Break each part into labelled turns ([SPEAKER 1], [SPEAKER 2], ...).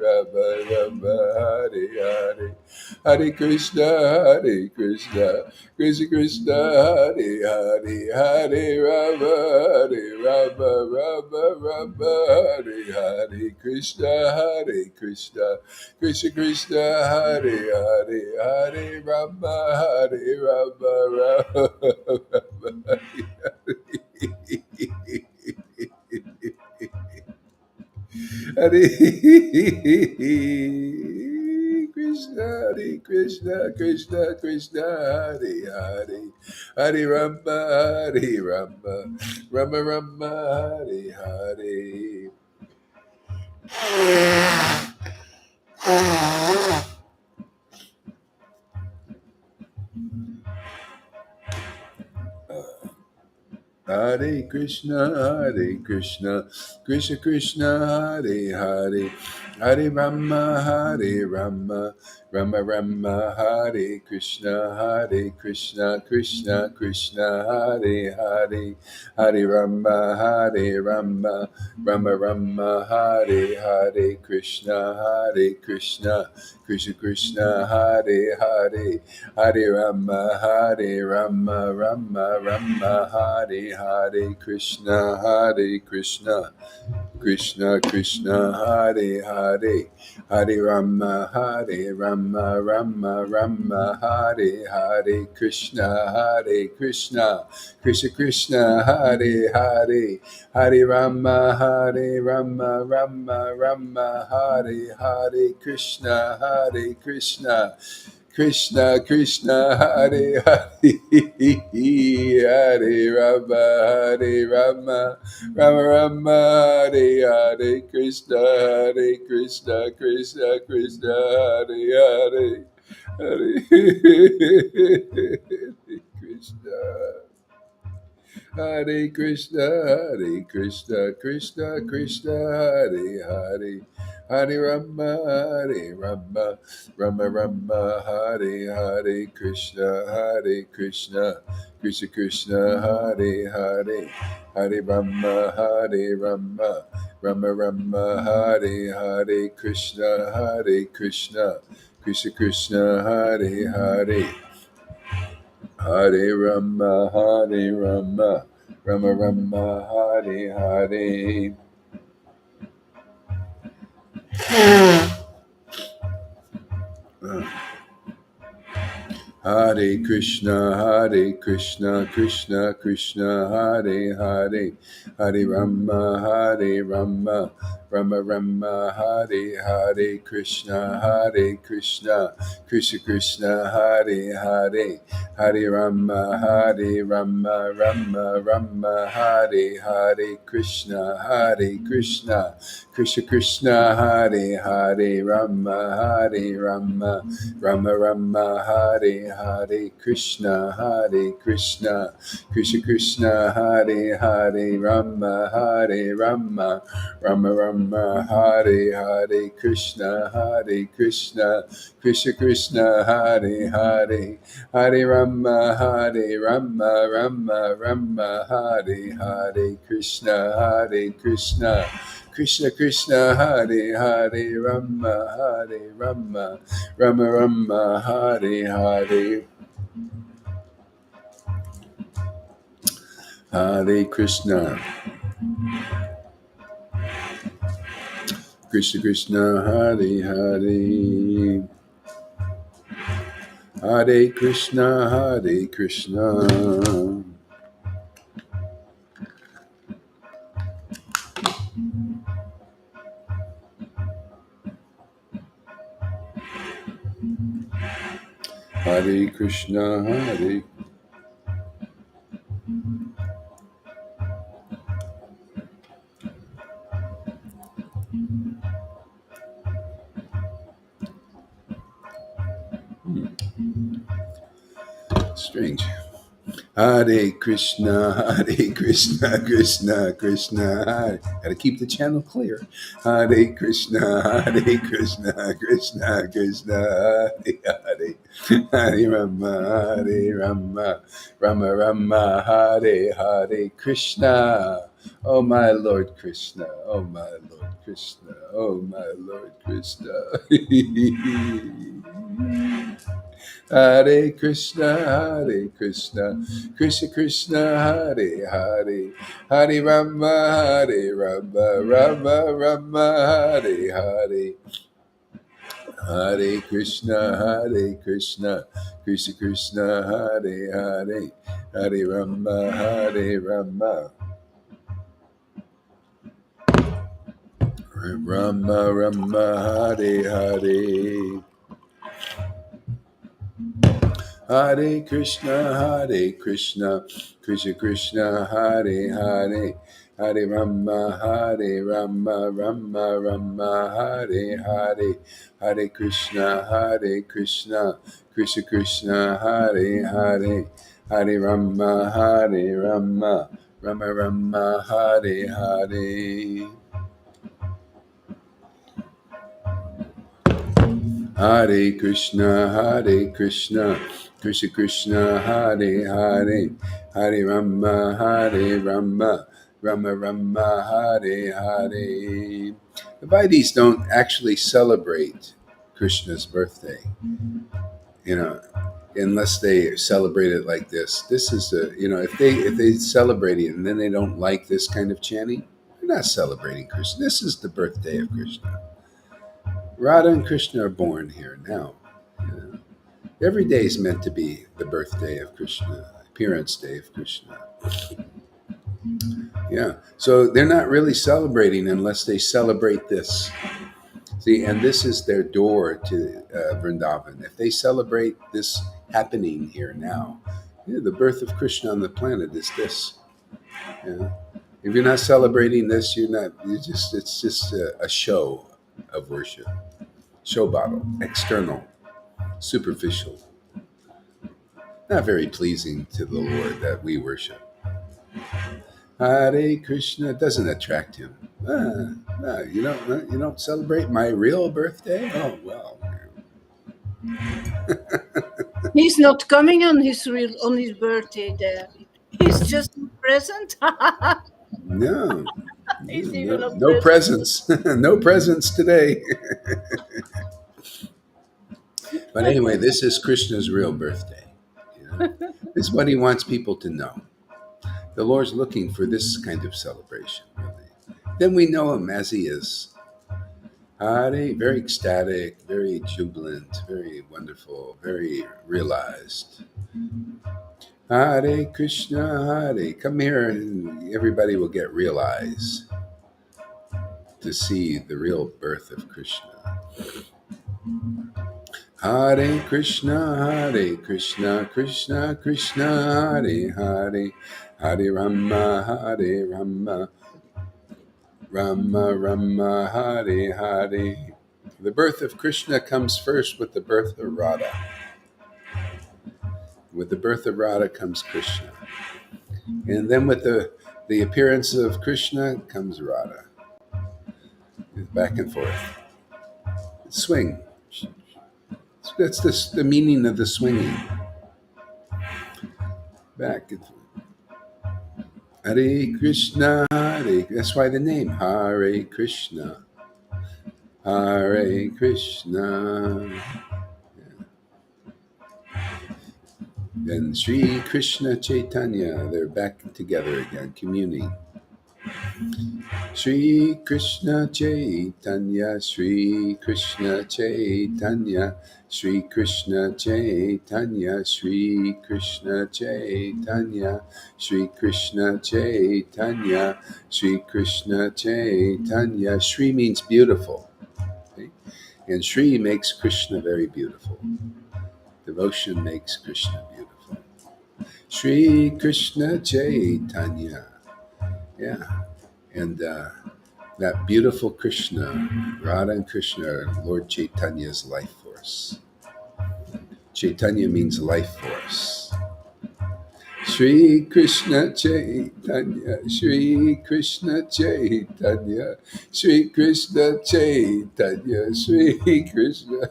[SPEAKER 1] Rama Rama Hare Hare Hare Krishna Hare Krishna Krishna Krishna Hare Hare Hare Rama Rama Rama Rama Hare Hare Krishna Krishna Krishna Krishna Hare Hare Hare Rama Rama Rama Hare Krishna, Hare Krishna, Krishna Krishna, Hare Hare, Hare Rama, Hare Rama, Rama Rama, Hare Hare. Hare Krishna, Krishna Krishna, Hare Hare, Hare Rama, Rama Rama, Hare Krishna, Krishna Krishna, Hare Hare, Hare Rama, Rama Rama, Hare Hare Krishna, Krishna Krishna, Hare Hare, Hare Rama, Rama, Hare Hare Krishna, Krishna, Hare Hare, Hare Rama, Rama, Hare Hare Krishna, Krishna, Hare Hare, Hare Rama, Rama, Hare Hare Krishna, Krishna, Hare Hare, Hare Rama, Rama, Hare Krishna, Krishna Hare Hare, Hare Krishna. Hare Krishna, Krishna Hare Hare, Hare Rama, Rama, Hare Hare Krishna, Krishna Hare Hare, Hare Rama, Rama, Hare Hare Krishna, Krishna Hare Hare. Hare Rama, Rama, Hare Hare. Hare Krishna, Krishna Hare Hare, Hare Rama, Rama, Hare Hare Krishna, Krishna Hare Hare, Hare Rama, Rama, Hare Hare Krishna, Krishna Hare Hare, Rama, Rama, Hare Hare Krishna, Krishna Hare Hare, Rama, Rama, Hare Hare Krishna, Krishna Hare Hare, Hare Rama, Rama, Hare Hare Krishna, Krishna Hare Hare, Rama, Rama, Hare Hare. Hare Krishna, Krishna Hare Hare, Hare Krishna, Hare Krishna, Hare. Strange. Hare Krishna, Krishna, Hare. Gotta keep the channel clear. Hare Krishna, Krishna, Hare Hare. Hare Rama, Rama, Rama, Hare Hare Krishna. Oh my Lord Krishna, oh my Lord Krishna, oh my Lord Krishna. Hare Krishna, Hare Krishna, Krishna Krishna, Hare Hare, Hare Rama, Hare Rama, Rama Rama, Hare Hare. Hare Krishna, Hare Krishna, Krishna Krishna, Hare Hare, Hare Rama, Hare Rama, Rama Rama, Hare Hare. Hare Krishna, Hare Krishna, Krishna Krishna, Hare Hare, Hare Rama, Hare Rama, Rama Rama, Hare Hare, Hare Krishna, Hare Krishna, Krishna Krishna, Hare Hare, Hare Rama, Hare Rama, Rama Rama, Hare Hare. Hare Krishna, Hare Krishna, Krishna Krishna, Hare Hare, Hare Rama, Hare Rama, Rama Rama, Hare Hare. The Vaidis don't actually celebrate Krishna's birthday, you know, unless they celebrate it like this. This is if they celebrate it and then they don't like this kind of chanting, they're not celebrating Krishna. This is the birthday of Krishna. Radha and Krishna are born here now. Every day is meant to be the birthday of Krishna, appearance day of Krishna. Yeah. So they're not really celebrating unless they celebrate this. See, and this is their door to Vrindavan. If they celebrate this happening here now, the birth of Krishna on the planet is this. Yeah. If you're not celebrating this, it's just a show of worship. Show bottle, external, superficial. Not very pleasing to the Lord that we worship. Hare Krishna doesn't attract him. No, you don't celebrate my real birthday? Oh well.
[SPEAKER 2] He's not coming on his birthday there. He's just present.
[SPEAKER 1] No.
[SPEAKER 2] He's even not
[SPEAKER 1] No
[SPEAKER 2] present.
[SPEAKER 1] presents. No presents today. But anyway, this is Krishna's real birthday. This is what he wants people to know. The Lord's looking for this kind of celebration, really. Then we know him as he is. Hare, very ecstatic, very jubilant, very wonderful, very realized. Hare Krishna, Hare. Come here and everybody will get realized to see the real birth of Krishna. Hare Krishna, Krishna Krishna, Hare Hare, Hare Rama, Rama Rama, Hare Hare. The birth of Krishna comes first with the birth of Radha. With the birth of Radha comes Krishna. And then with the appearance of Krishna comes Radha. Back and forth. Swing. That's the meaning of the swinging. Back and forth. Hare Krishna, Hare. That's why the name Hare Krishna. Hare Krishna. Then Sri Krishna Caitanya, they're back together again, communing. Sri Krishna Caitanya, Sri Krishna Caitanya, Sri Krishna Chaitanya, Sri Krishna Chaitanya, Sri Krishna Chaitanya, Sri Krishna Chaitanya. Sri means beautiful. Okay? And Sri makes Krishna very beautiful. Devotion makes Krishna beautiful. Sri Krishna Chaitanya. Yeah. And that beautiful Krishna, Radha and Krishna are Lord Chaitanya's life force. Chaitanya means life force. Sri Krishna Chaitanya, Sri Krishna Chaitanya, Sri Krishna Chaitanya, Sri Krishna.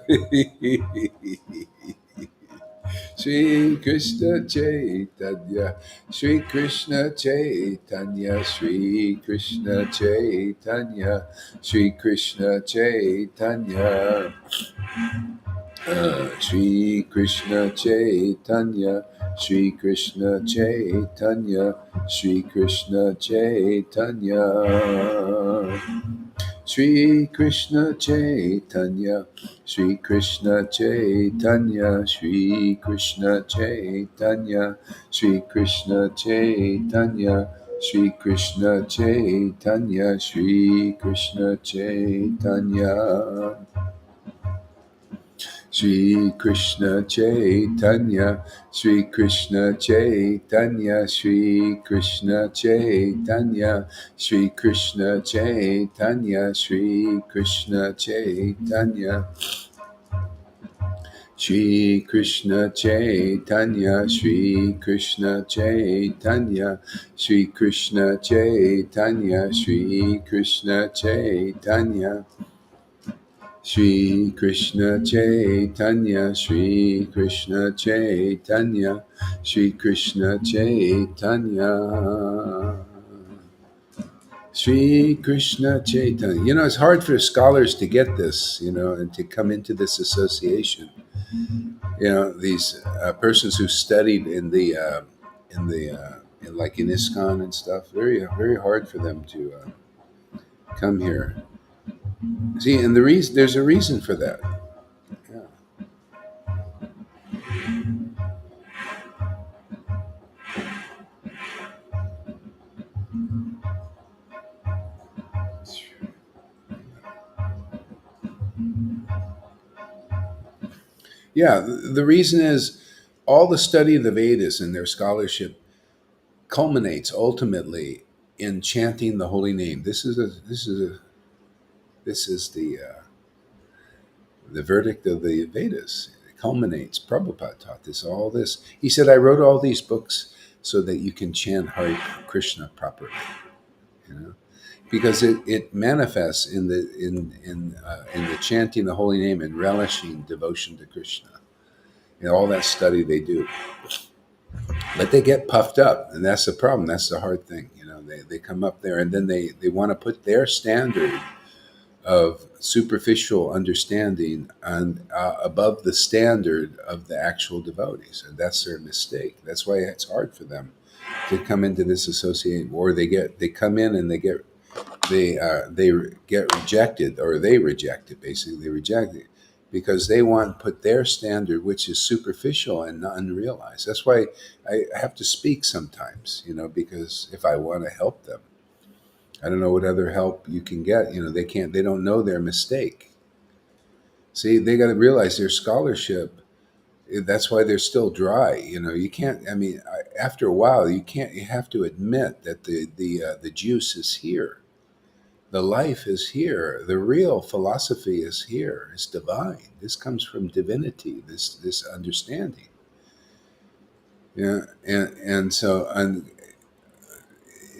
[SPEAKER 1] Shri Krishna Chaitanya, Shri Krishna Chaitanya, Shri Krishna Chaitanya, Shri Krishna Chaitanya, Shri Krishna Chaitanya, Shri Krishna Chaitanya, Shri Krishna Chaitanya. Shri Krishna Chaitanya, Shri Krishna Chaitanya, Shri Krishna Chaitanya, Shri Krishna Chaitanya, Shri Krishna Chaitanya, Shri Krishna Chaitanya. Shri Krishna Chaitanya, Shri Krishna Chaitanya, Shri Krishna Chaitanya, Shri Krishna Chaitanya, Shri Krishna Chaitanya, Shri Krishna Chaitanya, Shri Krishna Chaitanya, Shri Krishna Chaitanya, Shri Krishna Chaitanya. Shri Krishna Chaitanya, Shri Krishna Chaitanya, Shri Krishna Chaitanya. Shri Krishna Chaitanya. You know, it's hard for scholars to get this, you know, and to come into this association. You know, these persons who studied in like in ISKCON and stuff, very hard for them to come here. See, and there's a reason for that. Yeah. Yeah, the reason is all the study of the Vedas and their scholarship culminates ultimately in chanting the holy name. This is the verdict of the Vedas. It culminates. Prabhupada taught this. All this. He said, "I wrote all these books so that you can chant Hare Krishna properly." You know, because it manifests in the chanting the holy name and relishing devotion to Krishna. You know, all that study they do. But they get puffed up, and that's the problem. That's the hard thing. You know, they come up there and then they want to put their standard of superficial understanding and above the standard of the actual devotees, and that's their mistake. That's why it's hard for them to come into this association, or they come in and they get rejected, or they reject it. Basically, they reject it because they want to put their standard, which is superficial and unrealized. That's why I have to speak sometimes, you know, because if I want to help them, I don't know what other help you can get. You know, they don't know their mistake. See, they got to realize their scholarship. That's why they're still dry. You know, you can't. I mean, after a while, you can't. You have to admit that the juice is here. The life is here. The real philosophy is here. It's divine. This comes from divinity. This understanding. Yeah, and so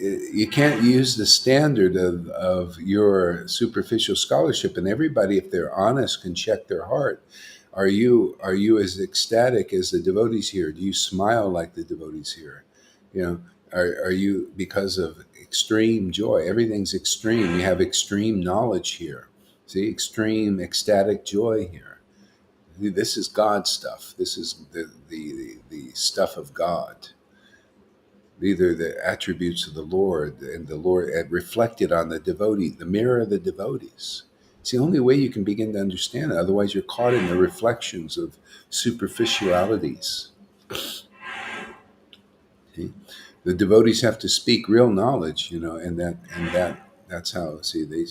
[SPEAKER 1] you can't use the standard of your superficial scholarship. And everybody, if they're honest, can check their heart. Are you as ecstatic as the devotees here? Do you smile like the devotees here? You know, are you, because of extreme joy? Everything's extreme. You have extreme knowledge here. See, extreme ecstatic joy here. This is God stuff. This is the stuff of God. These are the attributes of the Lord, and the Lord reflected on the devotee, the mirror of the devotees. It's the only way you can begin to understand it. Otherwise, you're caught in the reflections of superficialities. See? The devotees have to speak real knowledge, you know, that's how. See, they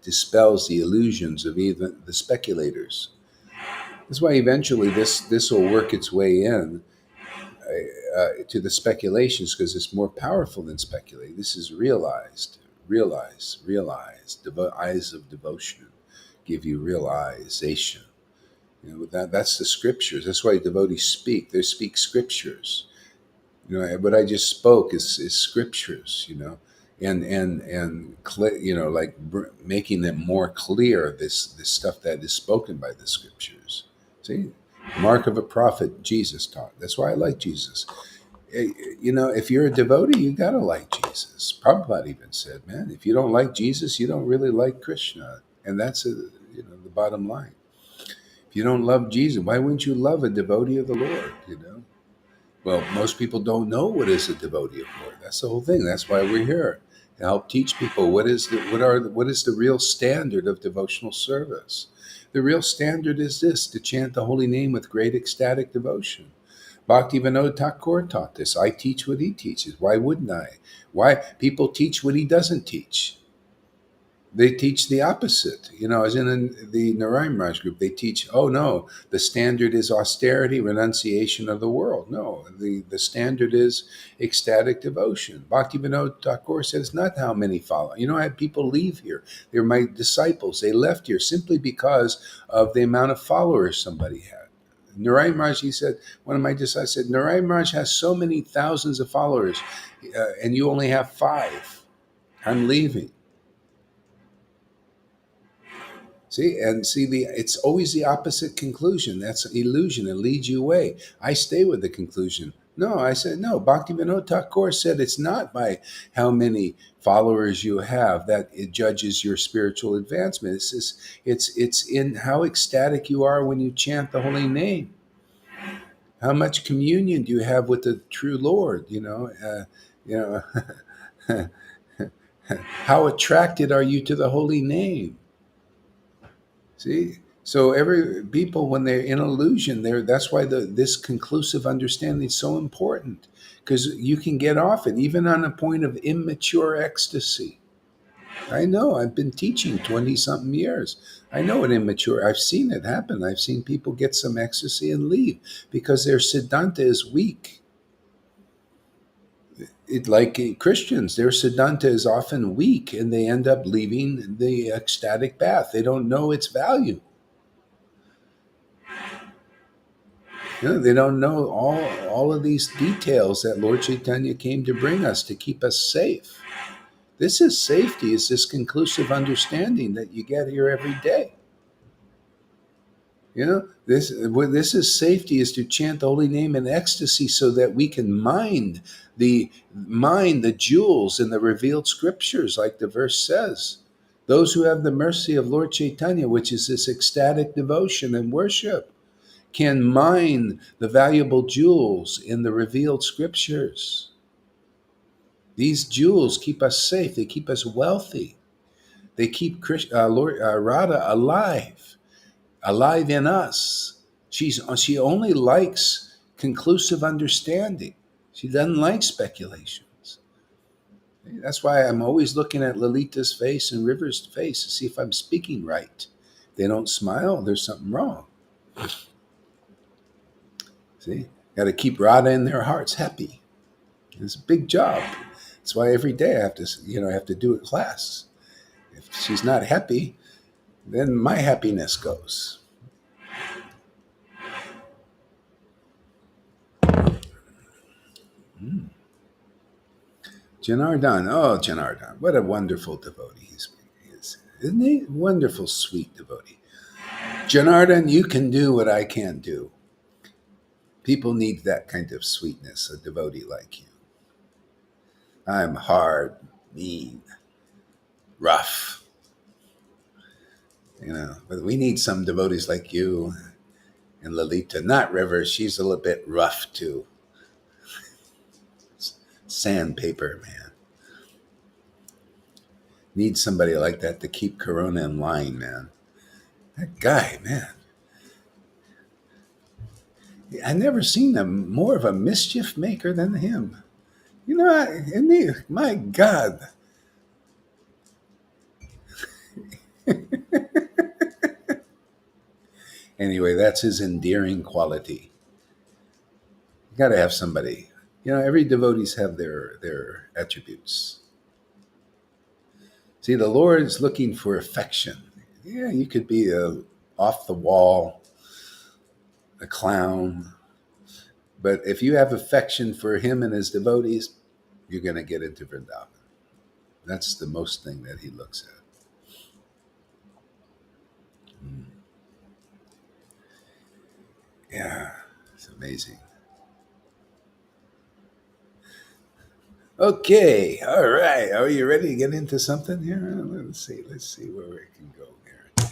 [SPEAKER 1] dispels the illusions of even the speculators. That's why eventually this will work its way in to the speculations, because it's more powerful than speculating. This is realized. Eyes of devotion give you realization. You know, that's the scriptures. That's why devotees speak. They speak scriptures. You know, what I just spoke is scriptures. You know, you know, like making them more clear. This stuff that is spoken by the scriptures. See, Mark of a prophet, Jesus taught. That's why I like Jesus. If you're a devotee, you gotta like Jesus. Prabhupada even said, man, if you don't like Jesus, you don't really like Krishna. And that's the bottom line. If you don't love Jesus, why wouldn't you love a devotee of the Lord? Well, most people don't know what is a devotee of the Lord. That's the whole thing. That's why we're here to help teach people what is the real standard of devotional service. The real standard is this: to chant the holy name with great ecstatic devotion. Bhaktivinoda Thakur taught this. I teach what he teaches. Why wouldn't I? Why people teach what he doesn't teach? They teach the opposite. As in the Narayan Raj group, they teach, oh no, the standard is austerity, renunciation of the world. No, the standard is ecstatic devotion. Bhaktivinoda Thakur said it's not how many follow. I had people leave here. They're my disciples. They left here simply because of the amount of followers somebody had. Narayan Raj, he said, one of my disciples said, Narayan Raj has so many thousands of followers, and you only have 5. I'm leaving. It's always the opposite conclusion. That's illusion. It leads you away. I stay with the conclusion. No, I said no. Bhaktivinoda Thakur said it's not by how many followers you have that it judges your spiritual advancement. It's in how ecstatic you are when you chant the holy name. How much communion do you have with the true Lord? How attracted are you to the holy name? See, so every people when they're in illusion, that's why this conclusive understanding is so important, because you can get off it even on a point of immature ecstasy. I know. I've been teaching 20 something years. I know what immature. I've seen it happen. I've seen people get some ecstasy and leave because their siddhanta is weak. Like Christians, their siddhanta is often weak, and they end up leaving the ecstatic path. They don't know its value. They don't know all of these details that Lord Caitanya came to bring us to keep us safe. This is safety, is this conclusive understanding that you get here every day. This is safety, is to chant the holy name in ecstasy so that we can mine the jewels in the revealed scriptures, like the verse says. Those who have the mercy of Lord Caitanya, which is this ecstatic devotion and worship, can mine the valuable jewels in the revealed scriptures. These jewels keep us safe. They keep us wealthy. They keep Lord Radha alive in us. She only likes conclusive understanding. She doesn't like speculations. That's why I'm always looking at Lalita's face and River's face to see if I'm speaking right. If they don't smile, there's something wrong. See, got to keep Radha in their hearts happy. It's a big job. That's why every day I have to do a class. If she's not happy, then my happiness goes. Janardhan, oh Janardhan, what a wonderful devotee he is. Isn't he? Wonderful, sweet devotee. Janardhan, you can do what I can't do. People need that kind of sweetness, a devotee like you. I'm hard, mean, rough. But we need some devotees like you and Lalita. Not River, she's a little bit rough too. Sandpaper, man. Need somebody like that to keep Corona in line, man. That guy, man. I never seen more of a mischief maker than him. Isn't he? My God. Anyway, that's his endearing quality. You got to have somebody. Every devotees have their attributes. See, the Lord is looking for affection. Yeah, you could be a off the wall, a clown, but if you have affection for him and his devotees, you're going to get into Vrindavan. That's the most thing that he looks at. Yeah, it's amazing. Okay, all right. Are you ready to get into something here? Let's see. Let's see where we can go here today.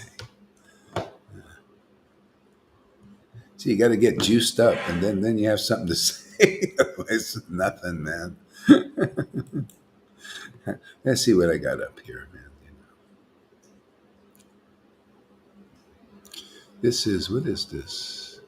[SPEAKER 1] See, you got to get juiced up, and then you have something to say. It's nothing, man. Let's see what I got up here, man. This is what is this?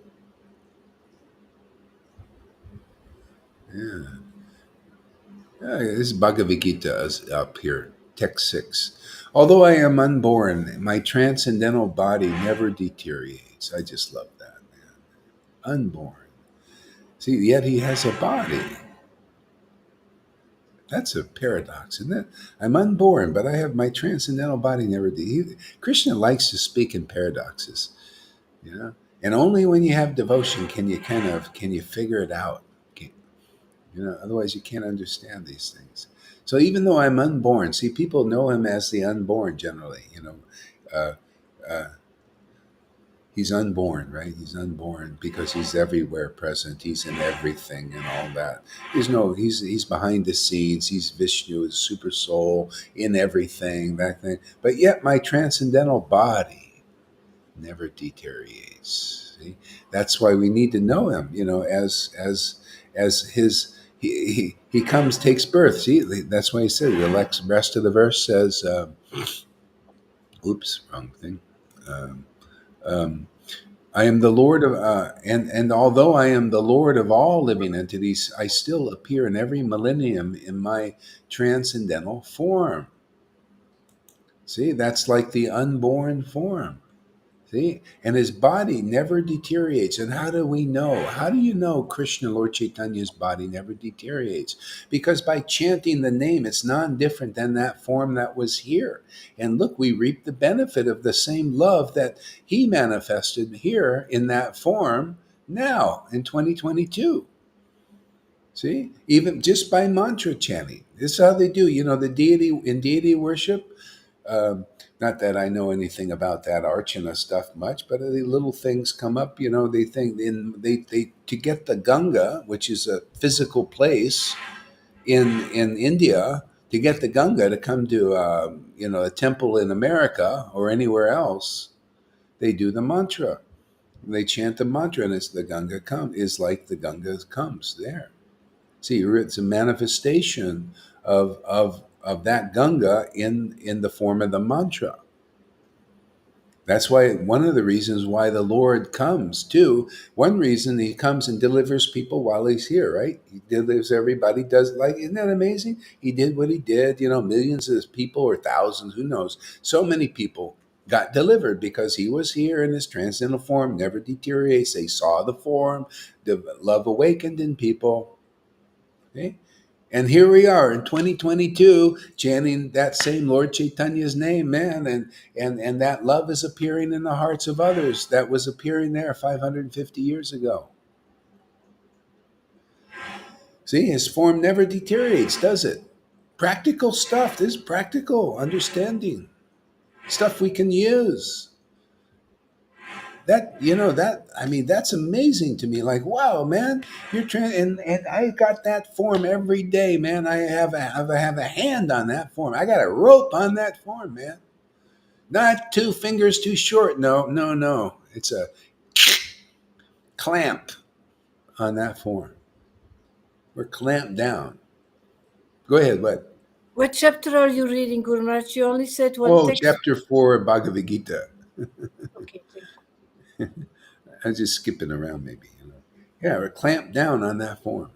[SPEAKER 1] Yeah, this is Bhagavad Gita is up here, text 6. Although I am unborn, my transcendental body never deteriorates. I just love that, man. Unborn. See, yet he has a body. That's a paradox, isn't it? I'm unborn, but I have my transcendental body never. Krishna likes to speak in paradoxes, you know. And only when you have devotion can you can you figure it out. Otherwise you can't understand these things. So even though I'm unborn, see, people know him as the unborn generally. Uh, uh, he's unborn, right? He's unborn because he's everywhere present. He's in everything and all that. He's behind the scenes. He's Vishnu, his super soul in everything, that thing. But yet my transcendental body never deteriorates. See? That's why we need to know him, as his he comes, takes birth. See, that's why he said the rest of the verse says, oops, wrong thing. Um, um, I am the Lord of, and although I am the Lord of all living entities, I still appear in every millennium in my transcendental form. See, that's like the unborn form. See, and his body never deteriorates. And how do we know? How do you know Krishna, Lord Chaitanya's body never deteriorates? Because by chanting the name, it's non different than that form that was here. And look, we reap the benefit of the same love that he manifested here in that form now in 2022. See, even just by mantra chanting. This is how they do. The deity in deity worship. Um, Not that I know anything about that archana stuff much, but the little things come up. They think they to get the Ganga, which is a physical place in India, to get the Ganga to come to a temple in America or anywhere else, they do the mantra. They chant the mantra, and it's the Ganga is like the Ganga comes there. See, it's a manifestation of that Ganga in the form of the mantra. That's why one of the reasons why the Lord comes too. One reason he comes and delivers people while he's here, right? He delivers everybody. Does like isn't that amazing? He did what he did. Millions of people or thousands, who knows? So many people got delivered because he was here in his transcendental form. Never deteriorates. They saw the form. The love awakened in people. Okay? And here we are in 2022 chanting that same Lord Chaitanya's name, man, and that love is appearing in the hearts of others that was appearing there 550 years ago. See, his form never deteriorates, does it? Practical stuff. This is practical understanding. Stuff we can use. That's amazing to me. Like, wow, man, and I got that form every day, man. I have a hand on that form. I got a rope on that form, man. Not two fingers too short. No, no, no. It's a clamp on that form. We're clamped down. Go ahead. What?
[SPEAKER 2] What chapter are you reading, Guru Maharaj? You only said one
[SPEAKER 1] Oh,
[SPEAKER 2] text.
[SPEAKER 1] chapter 4 of Bhagavad Gita.
[SPEAKER 2] Okay, thank
[SPEAKER 1] I was just skipping around, maybe. Yeah, we're clamped down on that form.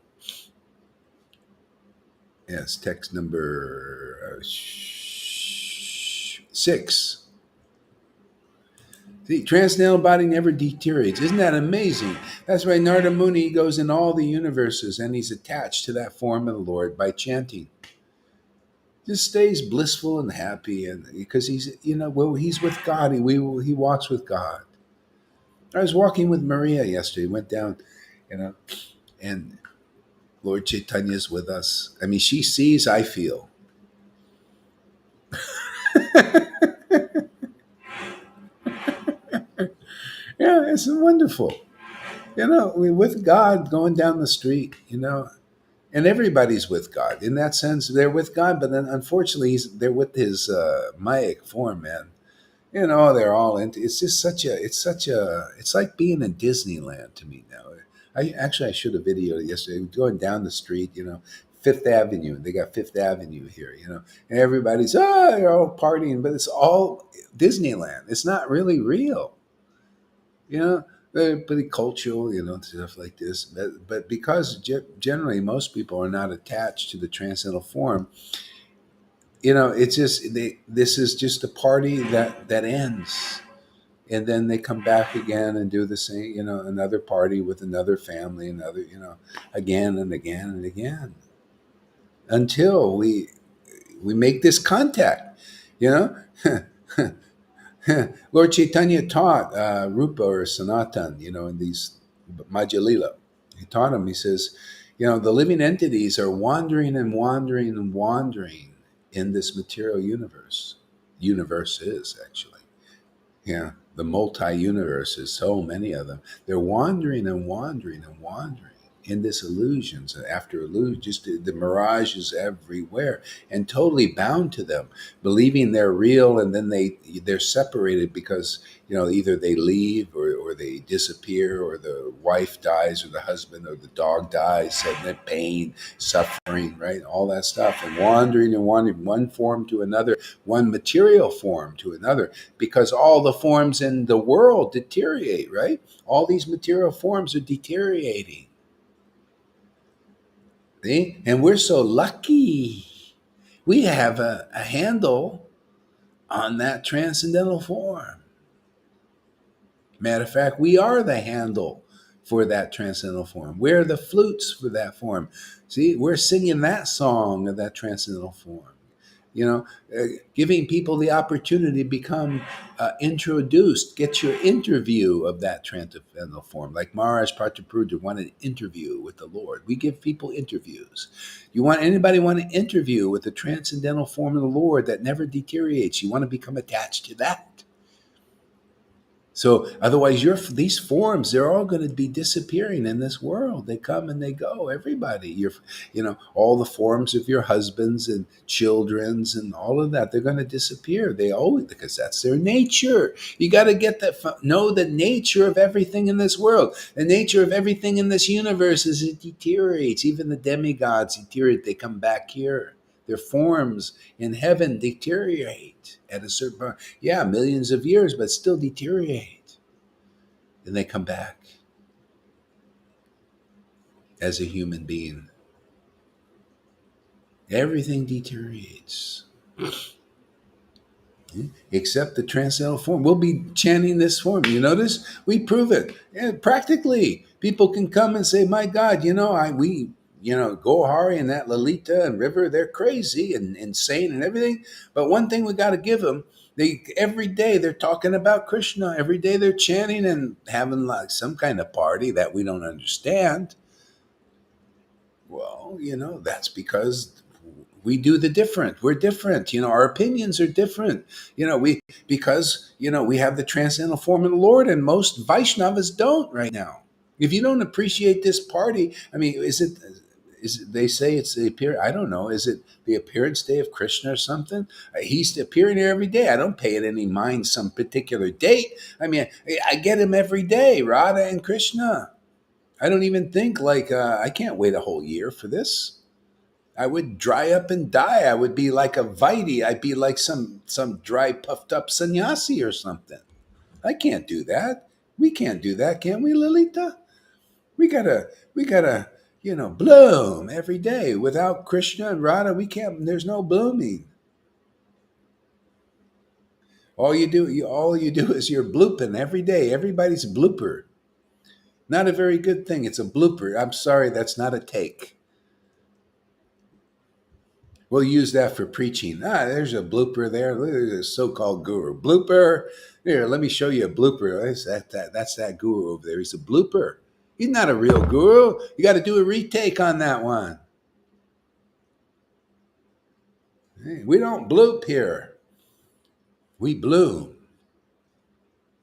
[SPEAKER 1] Yes, text number 6. The transcendental body never deteriorates. Isn't that amazing? That's why Narada Muni goes in all the universes and he's attached to that form of the Lord by chanting. Just stays blissful and happy, and because he's with God. He walks with God. I was walking with Maria yesterday. Went down, and Lord Chaitanya's with us. I mean, she sees, I feel. Yeah, it's wonderful. with God going down the street, and everybody's with God. In that sense, they're with God, but then unfortunately, they're with his Mayic form, man. They're all into. It's just it's like being in Disneyland to me now. I should have videoed it yesterday. Going down the street, Fifth Avenue. They got Fifth Avenue here, and everybody's they're all partying, but it's all Disneyland. It's not really real, you know. They're pretty cultural, stuff like this. But because generally most people are not attached to the transcendental form, it's just this is just a party that ends, and then they come back again and do the same, another party with another family, another, again and again and again, until we make this contact, you know. Lord Caitanya taught Rupa or Sanatan, in these Majalila. He taught him, he says, the living entities are wandering and wandering and wandering in this material universe. Universe is actually. Yeah, the multi-universes, so many of them. They're wandering and wandering and wandering in this illusions after illusion. Just the mirage is everywhere and totally bound to them, believing they're real, and then they're separated because either they leave or they disappear, or the wife dies or the husband or the dog dies, and they're pain, suffering, right? All that stuff, and wandering one form to another, one material form to another, because all the forms in the world deteriorate, right? All these material forms are deteriorating. See? And we're so lucky. We have a handle on that transcendental form. Matter of fact, we are the handle for that transcendental form. We're the flutes for that form. See, we're singing that song of that transcendental form. Giving people the opportunity to become introduced, get your interview of that transcendental form. Like Maharaj Pratapuruja wanted an interview with the Lord. We give people interviews. Anybody want an interview with the transcendental form of the Lord that never deteriorates? You want to become attached to that. So otherwise, these forms, they're all going to be disappearing in this world. They come and they go. Everybody, all the forms of your husbands and children's and all of that, they're going to disappear. They always, because that's their nature. You got to get that. Know the nature of everything in this world. The nature of everything in this universe is it deteriorates. Even the demigods deteriorate. They come back here. Their forms in heaven deteriorate at a certain point. Yeah, millions of years, but still deteriorate. And they come back as a human being. Everything deteriorates. Except the transcendental form. We'll be chanting this form. You notice? We prove it. Yeah, practically. People can come and say, my God, Gohari and that Lalita and River, they're crazy and insane and everything. But one thing we got to give them, every day they're talking about Krishna. Every day they're chanting and having like some kind of party that we don't understand. Well, that's because we do the different. We're different. Our opinions are different. We have the transcendental form of the Lord, and most Vaishnavas don't right now. If you don't appreciate this party, I mean, they say it's the appearance. I don't know. Is it the appearance day of Krishna or something? He's appearing here every day. I don't pay it any mind some particular date. I mean, I get him every day, Radha and Krishna. I don't even think I can't wait a whole year for this. I would dry up and die. I would be like a Vaidhi. I'd be like some dry, puffed up sannyasi or something. I can't do that. We can't do that, can we, Lalita? We gotta, bloom every day. Without Krishna and Radha, we can't. There's no blooming. All you do is you're blooping every day. Everybody's a blooper. Not a very good thing. It's a blooper. I'm sorry, that's not a take. We'll use that for preaching. There's a blooper there. There's a so-called guru. Blooper. Here, let me show you a blooper. That's that guru over there. He's a blooper. He's not a real guru. You got to do a retake on that one. Hey, we don't bloop here. We bloom.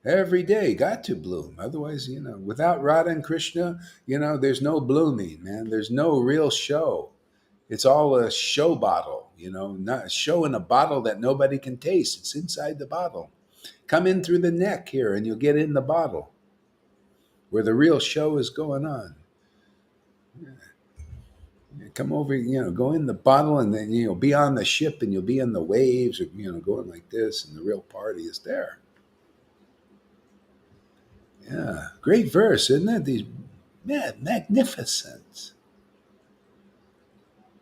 [SPEAKER 1] Every day got to bloom. Otherwise, without Radha and Krishna, there's no blooming, man. There's no real show. It's all a show bottle, not a show in a bottle that nobody can taste. It's inside the bottle. Come in through the neck here and you'll get in the bottle where the real show is going on. Come over, go in the bottle and then, be on the ship and you'll be in the waves or, going like this and the real party is there. Yeah. Great verse, isn't it? These, man, magnificent.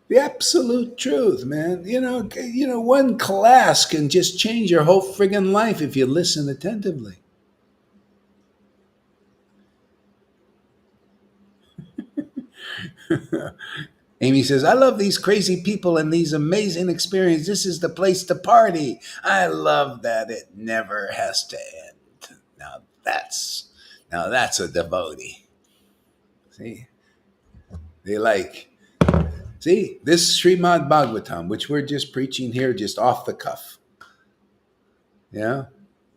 [SPEAKER 1] The absolute truth, man. One class can just change your whole friggin' life if you listen attentively. Amy says, I love these crazy people and these amazing experiences. This is the place to party. I love that it never has to end. Now that's a devotee. See? They see, this Srimad Bhagavatam, which we're just preaching here just off the cuff. Yeah.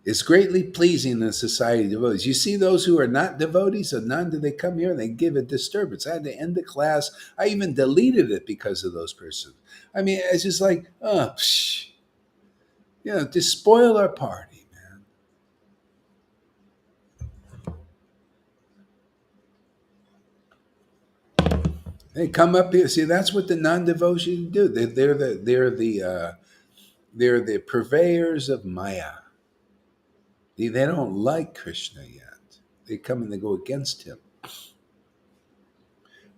[SPEAKER 1] It's greatly pleasing in the society of devotees. You see those who are not devotees, so none do they come here and they give a disturbance. I had to end the class. I even deleted it because of those persons. I mean, it's just like, just spoil our party, man. They come up here. See, that's what the non-devotees do. They're the purveyors of Maya. They don't like Krishna yet. They come and they go against him.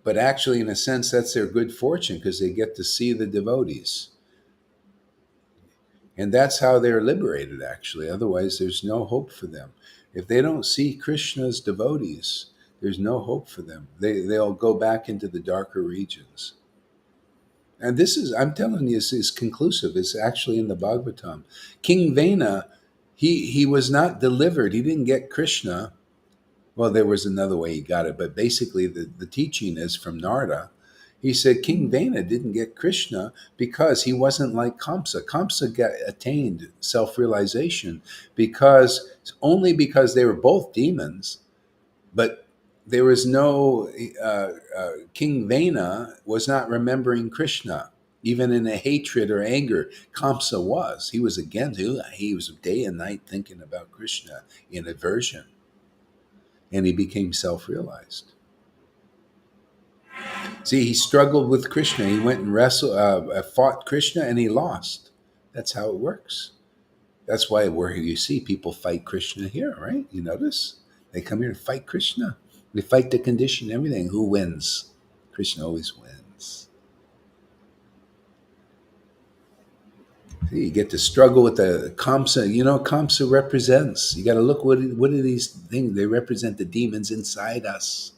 [SPEAKER 1] But actually, in a sense, that's their good fortune because they get to see the devotees. And that's how they're liberated, actually. Otherwise, there's no hope for them. If they don't see Krishna's devotees, there's no hope for them. They'll go back into the darker regions. And this is, I'm telling you, is conclusive. It's actually in the Bhagavatam. King Vena, he was not delivered. He didn't get Krishna. Well, there was another way he got it, but basically the teaching is from Narada. He said King Vena didn't get Krishna because he wasn't like Kamsa. Kamsa attained self-realization only because they were both demons, but there was no King Vena was not remembering Krishna, even in a hatred or anger. Kamsa was. He was against. He was day and night thinking about Krishna in aversion, and he became self-realized. See, he struggled with Krishna. He went and fought Krishna, and he lost. That's how it works. That's why where you see people fight Krishna here, right? You notice they come here to fight Krishna. They fight the condition, everything. Who wins? Krishna always wins. See, you get to struggle with the Kamsa. Kamsa represents. You got to look what are these things? They represent the demons inside us.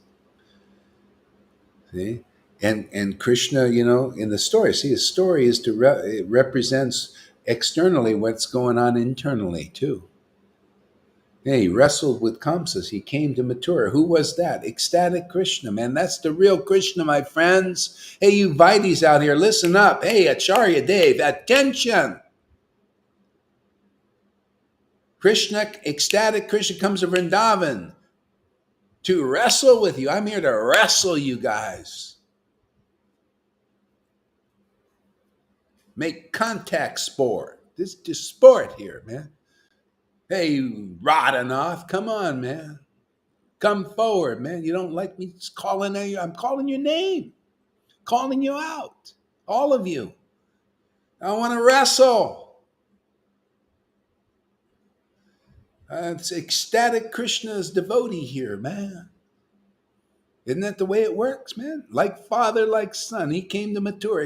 [SPEAKER 1] See? And Krishna, in the story, see, the story is it represents externally what's going on internally too. Yeah, he wrestled with Kamsas. He came to Mathura. Who was that? Ecstatic Krishna, man. That's the real Krishna, my friends. Hey, you Vaidis out here, listen up. Hey, Acharya Dave, attention. Krishna, ecstatic Krishna comes to Vrindavan to wrestle with you. I'm here to wrestle you guys. Make contact sport. This is sport here, man. Hey, Radhanath, come on, man. Come forward, man. You don't like me calling you? I'm calling your name, calling you out. All of you. I want to wrestle. It's ecstatic Krishna's devotee here, man. Isn't that the way it works, man? Like father, like son. He came to Mathura,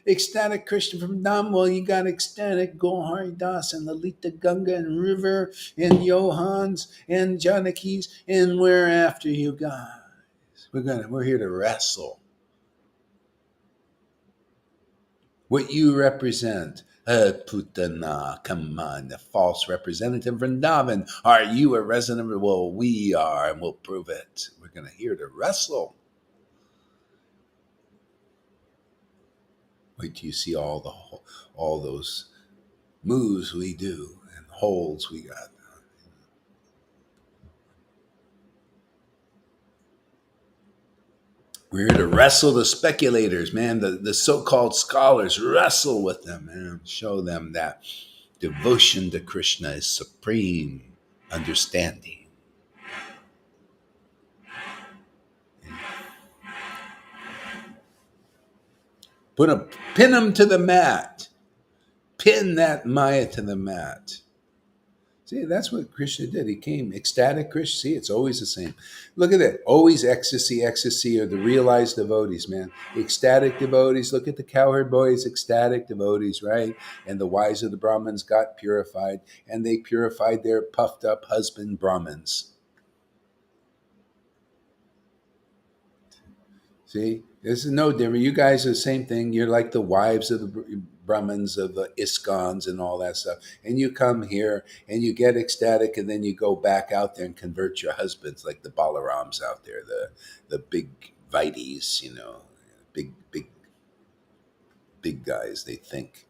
[SPEAKER 1] ecstatic Krishna from Damwal. You got ecstatic Gohari Das and Lalita Ganga and River and Johans and Janakis and we're after you guys. We're here to wrestle. What you represent. Putana, come on, the false representative Vrindavan. Are you a resident? Well, we are, and we'll prove it. We're going to here to wrestle. Wait till you see all those moves we do and holds we got. We're here to wrestle the speculators, man, the so-called scholars, wrestle with them and show them that devotion to Krishna is supreme understanding. Pin them to the mat. Pin that Maya to the mat. See, that's what Krishna did. He came ecstatic Krishna. See, it's always the same. Look at that. Always ecstasy, ecstasy are the realized devotees, man. Ecstatic devotees. Look at the cowherd boys, ecstatic devotees, right? And the wives of the Brahmins got purified, and they purified their puffed up husband Brahmins. See, this is no different. You guys are the same thing. You're like the wives of the Brahmins, of the Iskons and all that stuff. And you come here and you get ecstatic, and then you go back out there and convert your husbands, like the Balarams out there, the big Vaitis, big guys. They think.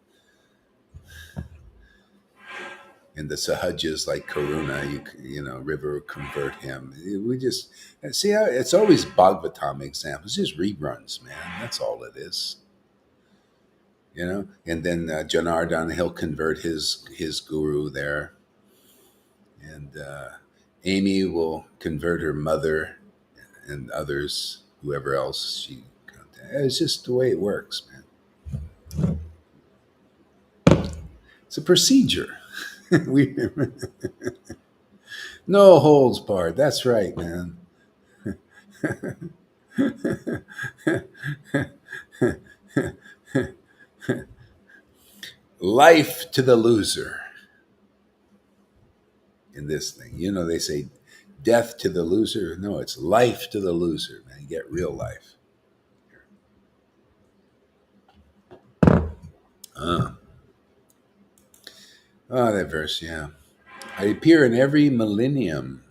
[SPEAKER 1] And the Sahajas like Karuna, River convert him. We just see how it's always Bhagavatam examples, just reruns, man. That's all it is. And then Janardhan, he'll convert his guru there, and Amy will convert her mother and others, whoever else she. It's just the way it works, man. It's a procedure. we No holds barred. That's right, man. Life to the loser in this thing. They say death to the loser. No, it's life to the loser, man. You get real life. That verse, yeah. I appear in every millennium.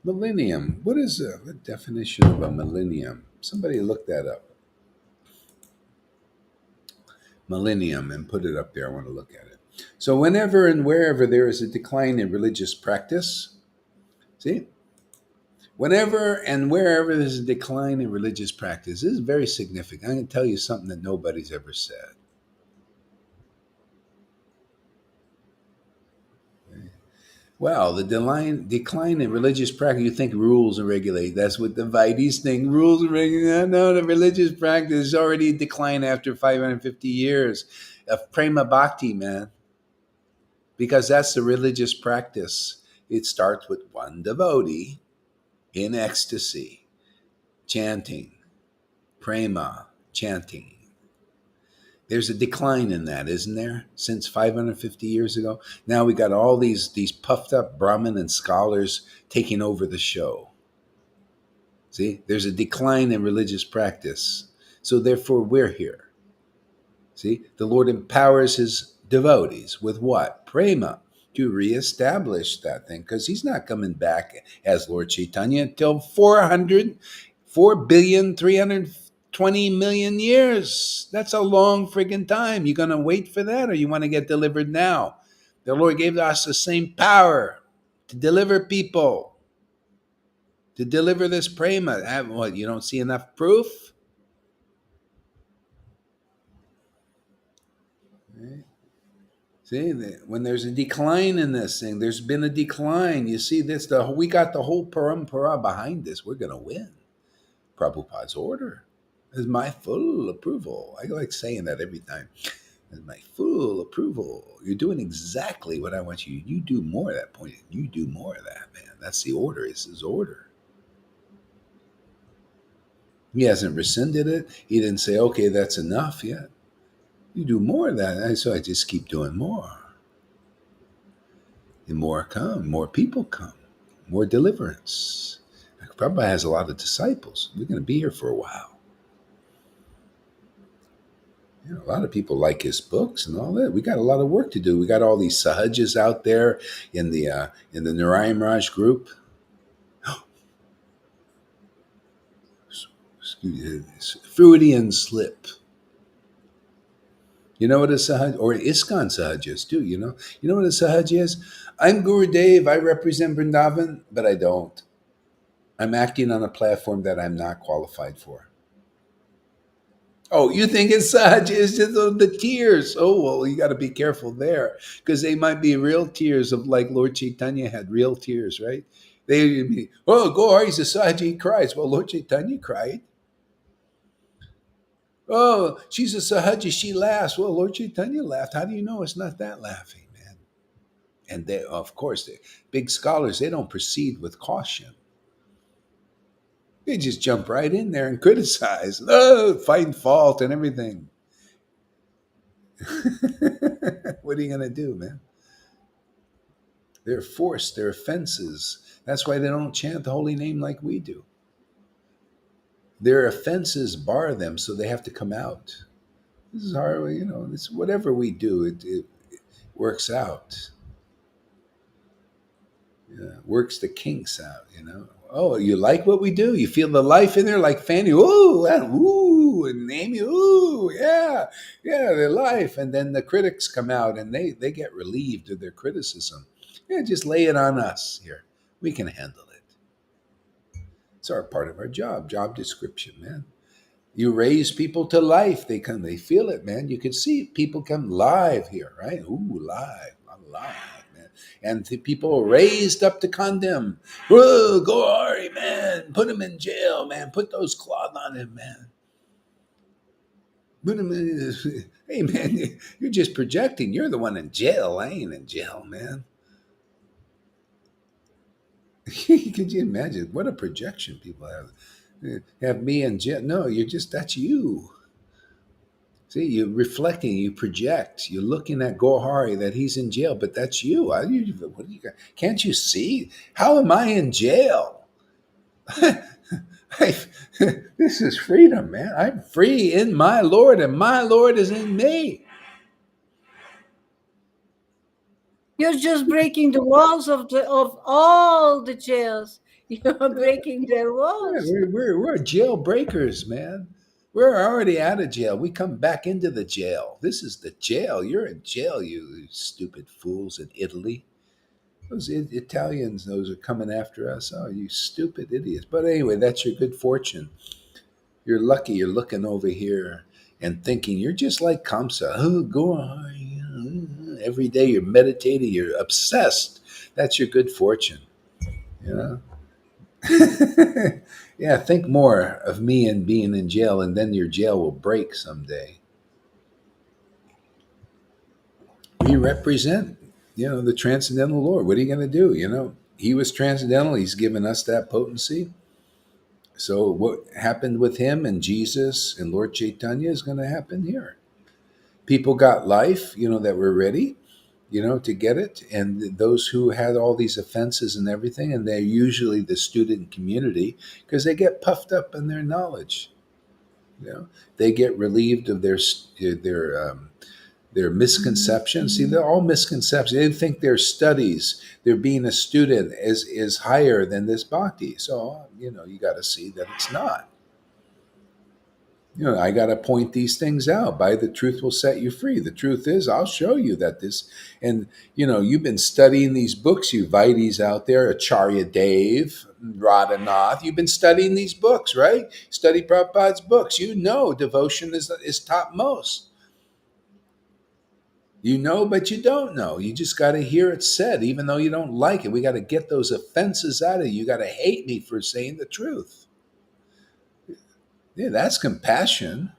[SPEAKER 1] Millennium. What is the definition of a millennium? Somebody look that up. Millennium, and put it up there. I want to look at it. So whenever and wherever there is a decline in religious practice, see? Whenever and wherever there's a decline in religious practice, this is very significant. I'm going to tell you something that nobody's ever said. Well, the decline in religious practice, you think rules and regulate. That's what the Vaitis think. Rules and regulate. No, the religious practice is already declined after 550 years of prema bhakti, man. Because that's the religious practice. It starts with one devotee in ecstasy, chanting, prema, chanting. There's a decline in that, isn't there? Since 550 years ago. Now we got all these puffed up Brahmin and scholars taking over the show. See, there's a decline in religious practice. So therefore we're here. See, the Lord empowers his devotees with what? Prema, to reestablish that thing, because he's not coming back as Lord Caitanya until 4,320,000,000 years. That's a long friggin' time. You gonna wait for that, or you want to get delivered now? The Lord gave us the same power to deliver people, to deliver this prema. What, you don't see enough proof? Right? See, when there's a decline in this thing, there's been a decline. You see this, we got the whole parampara behind this. We're going to win. Prabhupada's order is my full approval. I like saying that every time. It's my full approval. You're doing exactly what I want you. You do more of that point. You do more of that, man. That's the order. It's his order. He hasn't rescinded it. He didn't say, okay, that's enough yet. You do more of that. So I just keep doing more. And more come, more people come, more deliverance. Prabhupada has a lot of disciples. We're going to be here for a while. A lot of people like his books and all that. We got a lot of work to do. We got all these sahajas out there in the Narayan Raj group. Freudian slip. You know what a sahaj, or ISKCON sahajas do, you know? You know what a sahaj is? I'm Gurudev, I represent Vrindavan, but I don't. I'm acting on a platform that I'm not qualified for. Oh, you think it's such? It's just the tears. Oh, well, you got to be careful there because they might be real tears of like Lord Chaitanya had real tears, right? They be, oh, Gaur, he's a Sahaji, he cries. Well, Lord Chaitanya cried. Oh, she's a Sahaji, she laughs. Well, Lord Chaitanya laughed. How do you know it's not that laughing, man? And they, of course, they big scholars, they don't proceed with caution. They just jump right in there and criticize, oh, find fault and everything. What are you going to do, man? They're forced, they're offenses. That's why they don't chant the holy name like we do. Their offenses bar them, so they have to come out. This is hard, you know, it's whatever we do, it works out. Yeah, works the kinks out, you know. Oh, you like what we do? You feel the life in there like Fanny, ooh, and ooh, and Amy, ooh, yeah, yeah, their life. And then the critics come out and they get relieved of their criticism. Yeah, just lay it on us here. We can handle it. It's our part of our job description, man. You raise people to life. They come, they feel it, man. You can see people come live here, right? Ooh, live, alive, man. And the people are raised up to condemn. Whoa, go Ari, man. Put him in jail, man. Put those cloth on him, man. Put him in. Hey, man, you're just projecting. You're the one in jail. I ain't in jail, man. Could you imagine what a projection people have? Have me in jail? No, you're just that's you. See, you're reflecting, you project, you're looking at Gohari that he's in jail, but that's you. What do you got? Can't you see? How am I in jail? I, this is freedom, man. I'm free in my Lord, and my Lord is in me.
[SPEAKER 2] You're just breaking the walls of all the jails. You're breaking their
[SPEAKER 1] Yeah,
[SPEAKER 2] walls.
[SPEAKER 1] we're jailbreakers, man. We're already out of jail. We come back into the jail. This is the jail. You're in jail, you stupid fools in Italy. Those Italians, those are coming after us. Oh, you stupid idiots. But anyway, that's your good fortune. You're lucky you're looking over here and thinking you're just like Kamsa. Oh, go on. Every day you're meditating, you're obsessed. That's your good fortune, you know? Yeah, think more of me and being in jail, and then your jail will break someday. We represent, the transcendental Lord. What are you going to do? He was transcendental. He's given us that potency. So what happened with him and Jesus and Lord Chaitanya is going to happen here. People got life, that were ready, to get it. And those who had all these offenses and everything, and they're usually the student community because they get puffed up in their knowledge. They get relieved of their misconceptions. See, they're all misconceptions. They think their studies, their being a student is higher than this bhakti. So, you got to see that it's not. I got to point these things out. By the truth will set you free. The truth is, I'll show you that this, and you've been studying these books, you Vaitis out there, Acharya Dev, Radhanath. You've been studying these books, right? Study Prabhupada's books. Devotion is topmost. But you don't know. You just got to hear it said, even though you don't like it. We got to get those offenses out of you. You got to hate me for saying the truth. Yeah, that's compassion.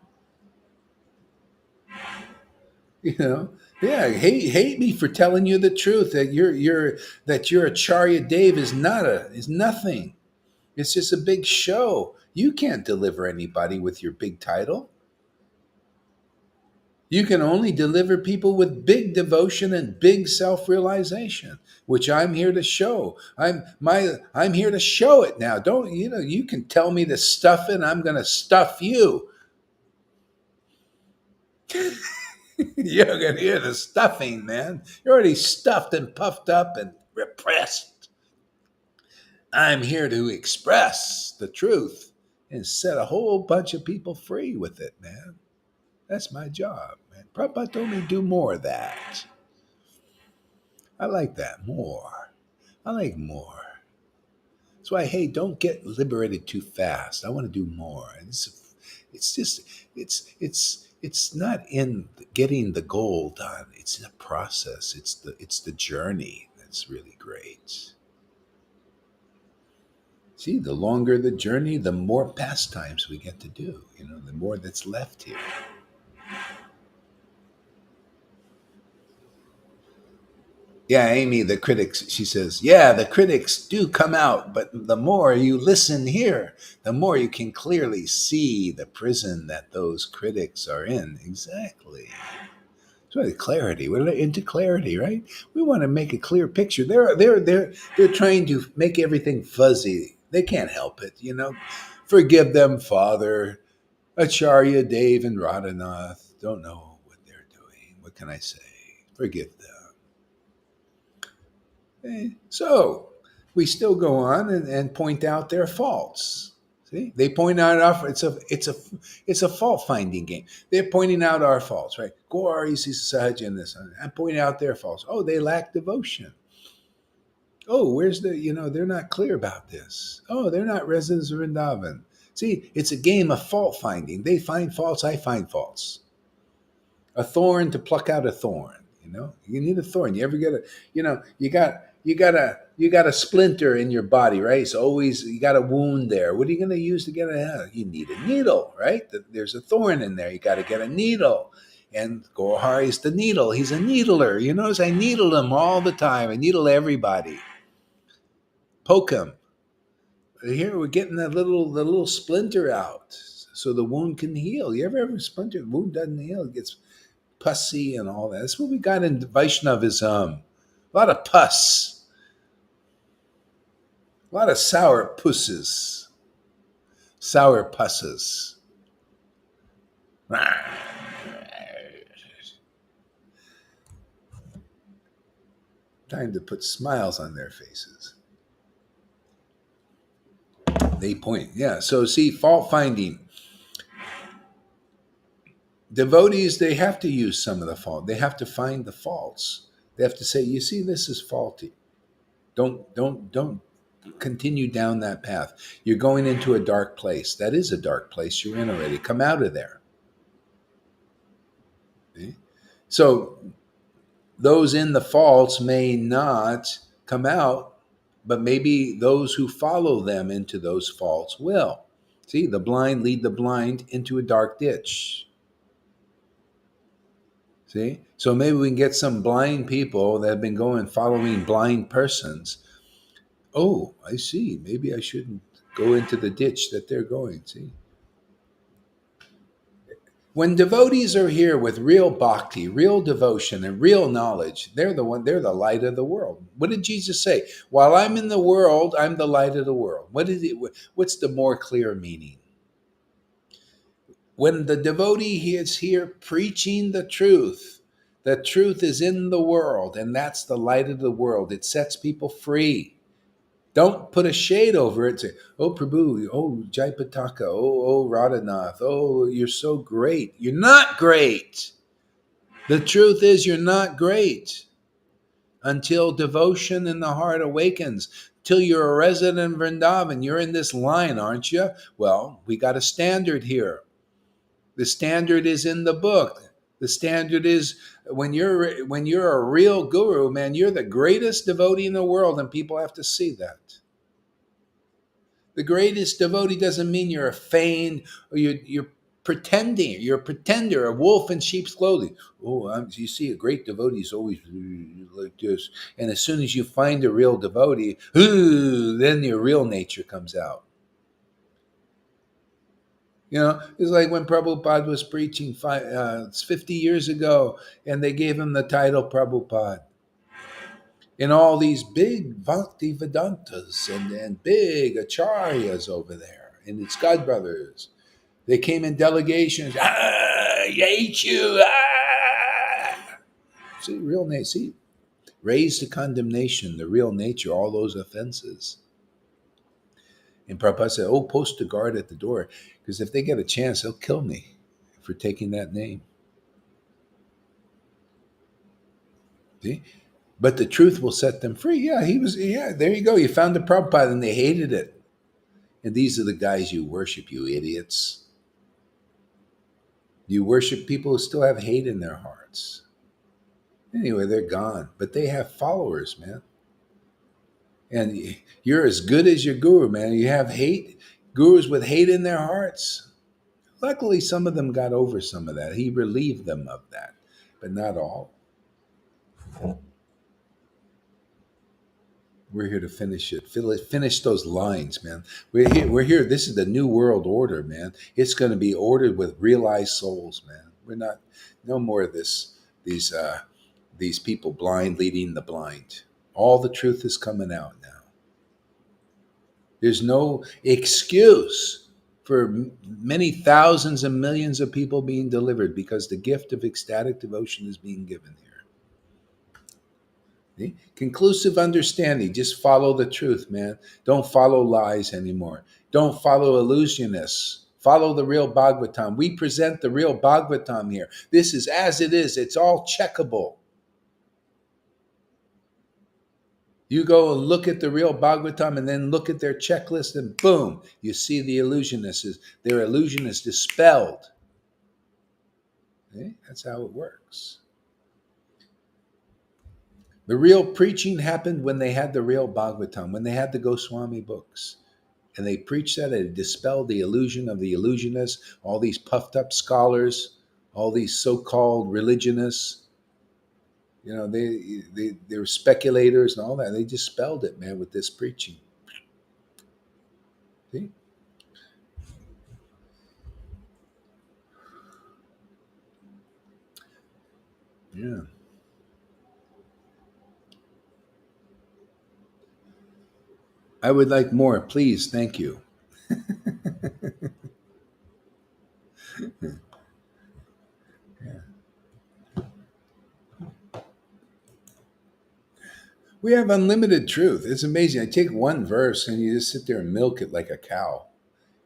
[SPEAKER 1] You know, yeah, hate me for telling you the truth that your Acharya Dave is nothing. It's just a big show. You can't deliver anybody with your big title. You can only deliver people with big devotion and big self-realization, which I'm here to show. I'm here to show it now. Don't you can tell me to stuff it, I'm gonna stuff you. You're gonna hear the stuffing, man. You're already stuffed and puffed up and repressed. I'm here to express the truth and set a whole bunch of people free with it, man. That's my job, man. Prabhupada told me do more of that. I like that more. I like more. That's why, hey, don't get liberated too fast. I want to do more. And it's just, it's not in getting the goal done. It's in a process. It's the journey that's really great. See, the longer the journey, the more pastimes we get to do. The more that's left here. Yeah, Amy, the critics, she says, yeah, the critics do come out, but the more you listen here, the more you can clearly see the prison that those critics are in. Exactly. It's really clarity. We're into clarity, right? We want to make a clear picture. They're trying to make everything fuzzy. They can't help it. Forgive them, Father. Acharya, Dave, and Radhanath don't know what they're doing. What can I say? Forgive them. So we still go on and point out their faults. See, they point out it's a fault finding game. They're pointing out our faults, right? Gaur, Sahaja, and this, and pointing out their faults. Oh, they lack devotion. Oh, they're not clear about this. Oh, they're not residents of Vrindavan. See, it's a game of fault finding. They find faults, I find faults. A thorn to pluck out a thorn. You need a thorn. You ever get you got a splinter in your body, right? So always you got a wound there. What are you going to use to get it out? You need a needle, right? There's a thorn in there. You got to get a needle. And Gohar is the needle. He's a needler. You notice I needle him all the time. I needle everybody. Poke him. Here we're getting the little splinter out so the wound can heal. You ever have a splinter? The wound doesn't heal. It gets pussy and all that. That's what we got in Vaishnavism. A lot of pus. A lot of sour pusses. Sour pusses. Time to put smiles on their faces. They point. Yeah. So see, fault finding. Devotees, they have to use some of the fault. They have to find the faults. They have to say, you see, this is faulty. Don't continue down that path. You're going into a dark place. That is a dark place you're in already. Come out of there. Okay? So those in the faults may not come out, but maybe those who follow them into those faults will. See, the blind lead the blind into a dark ditch. See? So maybe we can get some blind people that have been going following blind persons. Oh, I see. Maybe I shouldn't go into the ditch that they're going. See? When devotees are here with real bhakti, real devotion, and real knowledge, they're the light of the world. What did Jesus say? While I'm in the world, I'm the light of the world. What's the more clear meaning? When the devotee is here preaching the truth is in the world, and that's the light of the world. It sets people free. Don't put a shade over it. Say, oh, Prabhu, oh, Jaipataka, oh, Radhanath, oh, you're so great. You're not great. The truth is you're not great until devotion in the heart awakens, till you're a resident in Vrindavan. You're in this line, aren't you? Well, we got a standard here. The standard is in the book. The standard is when you're a real guru, man, you're the greatest devotee in the world, and people have to see that. The greatest devotee doesn't mean you're a feigned or you're pretending. You're a pretender, a wolf in sheep's clothing. Oh, you see, a great devotee is always like this. And as soon as you find a real devotee, then your real nature comes out. It's like when Prabhupada was preaching 50 years ago, and they gave him the title Prabhupada. And all these big Bhakti Vedantas and big Acharyas over there, and its godbrothers, they came in delegations. I hate you. See, real nature. See, raise the condemnation, the real nature, all those offenses. And Prabhupada said, oh, post a guard at the door, because if they get a chance, they'll kill me for taking that name. See? But the truth will set them free. Yeah, he was. Yeah, there you go. You found the Prabhupada, and they hated it. And these are the guys you worship, you idiots. You worship people who still have hate in their hearts. Anyway, they're gone, but they have followers, man. And you're as good as your guru, man. You have hate, gurus with hate in their hearts. Luckily, some of them got over some of that. He relieved them of that, but not all. We're here to finish it. Finish those lines, man. We're here. We're here. This is the new world order, man. It's going to be ordered with realized souls, man. We're not. No more of this. These people blind leading the blind. All the truth is coming out now. There's no excuse for many thousands and millions of people being delivered because the gift of ecstatic devotion is being given here. See? Conclusive understanding. Just follow the truth, man. Don't follow lies anymore. Don't follow illusionists. Follow the real Bhagavatam. We present the real Bhagavatam here. This is as it is. It's all checkable. You go and look at the real Bhagavatam and then look at their checklist and boom, you see the illusionists. Their illusion is dispelled. Okay? That's how it works. The real preaching happened when they had the real Bhagavatam, when they had the Goswami books. And they preached that and it dispelled the illusion of the illusionists, all these puffed up scholars, all these so-called religionists. You know, they were speculators and all that. They dispelled it, man, with this preaching. See? Yeah. I would like more, please. Thank you. We have unlimited truth. It's amazing. I take one verse and you just sit there and milk it like a cow.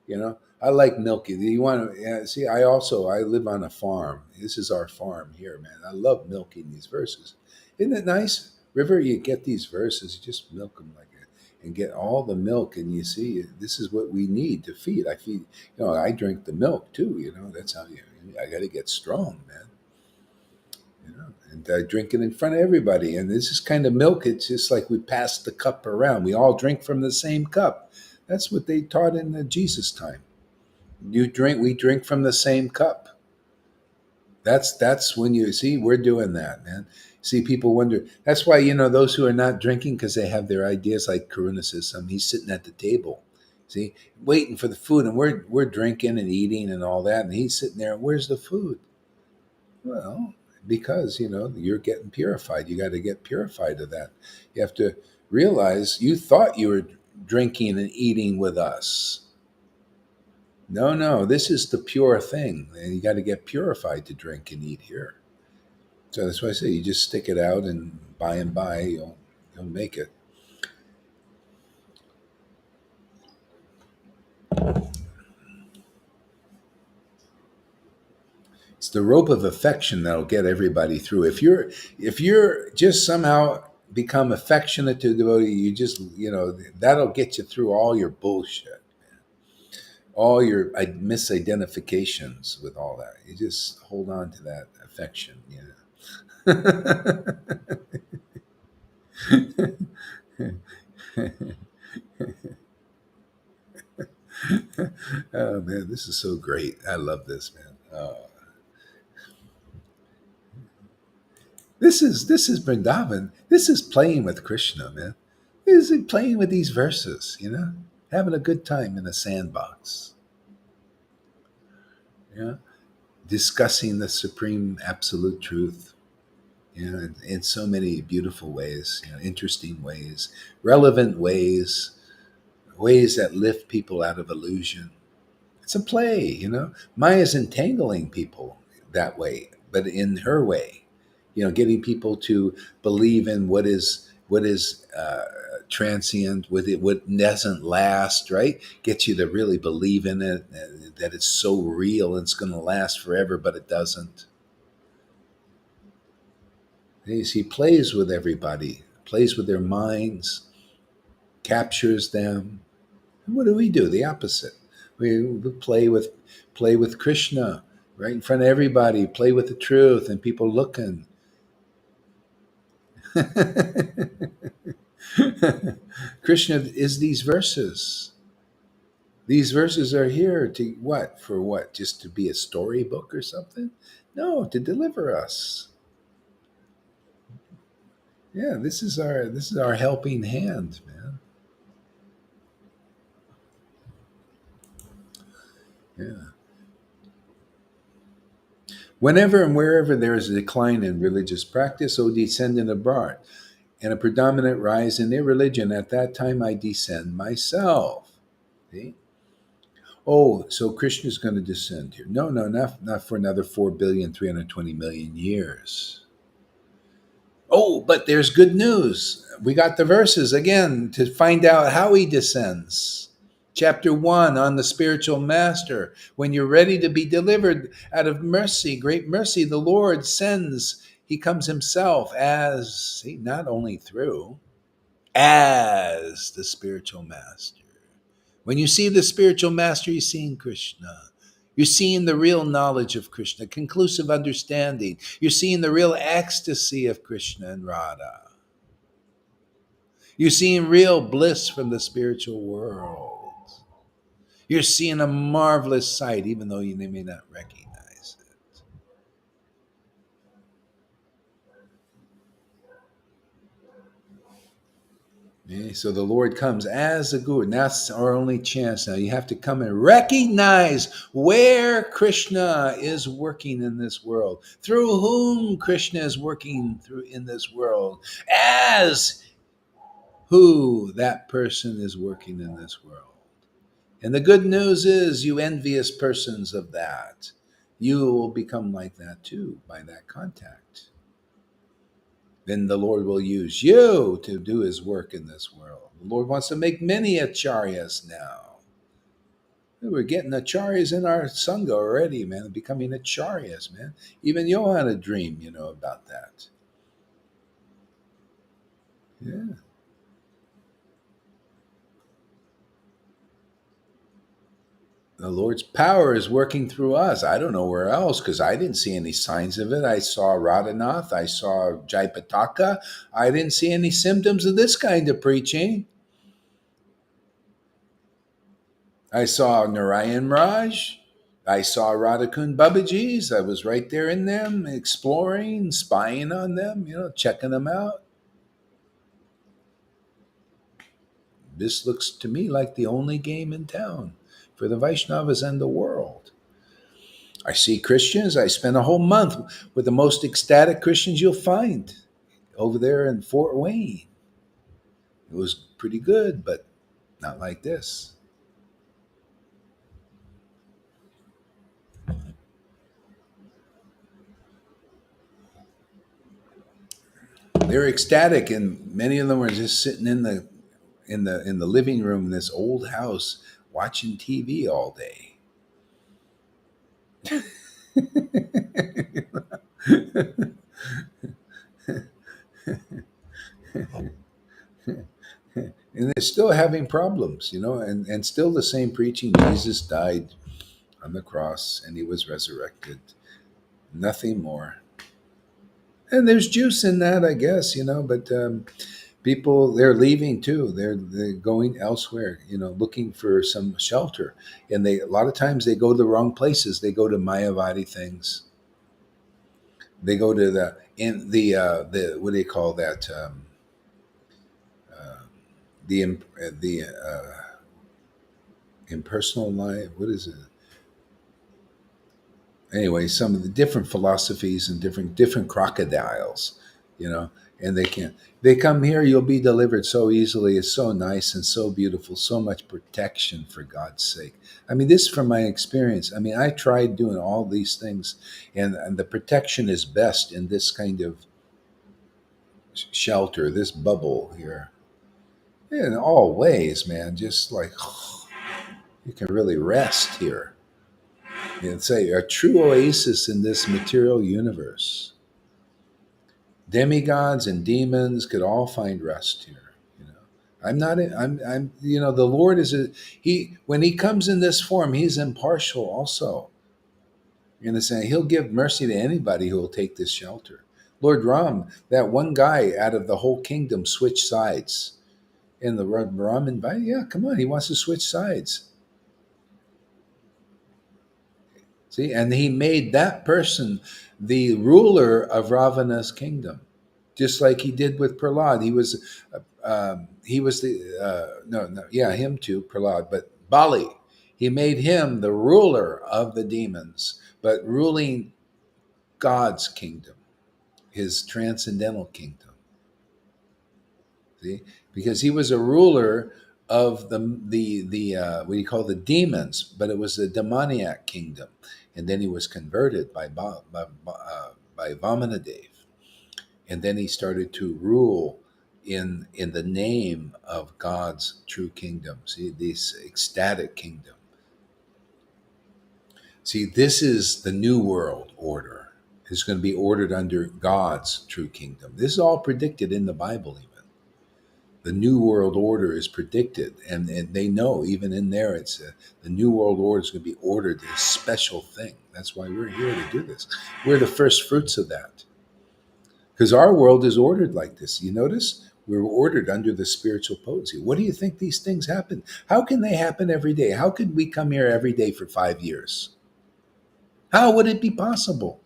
[SPEAKER 1] You know, I like milking. You want to see? I live on a farm. This is our farm here, man. I love milking these verses. Isn't it nice, River? You get these verses, you just milk them like it, and get all the milk, and you see this is what we need to feed. I feed. You know, I drink the milk too. You know, that's how you. I got to get strong, man. You know, and I drink it in front of everybody. And this is kind of milk. It's just like we pass the cup around. We all drink from the same cup. That's what they taught in the Jesus time. You drink, we drink from the same cup. That's when you see we're doing that, man. See, people wonder. That's why those who are not drinking because they have their ideas. Like Karuna says, he's sitting at the table, see, waiting for the food, and we're drinking and eating and all that, and he's sitting there. Where's the food? Well, because you're getting purified. You got to get purified of that. You have to realize you thought you were drinking and eating with us. No, this is the pure thing, and you got to get purified to drink and eat here. So that's why I say you just stick it out, and by you'll make it. It's the rope of affection that'll get everybody through. If you're just somehow become affectionate to the devotee, you just that'll get you through all your bullshit, all your misidentifications with all that. You just hold on to that affection, Oh man, this is so great. I love this, man. This is Vrindavan. This is playing with Krishna, man. This is playing with these verses, having a good time in a sandbox. Discussing the supreme absolute truth, in so many beautiful ways, interesting ways, relevant ways, ways that lift people out of illusion. It's a play, Maya's entangling people that way, but in her way, getting people to believe in what is transient, with it, what doesn't last, right? Gets you to really believe in it, that it's so real and it's going to last forever, but it doesn't. He plays with everybody, plays with their minds, captures them. And what do? We do the opposite. We play with Krishna right in front of everybody. Play with the truth, and people looking. Krishna is these verses. These verses are here to what? For what? Just to be a storybook or something? No, to deliver us. Yeah, this is our helping hand, man. Yeah. Whenever and wherever there is a decline in religious practice, O descendant of Bart, and a predominant rise in their religion, at that time I descend myself. See? Oh, so Krishna is going to descend here. No, no, not for another 4,320,000,000 years. Oh, but there's good news. We got the verses again to find out how he descends. Chapter 1 on the spiritual master. When you're ready to be delivered out of mercy, great mercy, the Lord sends. He comes himself as, see, not only through, as the spiritual master. When you see the spiritual master, you're seeing Krishna. You're seeing the real knowledge of Krishna, conclusive understanding. You're seeing the real ecstasy of Krishna and Radha. You're seeing real bliss from the spiritual world. You're seeing a marvelous sight, even though you may not recognize it. Okay, so the Lord comes as a guru. And that's our only chance now. You have to come and recognize where Krishna is working in this world, through whom Krishna is working through in this world, as who that person is working in this world. And the good news is, you envious persons of that, you will become like that too by that contact. Then the Lord will use you to do his work in this world. The Lord wants to make many acharyas now. We're getting acharyas in our Sangha already, man, becoming acharyas, man. Even you had a dream, about that. Yeah. The Lord's power is working through us. I don't know where else because I didn't see any signs of it. I saw Radhanath. I saw Jaipataka. I didn't see any symptoms of this kind of preaching. I saw Narayan Raj. I saw Radhakund Babaji's. I was right there in them, exploring, spying on them, checking them out. This looks to me like the only game in town for the Vaishnavas and the world. I see Christians. I spent a whole month with the most ecstatic Christians you'll find over there in Fort Wayne. It was pretty good, but not like this. They're ecstatic, and many of them were just sitting in the living room in this old house watching TV all day. And they're still having problems, and still the same preaching. Jesus died on the cross and he was resurrected. Nothing more. And there's juice in that, I guess, but people, they're leaving too. They're going elsewhere, looking for some shelter. And they a lot of times they go to the wrong places. They go to Mayavadi things. They go to the what do you call that? Uh, the impersonal life. What is it? Anyway, some of the different philosophies and different crocodiles, and they come here, you'll be delivered so easily. It's so nice and so beautiful, so much protection, for God's sake. I mean, this is from my experience. I mean, I tried doing all these things, and the protection is best in this kind of shelter, this bubble here, in all ways, man. Just like you can really rest here. It's a true oasis in this material universe. demigods and demons could all find rest here. You know, I'm not. I'm. You know, the Lord is a. He when He comes in this form, He's impartial also. In the sense, He'll give mercy to anybody who will take this shelter. Lord Ram, that one guy out of the whole kingdom switched sides. And the Ram invited, yeah, come on, he wants to switch sides. See, and he made that person the ruler of Ravana's kingdom, just like he did with Prahlad. He was the no, no, yeah, him too, Prahlad, but Bali. He made him the ruler of the demons, but ruling God's kingdom, his transcendental kingdom. See, because he was a ruler of the what do you call the demons, but it was the demoniac kingdom, and then he was converted by Vamanadev, and then he started to rule in the name of God's true kingdom. See, this ecstatic kingdom. See, this is the new world order. It's going to be ordered under God's true kingdom. This is all predicted in the Bible, even. The new world order is predicted, and they know even in there it's the new world order is going to be ordered a special thing. That's why we're here to do this. We're the first fruits of that, because our world is ordered like this. You notice we were ordered under the spiritual potency. What do you think these things happen? How can they happen every day? How could we come here every day for 5 years? How would it be possible?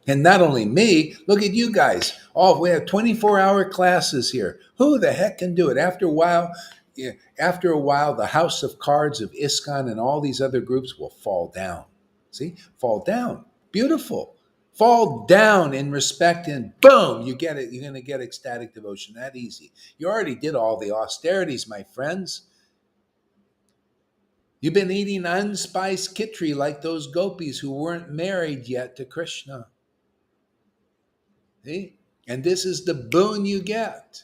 [SPEAKER 1] And not only me, look at you guys. Oh, we have 24-hour classes here. Who the heck can do it? After a while, yeah, the house of cards of ISKCON and all these other groups will fall down. See? Fall down. Beautiful. Fall down in respect and boom, you get it. You're going to get ecstatic devotion that easy. You already did all the austerities, my friends. You've been eating unspiced khichdi like those gopis who weren't married yet to Krishna. See? And this is the boon you get.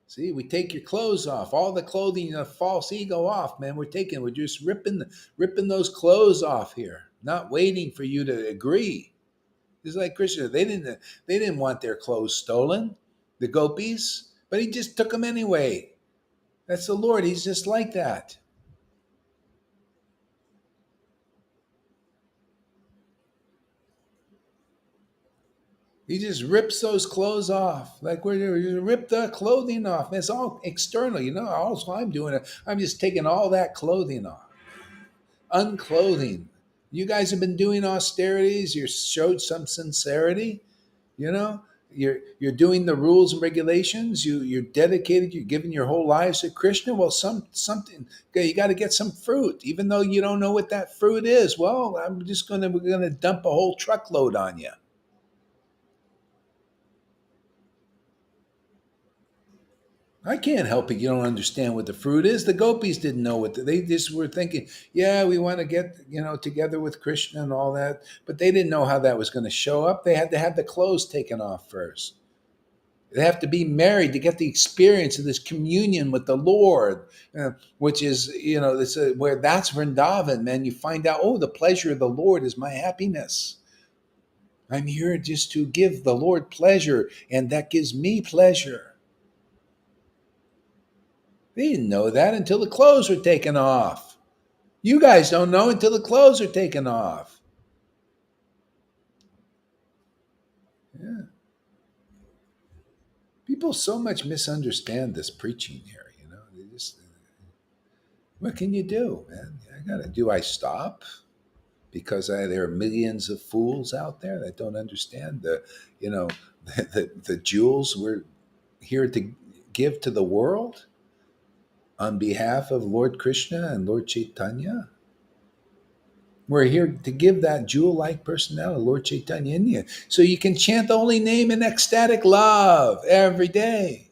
[SPEAKER 1] See, we take your clothes off, all the clothing, false ego off, man. We're just ripping those clothes off here, not waiting for you to agree. It's like Krishna. They didn't want their clothes stolen, the gopis, but he just took them anyway. That's the Lord. He's just like that. He just rips those clothes off. Like you rip the clothing off. It's all external, All I'm doing, I'm just taking all that clothing off. Unclothing. You guys have been doing austerities. You showed some sincerity. You know, you're doing the rules and regulations. You're dedicated. You're giving your whole lives to Krishna. Well, something. Okay, you got to get some fruit, even though you don't know what that fruit is. Well, we're gonna dump a whole truckload on you. I can't help it. You don't understand what the fruit is. The gopis didn't know they just were thinking, yeah, we want to get, together with Krishna and all that. But they didn't know how that was going to show up. They had to have the clothes taken off first. They have to be married to get the experience of this communion with the Lord, which is, where that's Vrindavan, man. You find out, oh, the pleasure of the Lord is my happiness. I'm here just to give the Lord pleasure, and that gives me pleasure. They didn't know that until the clothes were taken off. You guys don't know until the clothes are taken off. Yeah. People so much misunderstand this preaching here, They just, what can you do, man? Do I stop? Because there are millions of fools out there that don't understand you know, the jewels we're here to give to the world on behalf of Lord Krishna and Lord Caitanya. We're here to give that jewel-like personality, Lord Caitanya, in you, so you can chant the holy name in ecstatic love every day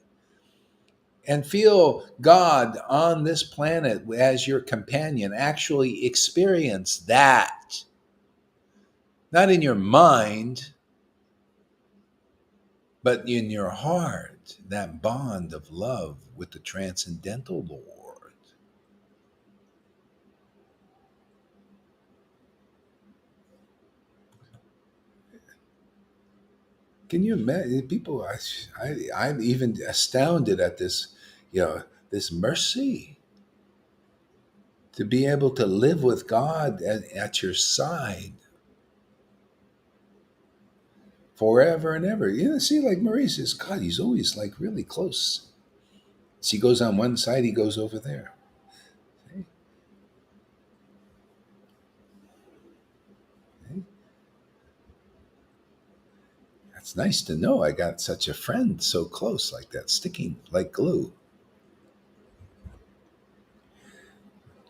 [SPEAKER 1] and feel God on this planet as your companion. Actually experience that, not in your mind, but in your heart, that bond of love with the transcendental Lord. Can you imagine people? I'm even astounded at this, this mercy to be able to live with God at your side forever and ever. See, like Marie says, God, he's always like really close. She goes on one side, he goes over there. See? See? That's nice to know I got such a friend so close like that, sticking like glue.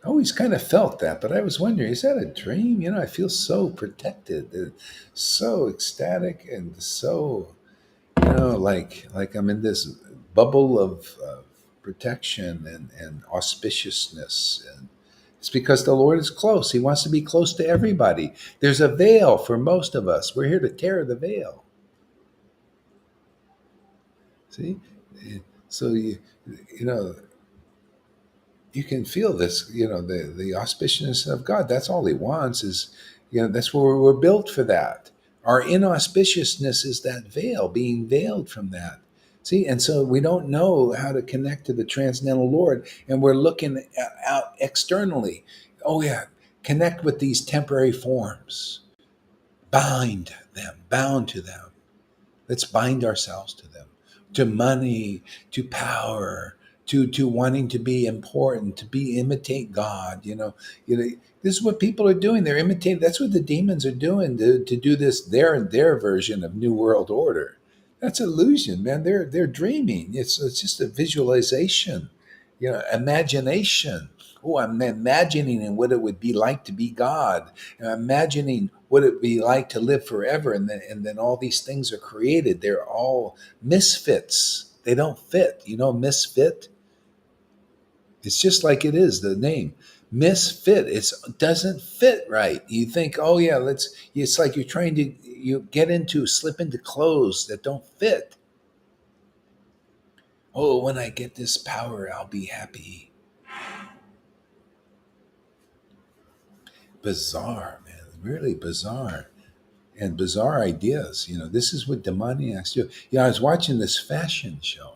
[SPEAKER 1] I always kind of felt that, but I was wondering, is that a dream? I feel so protected, so ecstatic, and so like I'm in this bubble of protection and auspiciousness, and it's because the Lord is close. He wants to be close to everybody. There's a veil for most of us. We're here to tear the veil. See, so you know you can feel this. The auspiciousness of God. That's all He wants is, that's where we're built for that. Our inauspiciousness is that veil, being veiled from that. See, and so we don't know how to connect to the transcendental Lord, and we're looking out externally. Oh yeah, connect with these temporary forms, bound to them. Let's bind ourselves to them, to money, to power, to wanting to be important, to be imitate God. This is what people are doing. They're imitating. That's what the demons are doing to do this. Their version of New World Order. That's illusion, man. They're dreaming. It's just a visualization, imagination. Oh, I'm imagining and what it would be like to be God. And I'm imagining what it would be like to live forever. And then all these things are created. They're all misfits. They don't fit. Misfit. It's just like it is the name misfit. It doesn't fit right. You think, oh yeah, let's. It's like you're trying to slip into clothes that don't fit. Oh, when I get this power, I'll be happy. Bizarre, man. Really bizarre. And bizarre ideas. This is what demoniacs do. I was watching this fashion show.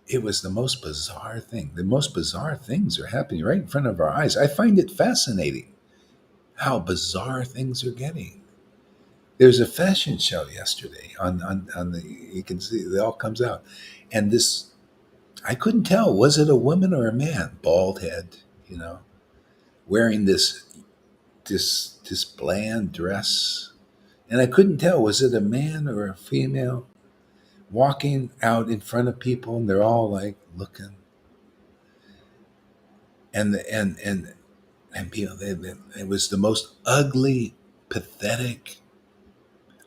[SPEAKER 1] It was the most bizarre thing. The most bizarre things are happening right in front of our eyes. I find it fascinating how bizarre things are getting. There's a fashion show yesterday on the, you can see it all comes out. And this, I couldn't tell, was it a woman or a man? Bald head, wearing this bland dress. And I couldn't tell, was it a man or a female walking out in front of people, and they're all like looking. And people, it was the most ugly, pathetic,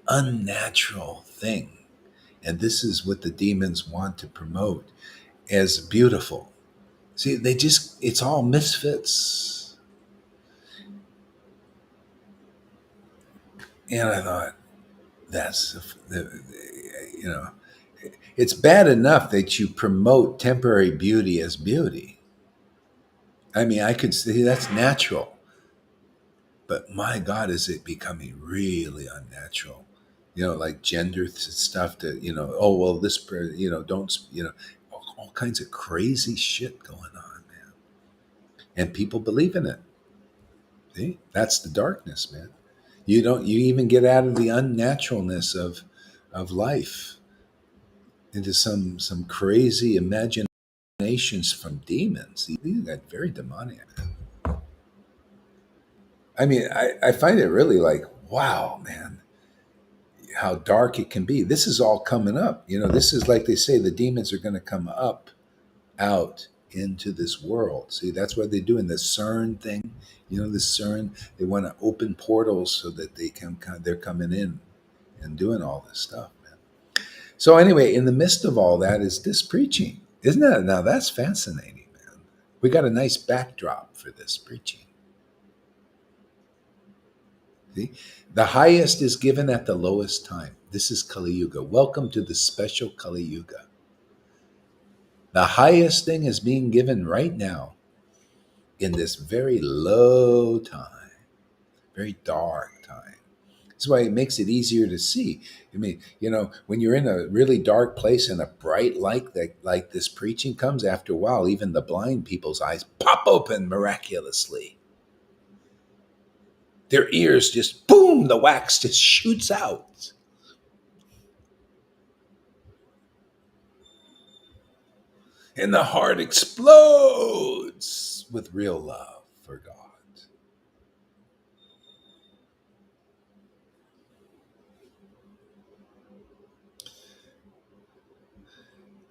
[SPEAKER 1] unnatural thing. And this is what the demons want to promote as beautiful. See, it's all misfits. And I thought, you know, it's bad enough that you promote temporary beauty as beauty. I mean, I could see that's natural. But my God, is it becoming really unnatural? Like gender stuff that, oh, well, don't, all kinds of crazy shit going on, man. And people believe in it. See, that's the darkness, man. You even get out of the unnaturalness of life into some crazy imaginations from demons. These are very demonic. I mean, I find it really like, wow, man, how dark it can be. This is all coming up. This is like they say, the demons are going to come up out into this world. See, that's what they're doing. The CERN thing, the CERN, they want to open portals so that they're coming in and doing all this stuff, man. So anyway, in the midst of all that is this preaching. Isn't that, now that's fascinating, man. We got a nice backdrop for this preaching. See? The highest is given at the lowest time. This is Kali Yuga. Welcome to the special Kali Yuga. The highest thing is being given right now in this very low time, very dark time. That's why it makes it easier to see. I mean, when you're in a really dark place and a bright light like this preaching comes, after a while, even the blind people's eyes pop open miraculously. Their ears just, boom, the wax just shoots out. And the heart explodes with real love for God.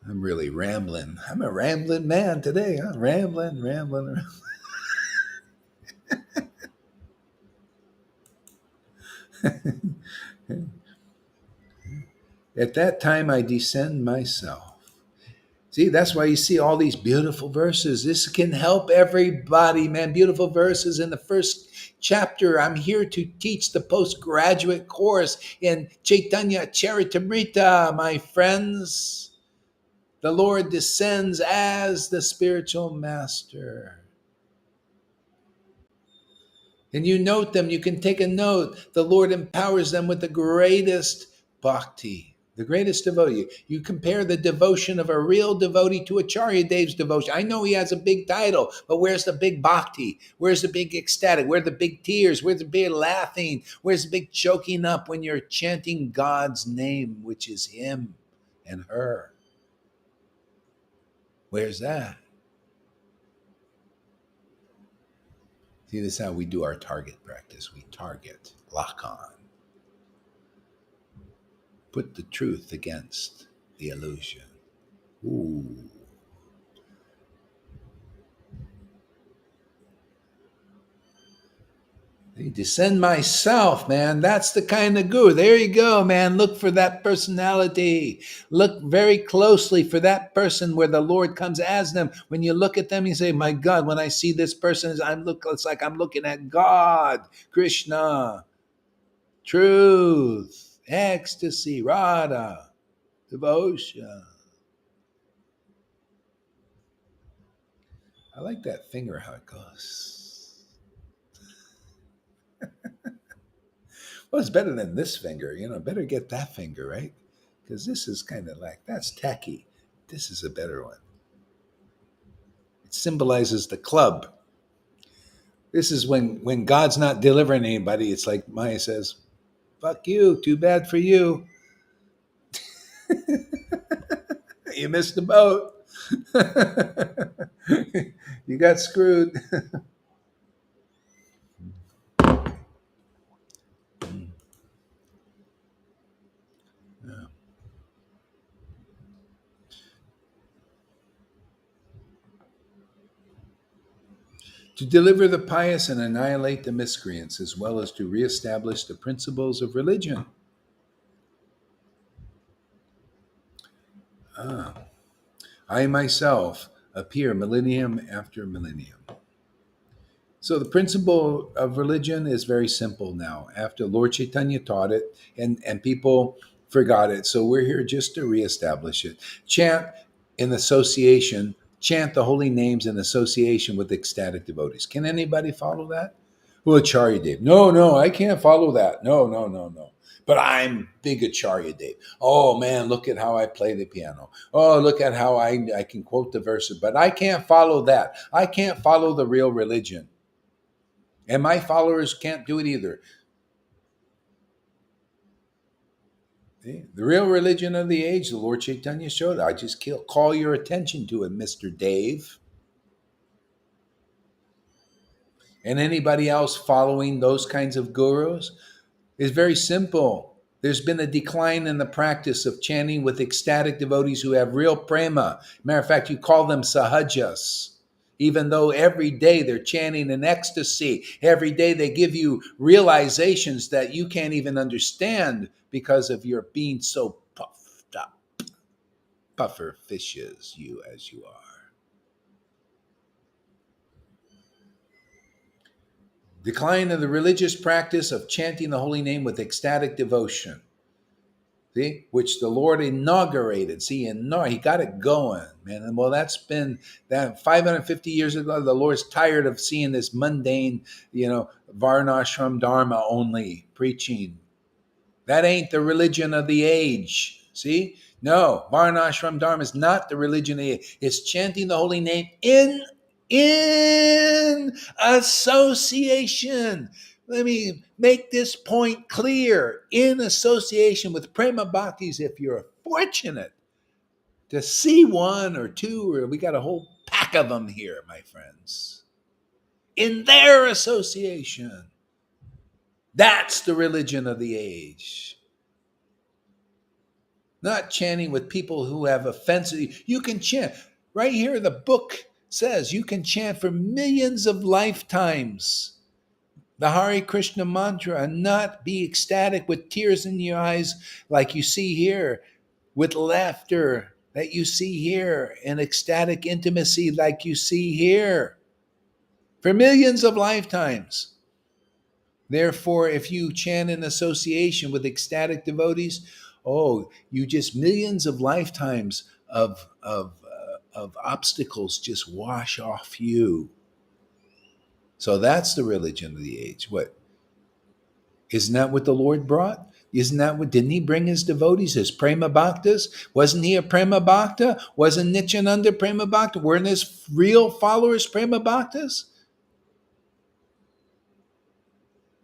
[SPEAKER 1] I'm really rambling. I'm a rambling man today. Huh? Rambling. At that time, I descend myself. See, that's why you see all these beautiful verses. This can help everybody, man. Beautiful verses in the first chapter. I'm here to teach the postgraduate course in Chaitanya Charitamrita, my friends. The Lord descends as the spiritual master. And you note them, you can take a note. The Lord empowers them with the greatest bhakti, the greatest devotee. You compare the devotion of a real devotee to Acharya Dev's devotion. I know he has a big title, but where's the big bhakti? Where's the big ecstatic? Where are the big tears? Where's the big laughing? Where's the big choking up when you're chanting God's name, which is him and her? Where's that? See, this is how we do our target practice. We target, lock on. Put the truth against the illusion. Ooh. Descend myself, man. That's the kind of guru. There you go, man. Look for that personality. Look very closely for that person where the Lord comes as them. When you look at them, you say, my God, when I see this person, it's like I'm looking at God, Krishna, truth, ecstasy, Radha, devotion. I like that finger, how it goes. Well, it's better than this finger. Better get that finger, right? Because this is kind of like, that's tacky. This is a better one. It symbolizes the club. This is when God's not delivering anybody. It's like Maya says, fuck you, too bad for you. You missed the boat. You got screwed. Yeah. To deliver the pious and annihilate the miscreants, as well as to reestablish the principles of religion. I myself appear millennium after millennium. So the principle of religion is very simple now. After Lord Caitanya taught it, and people forgot it, so we're here just to reestablish it. Chant the holy names in association with ecstatic devotees. Can anybody follow that? Well, Acharya Dev. No, I can't follow that. No. But I'm big Acharya Dev. Oh man, look at how I play the piano. Oh, look at how I can quote the verses. But I can't follow that. I can't follow the real religion. And my followers can't do it either. See? The real religion of the age, the Lord Caitanya showed. I just call your attention to it, Mr. Dave. And anybody else following those kinds of gurus is very simple. There's been a decline in the practice of chanting with ecstatic devotees who have real prema. Matter of fact, you call them sahajas. Even though every day they're chanting in ecstasy, every day they give you realizations that you can't even understand because of your being so puffed up. Puffer fishes, you as you are. Decline of the religious practice of chanting the holy name with ecstatic devotion. See, which the Lord inaugurated. See, he got it going, man. And well, that's been that 550 years ago. The Lord's tired of seeing this mundane, Varnashram Dharma only preaching. That ain't the religion of the age. See? No, Varnashram Dharma is not the religion of the age. It's chanting the holy name in association. Let me make this point clear. In association with prema bhaktis, if you're fortunate to see one or two, or we got a whole pack of them here, my friends. In their association. That's the religion of the age. Not chanting with people who have offensive. You can chant. Right here, the book says you can chant for millions of lifetimes the Hare Krishna mantra and not be ecstatic with tears in your eyes like you see here, with laughter that you see here, and ecstatic intimacy like you see here. For millions of lifetimes. Therefore, if you chant in association with ecstatic devotees, oh, you just millions of lifetimes of obstacles just wash off you. So that's the religion of the age. What? Isn't that what the Lord brought? Isn't that what, didn't he bring his devotees, his prema bhaktas? Wasn't he a prema bhakta? Wasn't Nityananda prema bhakta? Weren't his real followers prema bhaktas?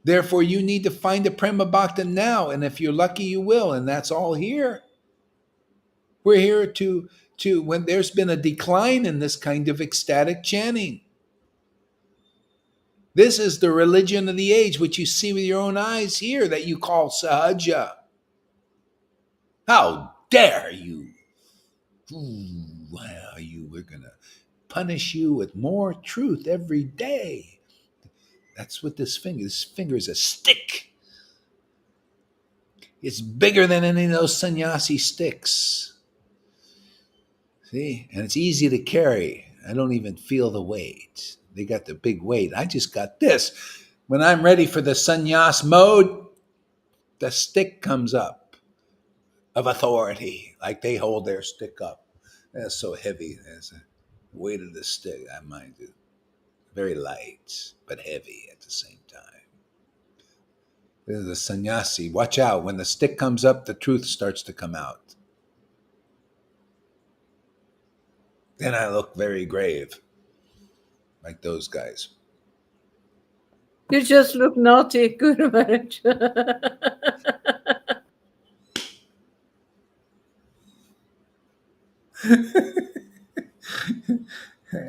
[SPEAKER 1] Therefore, you need to find a prema bhakta now, and if you're lucky, you will, and that's all here. We're here to when there's been a decline in this kind of ecstatic chanting. This is the religion of the age, which you see with your own eyes here, that you call sahaja. How dare you? Well, we're going to punish you with more truth every day. That's what this finger is a stick. It's bigger than any of those sannyasi sticks. See? And it's easy to carry. I don't even feel the weight. They got the big weight. I just got this. When I'm ready for the sannyas mode, the stick comes up of authority. Like they hold their stick up. That's so heavy. That's the weight of the stick. I mind you. Very light, but heavy at the same time. This is a sannyasi. Watch out. When the stick comes up, the truth starts to come out. Then I look very grave, like those guys.
[SPEAKER 2] You just look naughty, Guru Maharaj.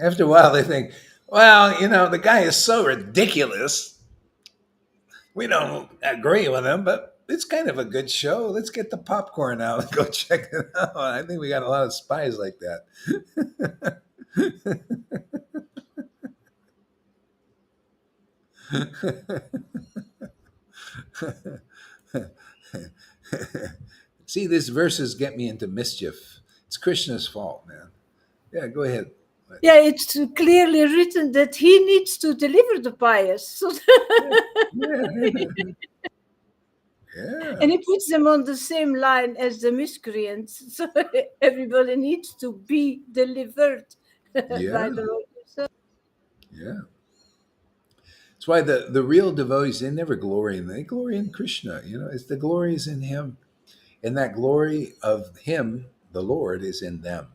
[SPEAKER 1] After a while, they think, well, the guy is so ridiculous. We don't agree with him, but it's kind of a good show. Let's get the popcorn out and go check it out. I think we got a lot of spies like that. See, these verses get me into mischief. It's Krishna's fault, man. Yeah, go ahead.
[SPEAKER 2] Yeah, it's clearly written that he needs to deliver the pious. So
[SPEAKER 1] Yeah.
[SPEAKER 2] And he puts them on the same line as the miscreants. So everybody needs to be delivered by the Lord himself.
[SPEAKER 1] Yeah. That's why the real devotees, they never glory in, they glory in Krishna. It's the glory is in him. And that glory of him, the Lord, is in them.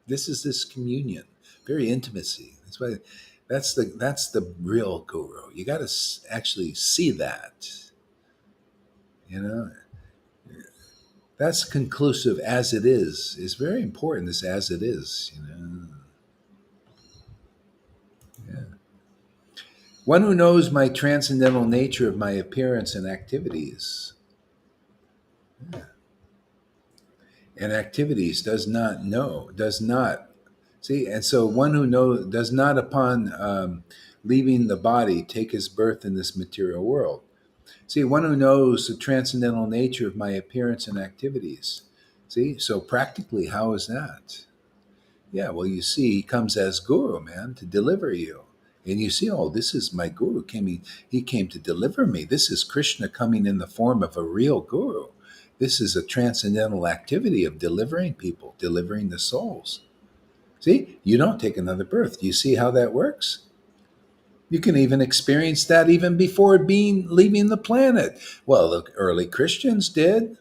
[SPEAKER 1] This is this communion, very intimacy. That's the real guru. You got to actually see that. That's conclusive as it is very important. This as it is. Yeah. One who knows my transcendental nature of my appearance and activities. Yeah. And activities does not see, and so one who does not upon leaving the body take his birth in this material world. See, one who knows the transcendental nature of my appearance and activities. See, so practically, how is that? Yeah, well, you see, he comes as guru, man, to deliver you. And you see, oh, this is my guru. He came to deliver me. This is Krishna coming in the form of a real guru. This is a transcendental activity of delivering people, delivering the souls. See, you don't take another birth. Do you see how that works? You can even experience that even before leaving the planet. Well, the early Christians did.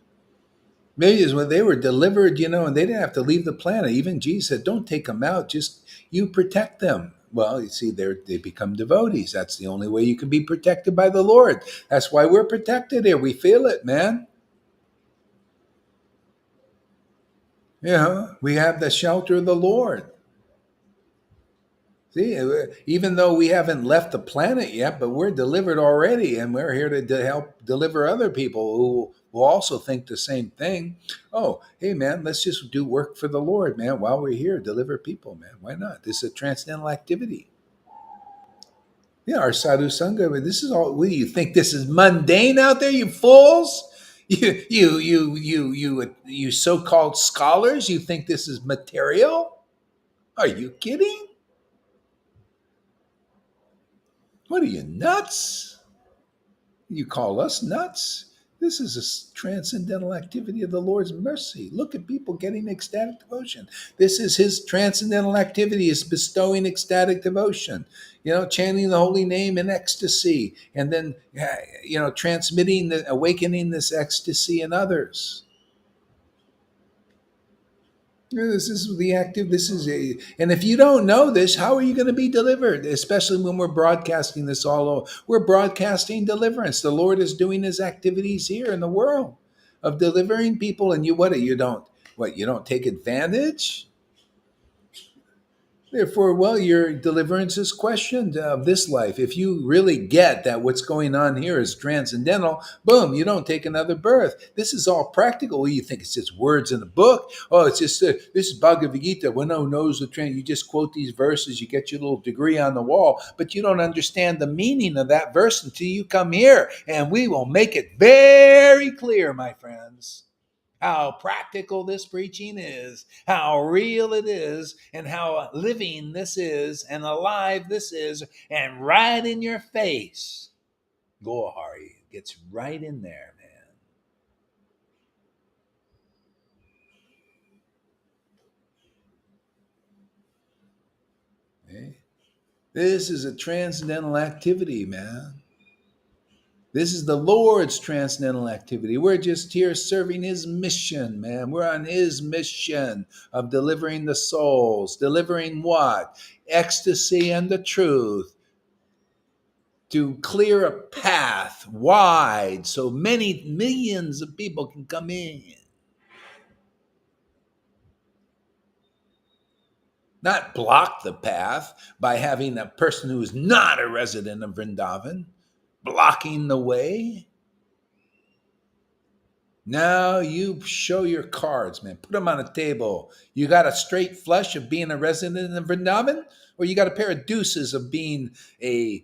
[SPEAKER 1] Maybe it's when they were delivered, and they didn't have to leave the planet. Even Jesus said, "Don't take them out; just you protect them." Well, you see, they become devotees. That's the only way you can be protected by the Lord. That's why we're protected here. We feel it, man. We have the shelter of the Lord. See, even though we haven't left the planet yet, but we're delivered already, and we're here to help deliver other people who will also think the same thing. Oh, hey, man, let's just do work for the Lord, man, while we're here, deliver people, man. Why not? This is a transcendental activity. Yeah, our sadhu sangha. This is all. What do you think? This is mundane out there, you fools. You so-called scholars. You think this is material? Are you kidding? What are you, nuts? You call us nuts? This is a transcendental activity of the Lord's mercy. Look at people getting ecstatic devotion. This is his transcendental activity, is bestowing ecstatic devotion. Chanting the holy name in ecstasy, and then transmitting, awakening this ecstasy in others. This is the active. And if you don't know this, how are you going to be delivered? Especially when we're broadcasting this all over. We're broadcasting deliverance. The Lord is doing his activities here in the world of delivering people. And you don't take advantage? Therefore, well, your deliverance is questioned of this life. If you really get that what's going on here is transcendental, boom, you don't take another birth. This is all practical. You think it's just words in a book? Oh, it's just this is Bhagavad Gita. One who knows the trend, you just quote these verses, you get your little degree on the wall, but you don't understand the meaning of that verse until you come here, and we will make it very clear, my friends, how practical this preaching is, how real it is, and how living this is, and alive this is, and right in your face. Gohari gets right in there, man. Okay? This is a transcendental activity, man. This is the Lord's transcendental activity. We're just here serving his mission, man. We're on his mission of delivering the souls. Delivering what? Ecstasy and the truth. To clear a path wide so many millions of people can come in. Not block the path by having a person who is not a resident of Vrindavan blocking the way. Now you show your cards, man. Put them on a table. You got a straight flush of being a resident of Vrindavan, or you got a pair of deuces of being what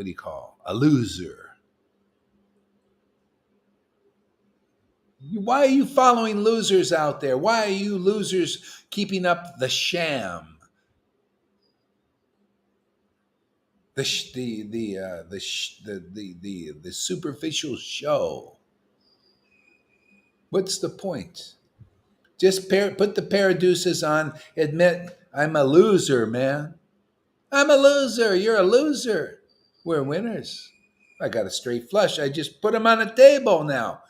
[SPEAKER 1] do you call a loser? Why are you following losers out there? Why are you losers keeping up the sham, the superficial show? What's the point? Just put the pair of deuces on. Admit I'm a loser, man. I'm a loser. You're a loser. We're winners. I got a straight flush. I just put them on a table now.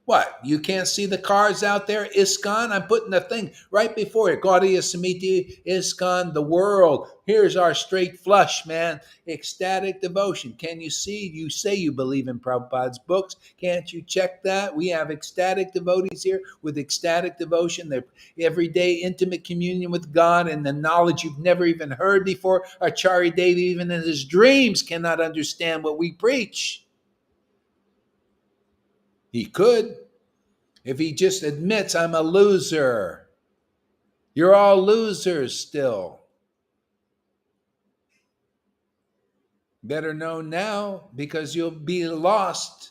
[SPEAKER 1] What? You can't see the cards out there? ISKCON? I'm putting the thing right before it. Gaudiya Samiti, ISKCON, the world. Here's our straight flush, man. Ecstatic devotion. Can you see? You say you believe in Prabhupada's books. Can't you check that? We have ecstatic devotees here with ecstatic devotion. They're everyday intimate communion with God and the knowledge you've never even heard before. Acharya Devi, even in his dreams, cannot understand what we preach. He could. If he just admits, I'm a loser. You're all losers still. Better know now, because you'll be lost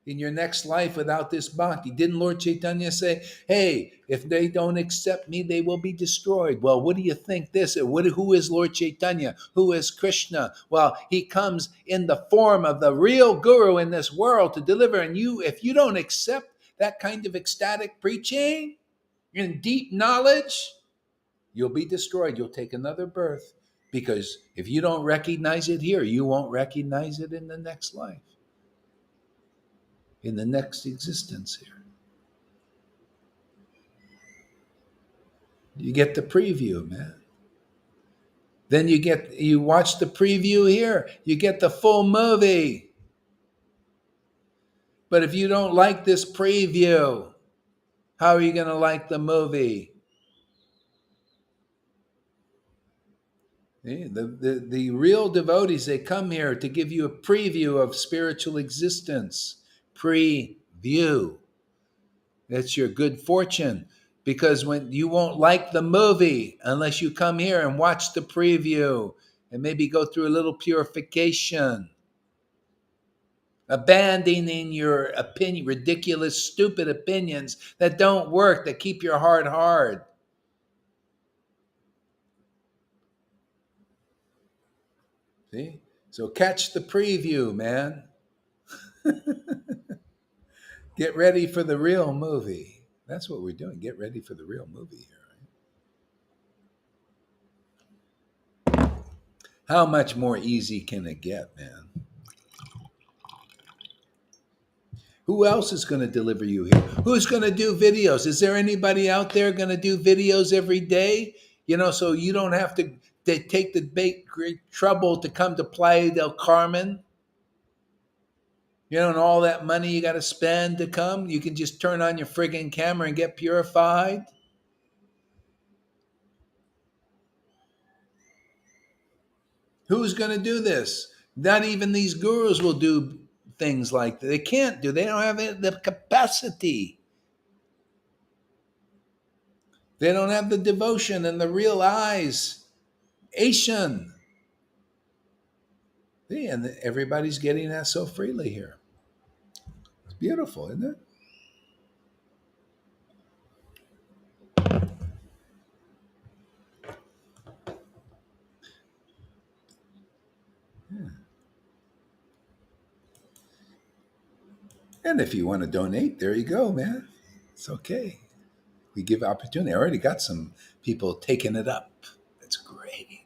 [SPEAKER 1] in your next life without this bhakti. Didn't Lord Caitanya say, hey, if they don't accept me, they will be destroyed? Well, what do you think this is? Who is Lord Caitanya? Who is Krishna? Well, he comes in the form of the real guru in this world to deliver. And if you don't accept that kind of ecstatic preaching in deep knowledge, you'll be destroyed. You'll take another birth. Because if you don't recognize it here, you won't recognize it in the next life, in the next existence here. You get the preview, man. Then you watch the preview here, you get the full movie. But if you don't like this preview, how are you going to like the movie? The real devotees, they come here to give you a preview of spiritual existence. Preview. That's your good fortune. Because when you won't like the movie unless you come here and watch the preview and maybe go through a little purification, abandoning your opinion, ridiculous, stupid opinions that don't work, that keep your heart hard. See? So catch the preview, man. Get ready for the real movie. That's what we're doing. Get ready for the real movie here. Right? How much more easy can it get, man? Who else is going to deliver you here? Who's going to do videos? Is there anybody out there going to do videos every day? So you don't have to take the great trouble to come to Playa del Carmen. And all that money you got to spend to come. You can just turn on your friggin' camera and get purified. Who's going to do this? Not even these gurus will do things like that. They can't do. They don't have the capacity. They don't have the devotion and the real eyes. Asian. See, and everybody's getting that so freely here. It's beautiful, isn't it? Yeah. And if you want to donate, there you go, man. It's okay. We give opportunity. I already got some people taking it up. That's great.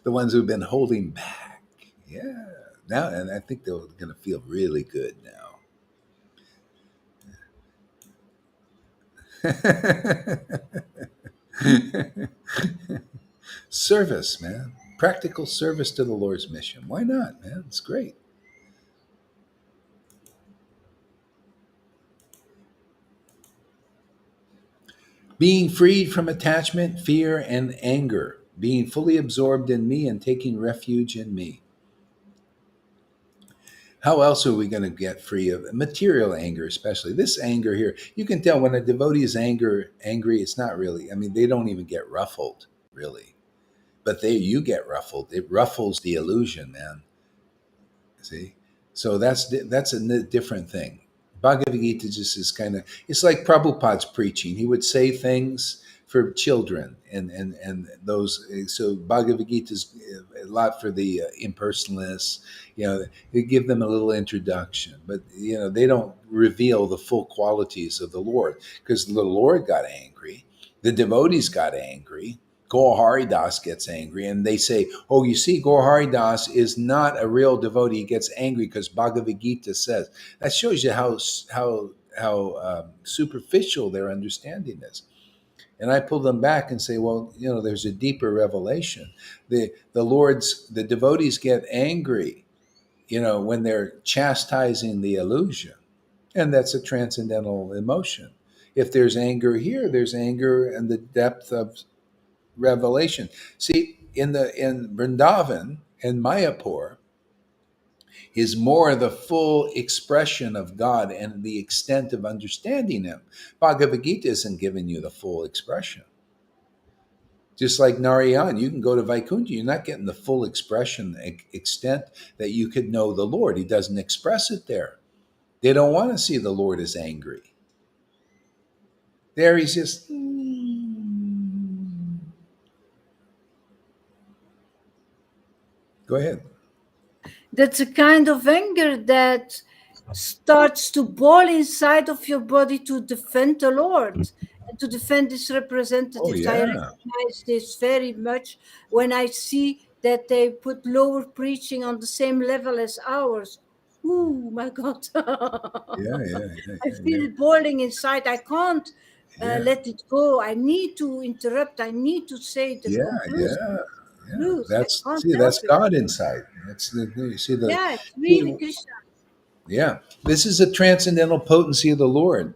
[SPEAKER 1] The ones who've been holding back. Yeah. Now, and I think they're going to feel really good now. Service, man. Practical service to the Lord's mission. Why not, man? It's great. Being freed from attachment, fear, and anger. Being fully absorbed in me and taking refuge in me. How else are we going to get free of material anger, especially this anger here? You can tell when a devotee is angry, it's not really, they don't even get ruffled, really. But you get ruffled. It ruffles the illusion, man. See? So that's a different thing. Bhagavad Gita just is it's like Prabhupada's preaching. He would say things for children and those. So Bhagavad Gita is a lot for the impersonalists. They give them a little introduction, but they don't reveal the full qualities of the Lord, because the Lord got angry, the devotees got angry. Gaur Hari Das gets angry, and they say, "Oh, you see, Gaur Hari Das is not a real devotee. He gets angry because Bhagavad Gita says." That shows you how superficial their understanding is. And I pull them back and say, "Well, there's a deeper revelation. The devotees get angry, when they're chastising the illusion, and that's a transcendental emotion. If there's anger here, there's anger in the depth of revelation. See, in Vrindavan and Mayapur is more the full expression of God and the extent of understanding Him. Bhagavad Gita isn't giving you the full expression. Just like Narayan, you can go to Vaikuntha, you're not getting the full expression, extent that you could know the Lord. He doesn't express it there. They don't want to see the Lord as angry. There He's just... Go ahead.
[SPEAKER 2] That's a kind of anger that starts to boil inside of your body to defend the Lord. And to defend these
[SPEAKER 1] Oh,
[SPEAKER 2] representatives. I
[SPEAKER 1] yeah.
[SPEAKER 2] recognize this very much when I see that they put lower preaching on the same level as ours. Ooh, my God.
[SPEAKER 1] Yeah, yeah, yeah,
[SPEAKER 2] I
[SPEAKER 1] yeah,
[SPEAKER 2] feel
[SPEAKER 1] yeah.
[SPEAKER 2] it boiling inside. I can't
[SPEAKER 1] Yeah,
[SPEAKER 2] let it go. I need to interrupt. I need to say the
[SPEAKER 1] yeah,
[SPEAKER 2] conclusion.
[SPEAKER 1] yeah, yeah.
[SPEAKER 2] Truth. I
[SPEAKER 1] That's
[SPEAKER 2] can't
[SPEAKER 1] see, that's
[SPEAKER 2] help it.
[SPEAKER 1] God inside. That's the you see the
[SPEAKER 2] Yeah, it's really
[SPEAKER 1] see,
[SPEAKER 2] Krishna.
[SPEAKER 1] yeah. This is a transcendental potency of the Lord.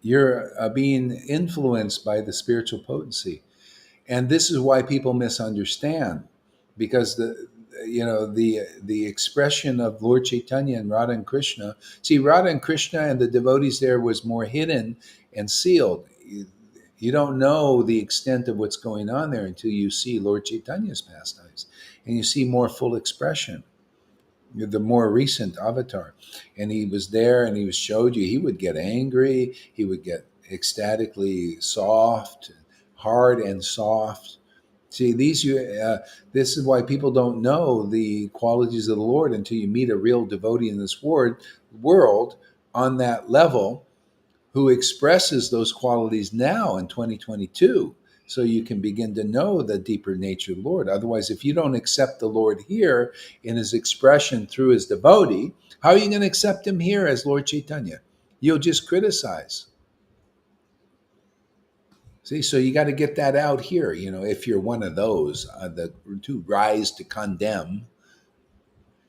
[SPEAKER 1] You're being influenced by the spiritual potency, and this is why people misunderstand, because the expression of Lord Chaitanya and Radha and Krishna. See, Radha and Krishna and the devotees there was more hidden and sealed. You don't know the extent of what's going on there until you see Lord Chaitanya's pastimes, and you see more full expression, the more recent avatar. And he was there and he was showed you. He would get angry, he would get ecstatically soft, hard and soft. See, this is why people don't know the qualities of the Lord until you meet a real devotee in this world on that level, who expresses those qualities now in 2022, so you can begin to know the deeper nature of the Lord. Otherwise, if you don't accept the Lord here in his expression through his devotee, how are you going to accept him here as Lord Chaitanya? You'll just criticize. See, so you got to get that out here. If you're one of those that to rise to condemn,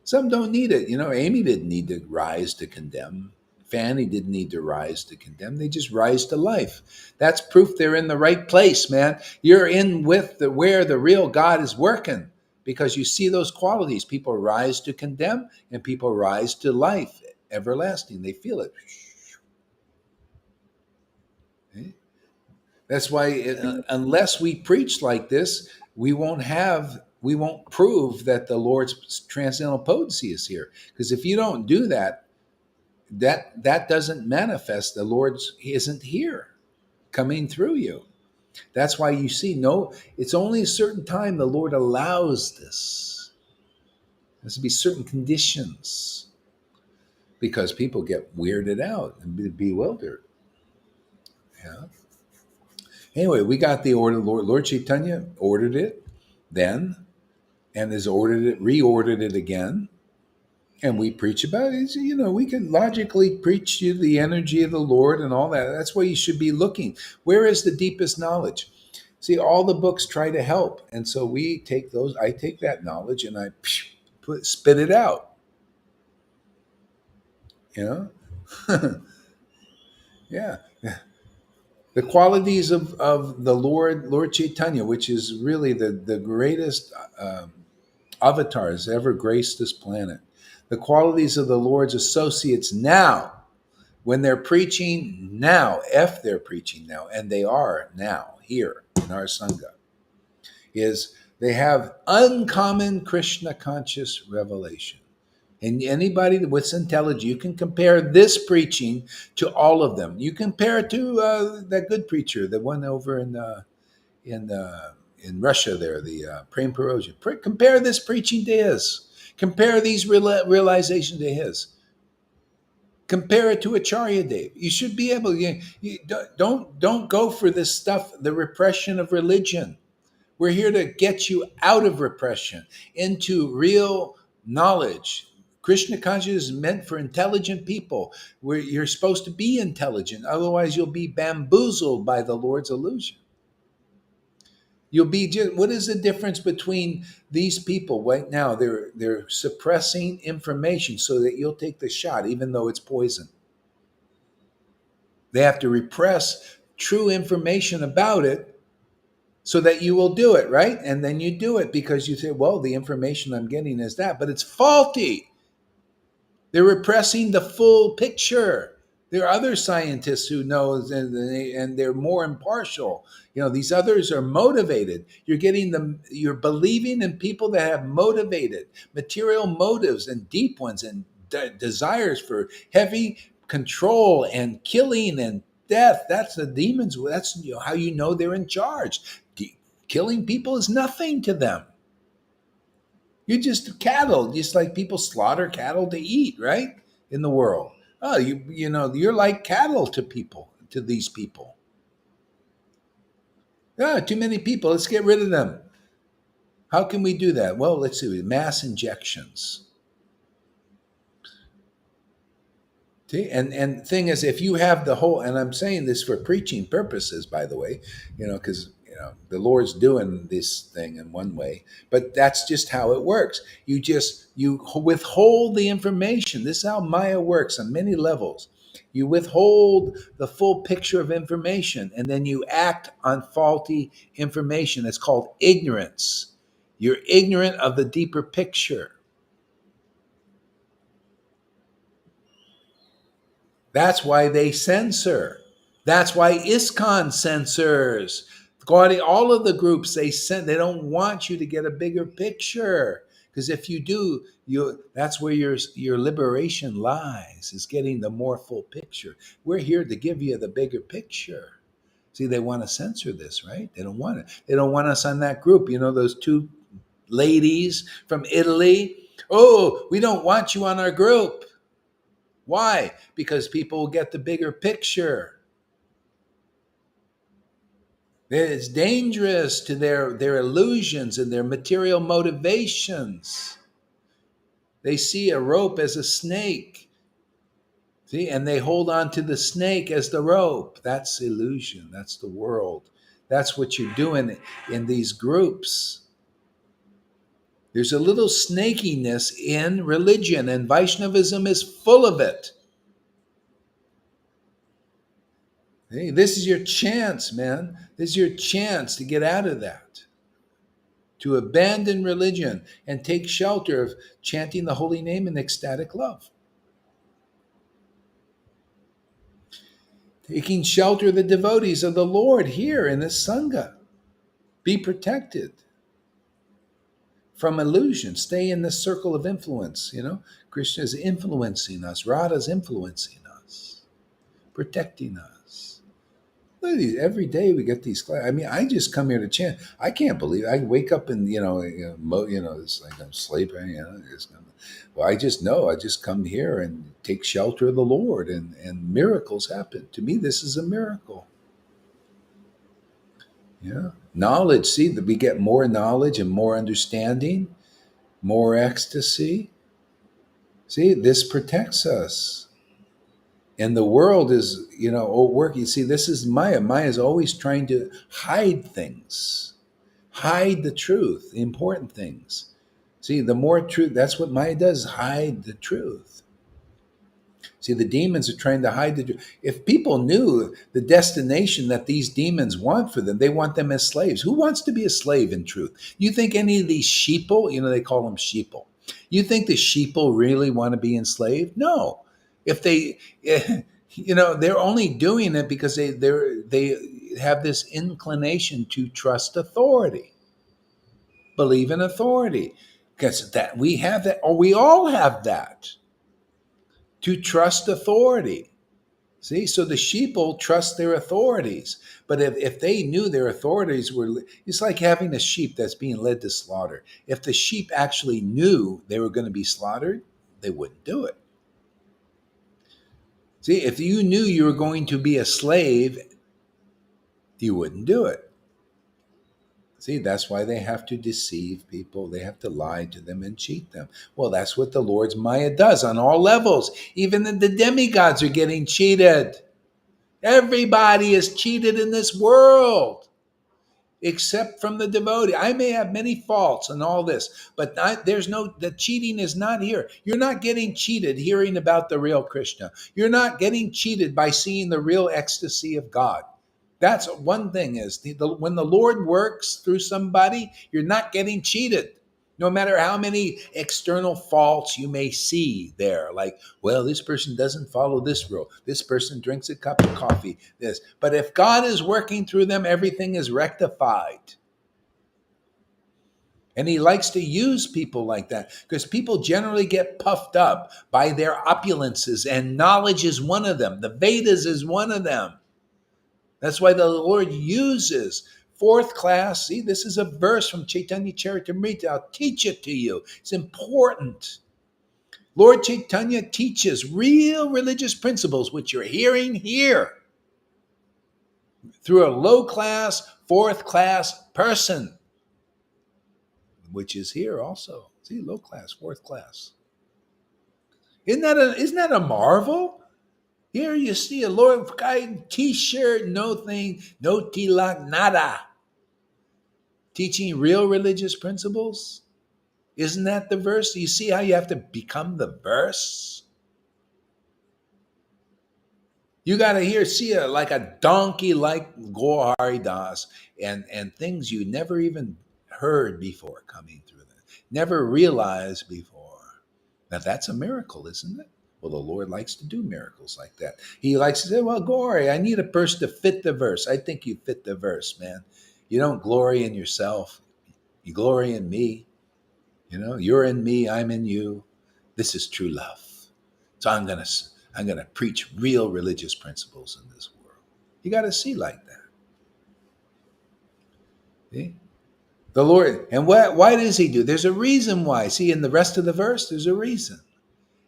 [SPEAKER 1] some don't need it. Amy didn't need to rise to condemn. Fanny didn't need to rise to condemn. They just rise to life. That's proof they're in the right place, man. You're in with where the real God is working, because you see those qualities. People rise to condemn and people rise to life everlasting. They feel it. That's why, unless we preach like this, we won't prove that the Lord's transcendental potency is here. Because if you don't do that, that doesn't manifest. The Lord's He isn't here, coming through you. That's why you see it's only a certain time the Lord allows this. There's to be certain conditions, because people get weirded out and bewildered. Yeah. Anyway, we got the order. Lord Chaitanya ordered it then, and has reordered it again, and we preach about it. We can logically preach you the energy of the Lord and all that. That's where you should be looking. Where is the deepest knowledge? See, all the books try to help, and so we take those. I take that knowledge and I spit it out. You know, yeah. The qualities of the Lord Chaitanya, which is really the greatest avatars ever graced this planet. The qualities of the Lord's associates now, when they're preaching now, if they're preaching now, and they are now here in our Sangha, is they have uncommon Krishna conscious revelation. And anybody with intelligence, you can compare this preaching to all of them. You compare it to that good preacher, the one over in in Russia there, the Prem Parosia. Compare this preaching to his. Compare these realizations to his. Compare it to Acharya Dev. You should be able. You don't go for this stuff. The repression of religion. We're here to get you out of repression into real knowledge. Krishna consciousness is meant for intelligent people, where you're supposed to be intelligent. Otherwise, you'll be bamboozled by the Lord's illusion. You'll be just, what is the difference between these people right now? They're suppressing information so that you'll take the shot, even though it's poison. They have to repress true information about it so that you will do it, right? And then you do it because you say, well, the information I'm getting is that, but it's faulty. They're repressing the full picture. There are other scientists who know, and they're more impartial. These others are motivated. You're believing in people that have motivated material motives and deep ones, and desires for heavy control and killing and death. That's the demons. That's how you know they're in charge. Killing people is nothing to them. You're just cattle, just like people slaughter cattle to eat, right? In the world. Oh, you're like cattle to people, to these people. Too many people. Let's get rid of them. How can we do that? Well, let's see. Mass injections. See, and thing is, if you have the whole, and I'm saying this for preaching purposes, by the way, because the Lord's doing this thing in one way, but that's just how it works. You withhold the information. This is how Maya works on many levels. You withhold the full picture of information, and then you act on faulty information. It's called ignorance. You're ignorant of the deeper picture. That's why they censor. That's why ISKCON censors. All of the groups they don't want you to get a bigger picture. Because if you do, that's where your liberation lies, is getting the more full picture. We're here to give you the bigger picture. See, they want to censor this, right? They don't want it. They don't want us on that group. Those two ladies from Italy. Oh, we don't want you on our group. Why? Because people will get the bigger picture. It's dangerous to their illusions and their material motivations. They see a rope as a snake. See, and they hold on to the snake as the rope. That's illusion. That's the world. That's what you're doing in these groups. There's a little snakiness in religion, and Vaishnavism is full of it. Hey, this is your chance, man. This is your chance to get out of that, to abandon religion and take shelter of chanting the holy name in ecstatic love. Taking shelter of the devotees of the Lord here in this Sangha. Be protected from illusion. Stay in the circle of influence. Krishna is influencing us. Radha is influencing us, protecting us. Look at these. Every day we get these classes. I mean, I just come here to chant. I can't believe I wake up and it's like I'm sleeping. Well, I just know. I just come here and take shelter of the Lord, and miracles happen. To me, this is a miracle. Yeah, knowledge. See that we get more knowledge and more understanding, more ecstasy. See, this protects us. And the world is, working. See, this is Maya. Maya is always trying to hide things, hide the truth, the important things. See, the more truth, that's what Maya does, hide the truth. See, the demons are trying to hide the truth. If people knew the destination that these demons want for them, they want them as slaves. Who wants to be a slave in truth? You think any of these sheeple, they call them sheeple. You think the sheeple really want to be enslaved? No. If they, they're only doing it because they have this inclination to trust authority, believe in authority, because that we have that, or we all have that, to trust authority. See, so the sheeple trust their authorities, but if they knew their authorities were, it's like having a sheep that's being led to slaughter. If the sheep actually knew they were going to be slaughtered, they wouldn't do it. See, if you knew you were going to be a slave, you wouldn't do it. See, that's why they have to deceive people. They have to lie to them and cheat them. Well, that's what the Lord's Maya does on all levels. Even the demigods are getting cheated. Everybody is cheated in this world, except from the devotee. I may have many faults and all this, but the cheating is not here. You're not getting cheated hearing about the real Krishna. You're not getting cheated by seeing the real ecstasy of God. That's one thing is when the Lord works through somebody, you're not getting cheated. No matter how many external faults you may see there, like, well, this person doesn't follow this rule. This person drinks a cup of coffee, this. But if God is working through them, everything is rectified. And he likes to use people like that because people generally get puffed up by their opulences, and knowledge is one of them. The Vedas is one of them. That's why the Lord uses fourth class. See, this is a verse from Chaitanya Charitamrita. I'll teach it to you. It's important. Lord Caitanya teaches real religious principles, which you're hearing here. through a low class, fourth class person, which is here also. See, low class, fourth class. Isn't that a marvel? Here you see a Lord guy t-shirt, no thing, no tilak, nada. Teaching real religious principles. Isn't that the verse? You see how you have to become the verse? You got to see like a donkey like Gaur Das and things you never even heard before coming through that, never realized before. Now that's a miracle, isn't it? Well, the Lord likes to do miracles like that. He likes to say, well, Glory, I need a person to fit the verse. I think you fit the verse, man. You don't glory in yourself. You glory in me. You're in me, I'm in you. This is true love. So I'm gonna preach real religious principles in this world. You got to see like that. See? The Lord, and why does he do? There's a reason why. See, in the rest of the verse, there's a reason.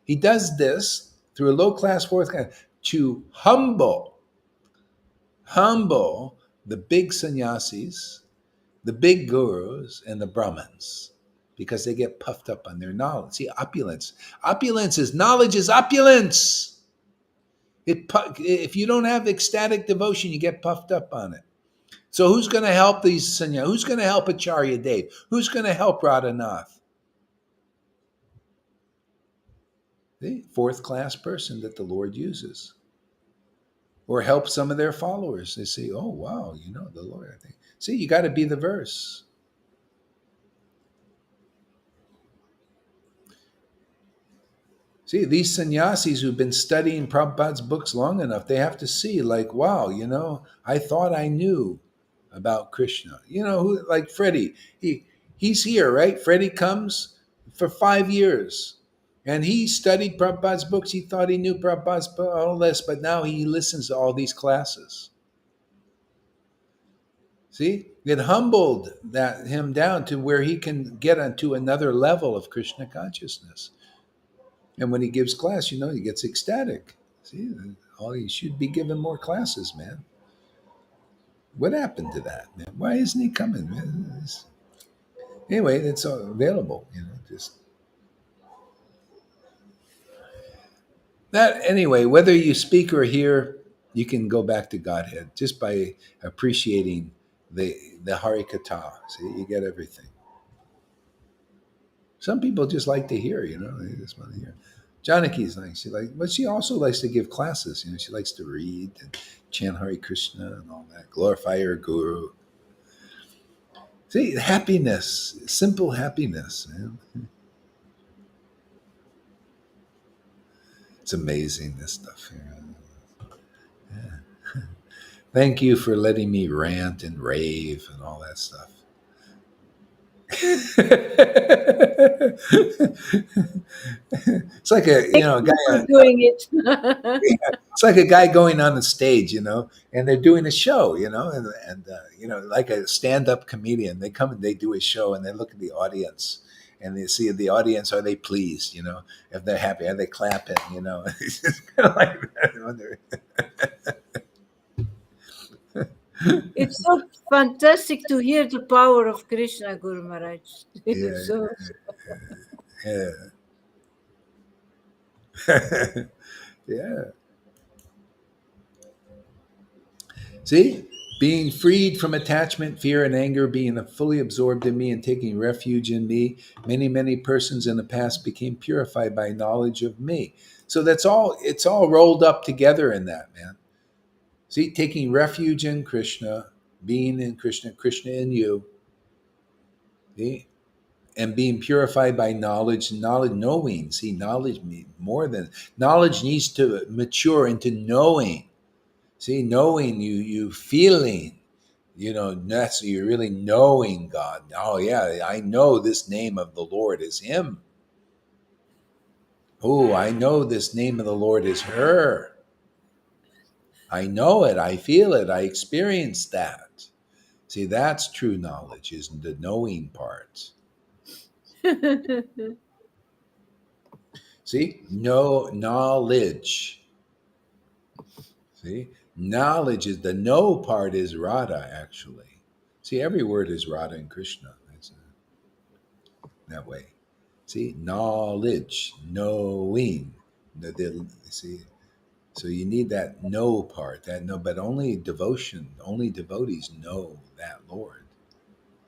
[SPEAKER 1] He does this through a low class, fourth class, to humble the big sannyasis, the big gurus, and the Brahmins, because they get puffed up on their knowledge. See, opulence. Opulence is knowledge is opulence. If you don't have ecstatic devotion, you get puffed up on it. So who's going to help these sannyas? Who's going to help Acharya Dev? Who's going to help Radhanath? The fourth class person that the Lord uses. Or help some of their followers. They say, oh, wow, the Lord, I think. See, you got to be the verse. See, these sannyasis who've been studying Prabhupada's books long enough, they have to see, like, wow, I thought I knew about Krishna. Like Freddie, he's here, right? Freddie comes for 5 years. And he studied Prabhupada's books. He thought he knew Prabhupada's all this, but now he listens to all these classes. See, it humbled him down to where he can get onto another level of Krishna consciousness. And when he gives class, he gets ecstatic. See, he should be given more classes, man. What happened to that, man? Why isn't he coming, man? Anyway, it's available, just that. Anyway, whether you speak or hear, you can go back to Godhead just by appreciating the Hari Katha. See, you get everything. Some people just like to hear, they just want to hear. Janaki's but she also likes to give classes. She likes to read and chant Hare Krishna and all that, glorify her guru. See, happiness, simple happiness, man. It's amazing, this stuff here. Yeah. Thank you for letting me rant and rave and all that stuff. It's like a guy
[SPEAKER 2] doing it.
[SPEAKER 1] it's like a guy going on the stage, and they're doing a show, and like a stand-up comedian. They come and they do a show, and they look at the audience, and they see the audience. Are they pleased? If they're happy, are they clapping? It's just kind of like that.
[SPEAKER 2] It's so fantastic to hear the power of Krishna, Guru Maharaj.
[SPEAKER 1] Yeah, yeah. Yeah. See? Being freed from attachment, fear, and anger, being fully absorbed in me and taking refuge in me, many, many persons in the past became purified by knowledge of me. So it's all rolled up together in that, man. See, taking refuge in Krishna, being in Krishna, Krishna in you, see? And being purified by knowledge, knowing. See, knowledge needs to mature into knowing. See, knowing you feeling, that's you're really knowing God. Oh yeah, I know this name of the Lord is Him. Oh, I know this name of the Lord is her. I know it, I feel it, I experience that. See, that's true knowledge, is the knowing part. See, no knowledge. See, Knowledge is the know part is Radha, actually. See, every word is Radha and Krishna. That's that way. See, knowledge, knowing. See, so you need that know part, that know, but only devotion, only devotees know that Lord.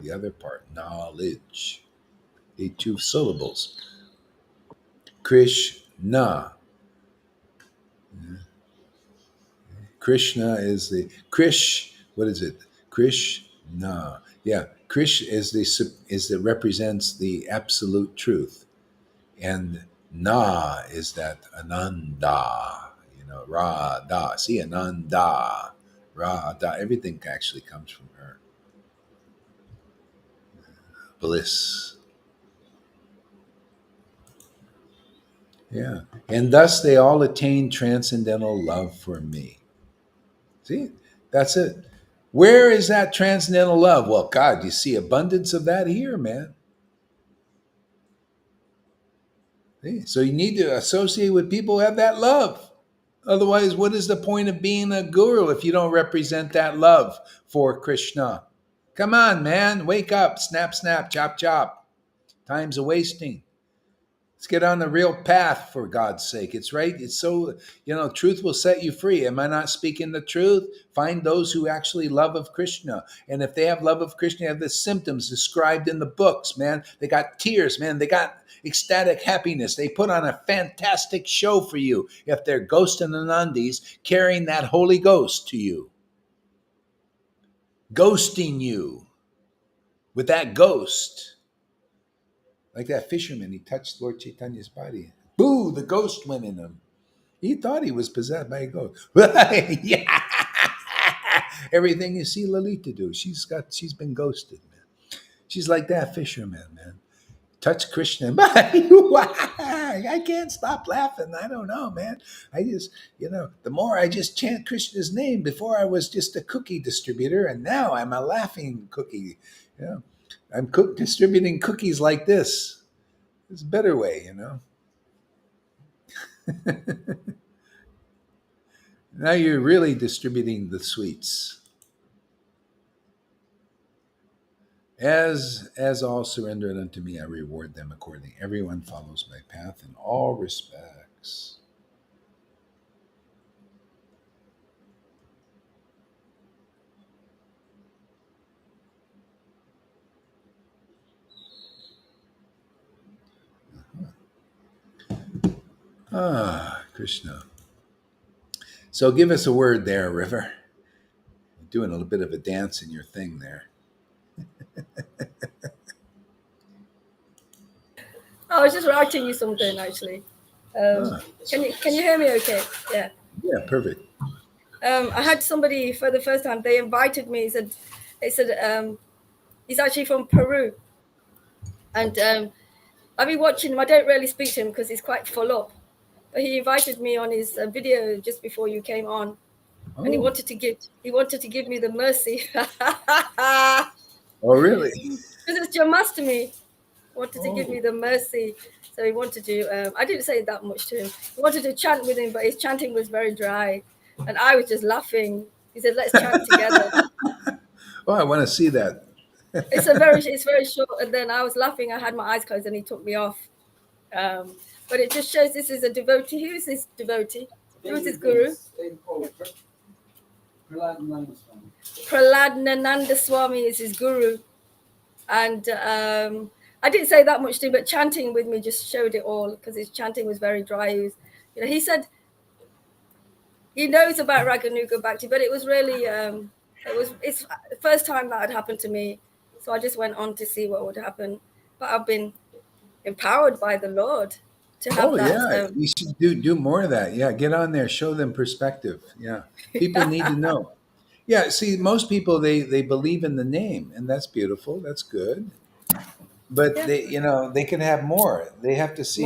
[SPEAKER 1] The other part, knowledge. The two syllables. Krishna. Krishna is the Krish. What is it? Krishna. Yeah, Krish is the represents the absolute truth, and Na is that Ananda. Radha. See, Ananda, Radha. Everything actually comes from her. Bliss. Yeah, and thus they all attain transcendental love for me. See, that's it. Where is that transcendental love? Well, God, you see abundance of that here, man. See? So you need to associate with people who have that love. Otherwise, what is the point of being a guru if you don't represent that love for Krishna? Come on, man. Wake up. Snap, snap, chop, chop. Time's a wasting. Let's get on the real path for God's sake. It's right. It's so, truth will set you free. Am I not speaking the truth? Find those who actually love of Krishna. And if they have love of Krishna, they have the symptoms described in the books, man. They got tears, man. They got ecstatic happiness. They put on a fantastic show for you if they're ghost and anandis carrying that Holy Ghost to you, ghosting you with that ghost. Like that fisherman, he touched Lord Chaitanya's body. Boo, the ghost went in him. He thought he was possessed by a ghost. Yeah. Everything you see Lalita do, she's been ghosted, man. She's like that fisherman, man. Touch Krishna. I can't stop laughing. I don't know, man. I just, the more I just chant Krishna's name, before I was just a cookie distributor, and now I'm a laughing cookie. I'm distributing cookies like this. It's a better way. Now you're really distributing the sweets. As all surrender it unto me, I reward them accordingly. Everyone follows my path in all respects. Krishna. So give us a word there, River. You're doing a little bit of a dance in your thing there.
[SPEAKER 2] I was just writing you something actually. Can you hear me okay? Yeah.
[SPEAKER 1] Yeah, perfect.
[SPEAKER 2] I had somebody for the first time. They invited me. They said he's actually from Peru, and I've been watching him. I don't really speak to him because he's quite full up. But he invited me on his video just before you came on, and he wanted to give me the mercy.
[SPEAKER 1] Oh, really?
[SPEAKER 2] Because it's Jamastami. Wanted to give me the mercy. So he wanted to, I didn't say that much to him. He wanted to chant with him, but his chanting was very dry. And I was just laughing. He said, let's chant together.
[SPEAKER 1] Oh, I want to see that.
[SPEAKER 2] It's very short. And then I was laughing. I had my eyes closed and he took me off. But it just shows this is a devotee. Who is this devotee? Who is this guru? Praladnananda Swami is his guru. And I didn't say that much to him, but chanting with me just showed it all because his chanting was very dry. He said he knows about Raganuga Bhakti, but it was really, it's the first time that had happened to me. So I just went on to see what would happen. But I've been empowered by the Lord to have that.
[SPEAKER 1] Yeah, you should do more of that. Yeah, get on there, show them perspective. Yeah, people need to know. Yeah, see, most people they believe in the name, and that's beautiful. That's good. But they can have more. They have to see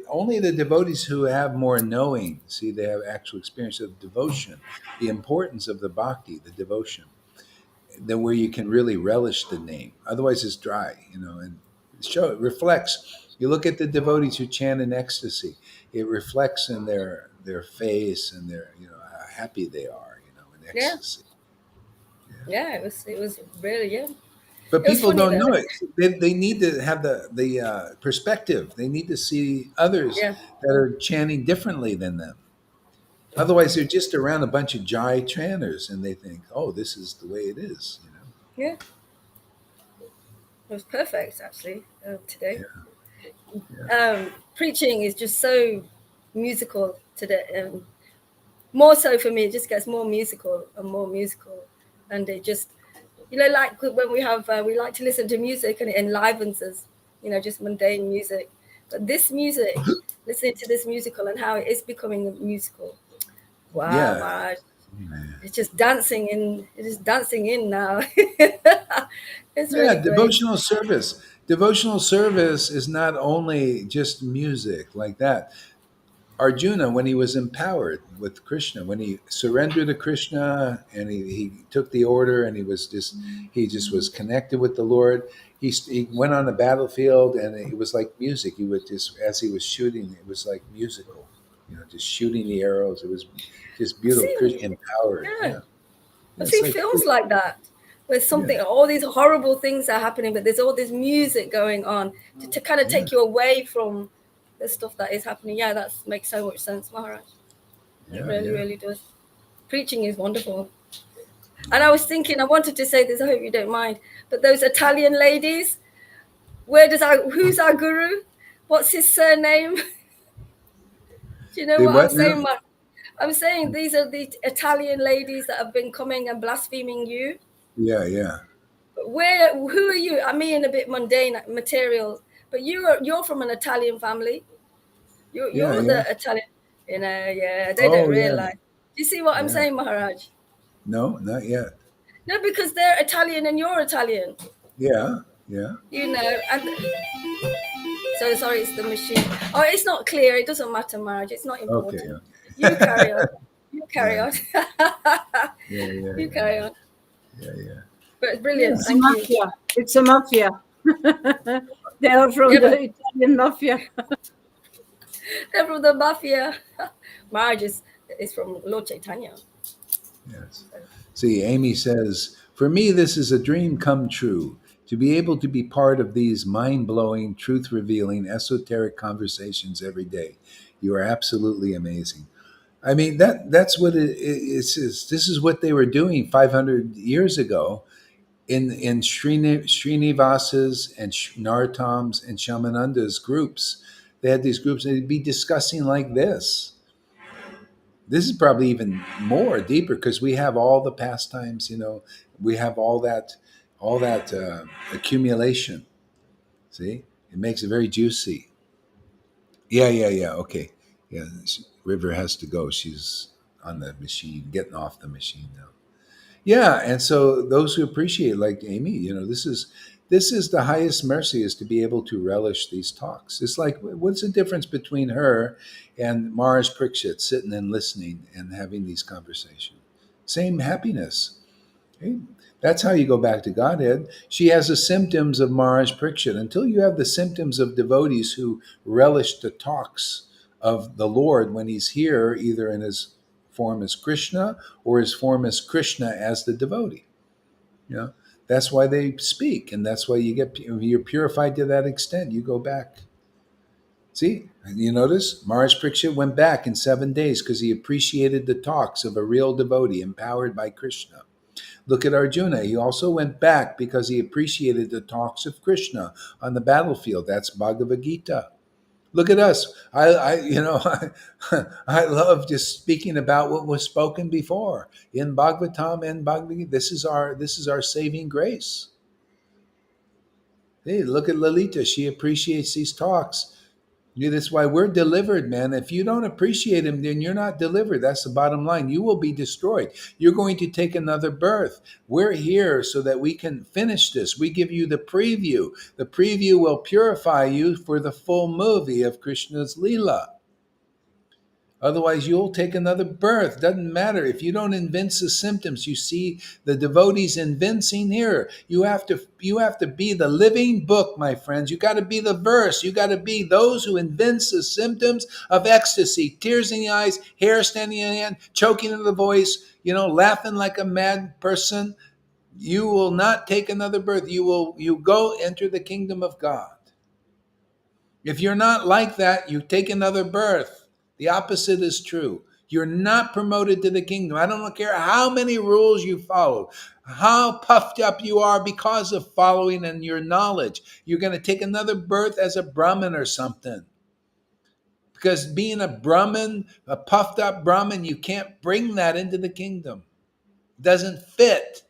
[SPEAKER 1] only the devotees who have more knowing. See, they have actual experience of devotion, the importance of the bhakti, the devotion, then where you can really relish the name. Otherwise, it's dry. And it reflects. You look at the devotees who chant in ecstasy; it reflects in their face and their happy they are, in
[SPEAKER 2] Yeah,
[SPEAKER 1] ecstasy.
[SPEAKER 2] yeah. It was really, yeah.
[SPEAKER 1] But
[SPEAKER 2] It was
[SPEAKER 1] people
[SPEAKER 2] funny
[SPEAKER 1] don't
[SPEAKER 2] though.
[SPEAKER 1] know it. They need to have the perspective. They need to see others
[SPEAKER 2] Yeah,
[SPEAKER 1] that are chanting differently than them. Otherwise, they're just around a bunch of Jai chanters, and they think, "Oh, this is the way it is."
[SPEAKER 2] yeah. It was perfect actually today.
[SPEAKER 1] Yeah, yeah,
[SPEAKER 2] Preaching is just so musical today. More so for me, it just gets more musical and more musical, and it just, like when we like to listen to music and it enlivens us, just mundane music. But this music, listening to this musical and how it is becoming a musical. Wow,
[SPEAKER 1] yeah.
[SPEAKER 2] Maharaj,
[SPEAKER 1] Man.
[SPEAKER 2] it's just dancing in. It is dancing in now. It's
[SPEAKER 1] Yeah,
[SPEAKER 2] really great.
[SPEAKER 1] devotional service. Devotional service is not only just music like that. Arjuna, when he was empowered with Krishna, when he surrendered to Krishna and he took the order and he just was connected with the Lord. He went on the battlefield and it was like music. He would just, as he was shooting, it was like musical, just shooting the arrows. It was just
[SPEAKER 2] I've
[SPEAKER 1] beautiful.
[SPEAKER 2] seen,
[SPEAKER 1] Empowered.
[SPEAKER 2] yeah,
[SPEAKER 1] Yeah. Yeah,
[SPEAKER 2] I've
[SPEAKER 1] it's
[SPEAKER 2] seen
[SPEAKER 1] like,
[SPEAKER 2] films like that where
[SPEAKER 1] yeah,
[SPEAKER 2] something, all these horrible things are happening, but there's all this music going on to kind of
[SPEAKER 1] yeah,
[SPEAKER 2] take you away from the stuff that is happening. Yeah, that makes so much sense, Maharaj. It
[SPEAKER 1] yeah,
[SPEAKER 2] really,
[SPEAKER 1] yeah.
[SPEAKER 2] really does. Preaching is wonderful. And I was thinking, I wanted to say this, I hope you don't mind, but those Italian ladies, who's our guru? What's his surname? Do you know
[SPEAKER 1] They
[SPEAKER 2] what I'm
[SPEAKER 1] what now?
[SPEAKER 2] saying? I'm saying these are the Italian ladies that have been coming and blaspheming you.
[SPEAKER 1] Yeah, yeah,
[SPEAKER 2] Who are you? I mean, a bit mundane material, but you're from an Italian family.
[SPEAKER 1] yeah,
[SPEAKER 2] You're
[SPEAKER 1] yeah.
[SPEAKER 2] the Italian. Yeah, they don't
[SPEAKER 1] Oh, yeah,
[SPEAKER 2] realize. Do you see what I'm
[SPEAKER 1] yeah.
[SPEAKER 2] saying, Maharaj?
[SPEAKER 1] No, not yet.
[SPEAKER 2] No, because they're Italian and you're Italian.
[SPEAKER 1] Yeah, yeah.
[SPEAKER 2] And so sorry, it's the machine. Oh, it's not clear. It doesn't matter, Maharaj. It's not
[SPEAKER 1] Okay,
[SPEAKER 2] important. You
[SPEAKER 1] okay.
[SPEAKER 2] carry on. You carry
[SPEAKER 1] Yeah,
[SPEAKER 2] on.
[SPEAKER 1] yeah, yeah,
[SPEAKER 2] You
[SPEAKER 1] yeah,
[SPEAKER 2] carry on.
[SPEAKER 1] yeah, yeah.
[SPEAKER 2] But it's
[SPEAKER 1] Yeah.
[SPEAKER 2] brilliant.
[SPEAKER 3] It's a
[SPEAKER 2] Thank you.
[SPEAKER 3] mafia. It's a mafia. They are from
[SPEAKER 2] Yeah,
[SPEAKER 3] the
[SPEAKER 2] but
[SPEAKER 3] Italian mafia.
[SPEAKER 2] they're from the mafia. Maharaj is from Lord Caitanya.
[SPEAKER 1] Yes. See, Amy says, for me, this is a dream come true to be able to be part of these mind blowing, truth revealing, esoteric conversations every day. You are absolutely amazing. I mean, that's what it's. This is what they were doing 500 years ago in Srinivas's and Narottam's and Shamananda's groups. They had these groups, and they'd be discussing like this. This is probably even more deeper because we have all the pastimes. We have all that accumulation. See, it makes it very juicy. Yeah, yeah, yeah. Okay, yeah. River has to go. She's on the machine, getting off the machine now. Yeah, and so those who appreciate, like Amy, this is the highest mercy, is to be able to relish these talks. It's like, what's the difference between her and Mars Prikshit sitting and listening and having these conversations? Same happiness. Okay? That's how you go back to Godhead. She has the symptoms of Mars Prikshit. Until you have the symptoms of devotees who relish the talks of the Lord when he's here, either in his form as Krishna or his form as Krishna as the devotee. You know, that's why they speak, and that's why you're purified to that extent. You go back. See, you notice Maharaj Parikshit went back in 7 days because he appreciated the talks of a real devotee empowered by Krishna. Look at Arjuna. He also went back because he appreciated the talks of Krishna on the battlefield. That's Bhagavad Gita. Look at us. I love just speaking about what was spoken before in Bhagavatam and Bhagavad Gita. This is our saving grace. Hey, look at Lalita. She appreciates these talks. Yeah, that's why we're delivered, man. If you don't appreciate him, then you're not delivered. That's the bottom line. You will be destroyed. You're going to take another birth. We're here so that we can finish this. We give you the preview. The preview will purify you for the full movie of Krishna's Leela. Otherwise, you'll take another birth. Doesn't matter. If you don't evince the symptoms, you see the devotees evincing here. You have to be the living book, my friends. You got to be the verse. You got to be those who evince the symptoms of ecstasy: tears in the eyes, hair standing in the hand, choking in the voice, laughing like a mad person. You will not take another birth. You go enter the kingdom of God. If you're not like that, you take another birth. The opposite is true. You're not promoted to the kingdom. I don't care how many rules you follow, how puffed up you are because of following and your knowledge. You're going to take another birth as a Brahmin or something. Because being a Brahmin, a puffed up Brahmin, you can't bring that into the kingdom. It doesn't fit.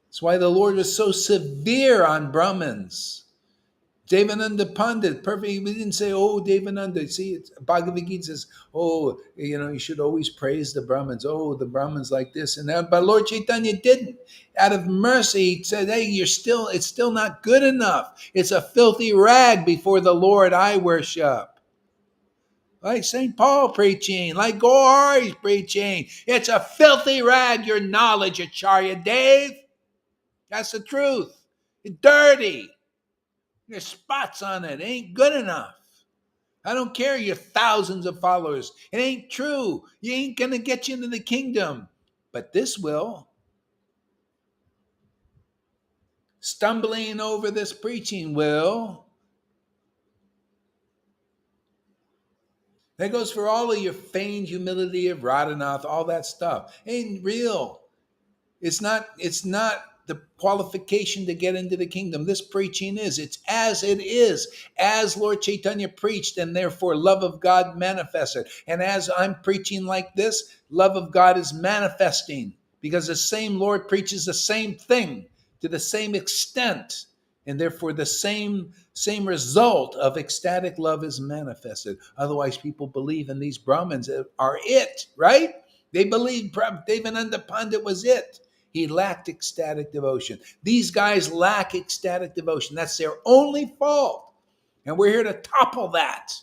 [SPEAKER 1] That's why the Lord was so severe on Brahmins. Devananda Pandit, perfect. We didn't say, oh, Devananda. See, Bhagavad Gita says, oh, you should always praise the Brahmins. Oh, the Brahmins like this and that. But Lord Caitanya didn't. Out of mercy, he said, hey, it's still not good enough. It's a filthy rag before the Lord I worship. Like St. Paul preaching, like Gauri's preaching. It's a filthy rag, your knowledge, Acharya Dave. That's the truth. It's dirty. There's spots on it. It ain't good enough. I don't care your thousands of followers. It ain't true. You ain't going to get you into the kingdom. But this will. Stumbling over this preaching will. That goes for all of your feigned humility of Radhanath, all that stuff. It ain't real. It's not the qualification to get into the kingdom. This preaching is. It's as it is, as Lord Caitanya preached, and therefore love of God manifested. And as I'm preaching like this, love of God is manifesting because the same Lord preaches the same thing to the same extent. And therefore the same result of ecstatic love is manifested. Otherwise, people believe in these Brahmins are it, right? They believe Devananda Pandit was it. He lacked ecstatic devotion. These guys lack ecstatic devotion. That's their only fault. And we're here to topple that.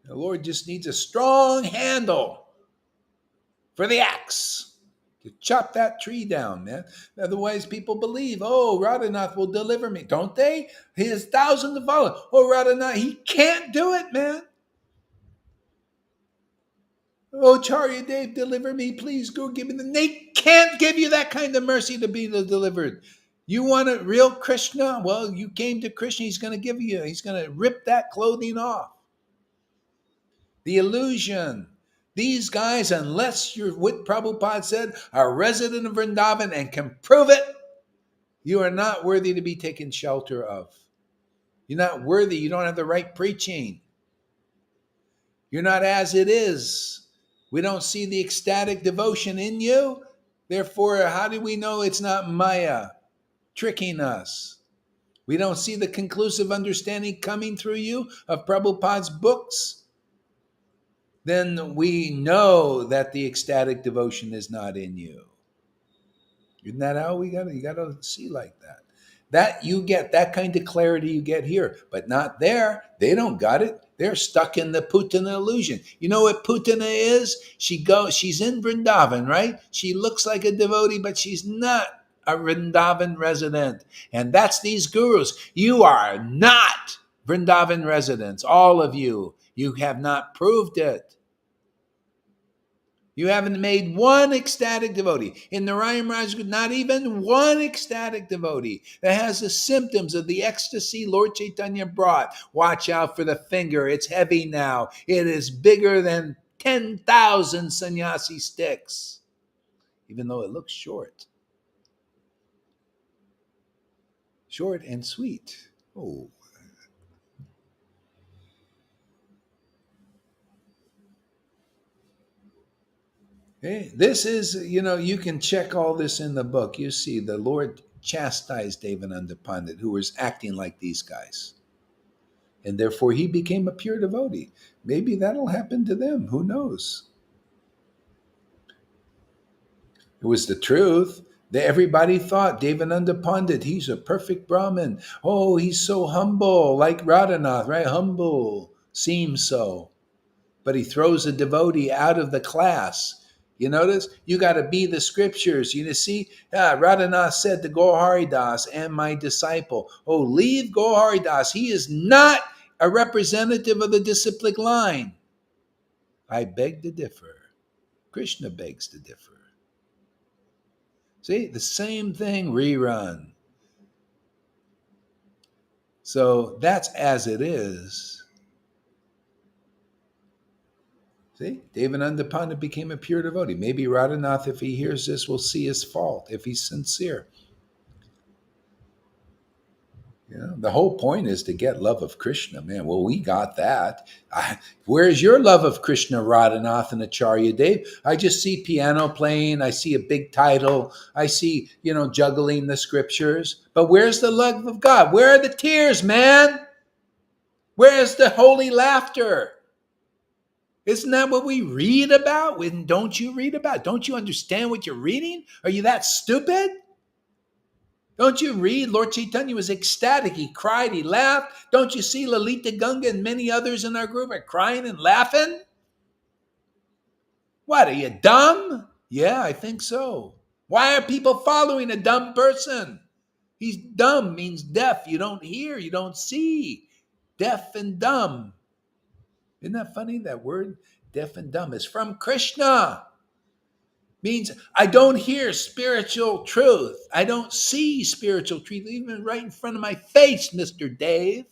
[SPEAKER 1] The Lord just needs a strong handle for the axe to chop that tree down, man. Otherwise, people believe, oh, Radhanath will deliver me. Don't they? He has thousands of followers. Oh, Radhanath, he can't do it, man. Oh, Charya Dave, deliver me. Please go give me They can't give you that kind of mercy to be delivered. You want a real Krishna? Well, you came to Krishna. He's going to give you. He's going to rip that clothing off. The illusion. These guys, unless you're what Prabhupada said, are resident of Vrindavan and can prove it, you are not worthy to be taken shelter of. You're not worthy. You don't have the right preaching. You're not as it is. We don't see the ecstatic devotion in you. Therefore, how do we know it's not Maya tricking us? We don't see the conclusive understanding coming through you of Prabhupada's books. Then we know that the ecstatic devotion is not in you. Isn't that how you got to see like that? That you get that kind of clarity you get here, but not there. They don't got it. They're stuck in the Putana illusion. You know what Putana is? She's in Vrindavan, right? She looks like a devotee, but she's not a Vrindavan resident. And that's these gurus. You are not Vrindavan residents. All of you. You have not proved it. You haven't made one ecstatic devotee. In Narayan Raj, not even one ecstatic devotee that has the symptoms of the ecstasy Lord Caitanya brought. Watch out for the finger. It's heavy now. It is bigger than 10,000 sannyasi sticks, even though it looks short. Short and sweet. Oh. Okay. This is, you can check all this in the book. You see, the Lord chastised Devananda Pandit, who was acting like these guys. And therefore, he became a pure devotee. Maybe that'll happen to them. Who knows? It was the truth. Everybody thought Devananda Pandit, he's a perfect Brahmin. Oh, he's so humble, like Radhanath, right? Humble, seems so. But he throws a devotee out of the class. You notice? You got to be the scriptures. You see, Radhanath said to Gaur Das and my disciple, oh, leave Gaur Das. He is not a representative of the disciplic line. I beg to differ. Krishna begs to differ. See, the same thing rerun. So that's as it is. See, Devananda Pandit became a pure devotee. Maybe Radhanath, if he hears this, will see his fault if he's sincere. You know, the whole point is to get love of Krishna, man. Well, we got that. Where's your love of Krishna, Radhanath and Acharya Dev? I just see piano playing. I see a big title. I see, juggling the scriptures. But where's the love of God? Where are the tears, man? Where's the holy laughter? Isn't that what we read about? Don't you read about? Don't you understand what you're reading? Are you that stupid? Don't you read? Lord Caitanya was ecstatic. He cried, he laughed. Don't you see Lalita Ganga and many others in our group are crying and laughing? What, are you dumb? Yeah, I think so. Why are people following a dumb person? He's dumb means deaf. You don't hear, you don't see. Deaf and dumb. Isn't that funny? That word, deaf and dumb, is from Krishna. Means I don't hear spiritual truth. I don't see spiritual truth, even right in front of my face, Mr. Dave.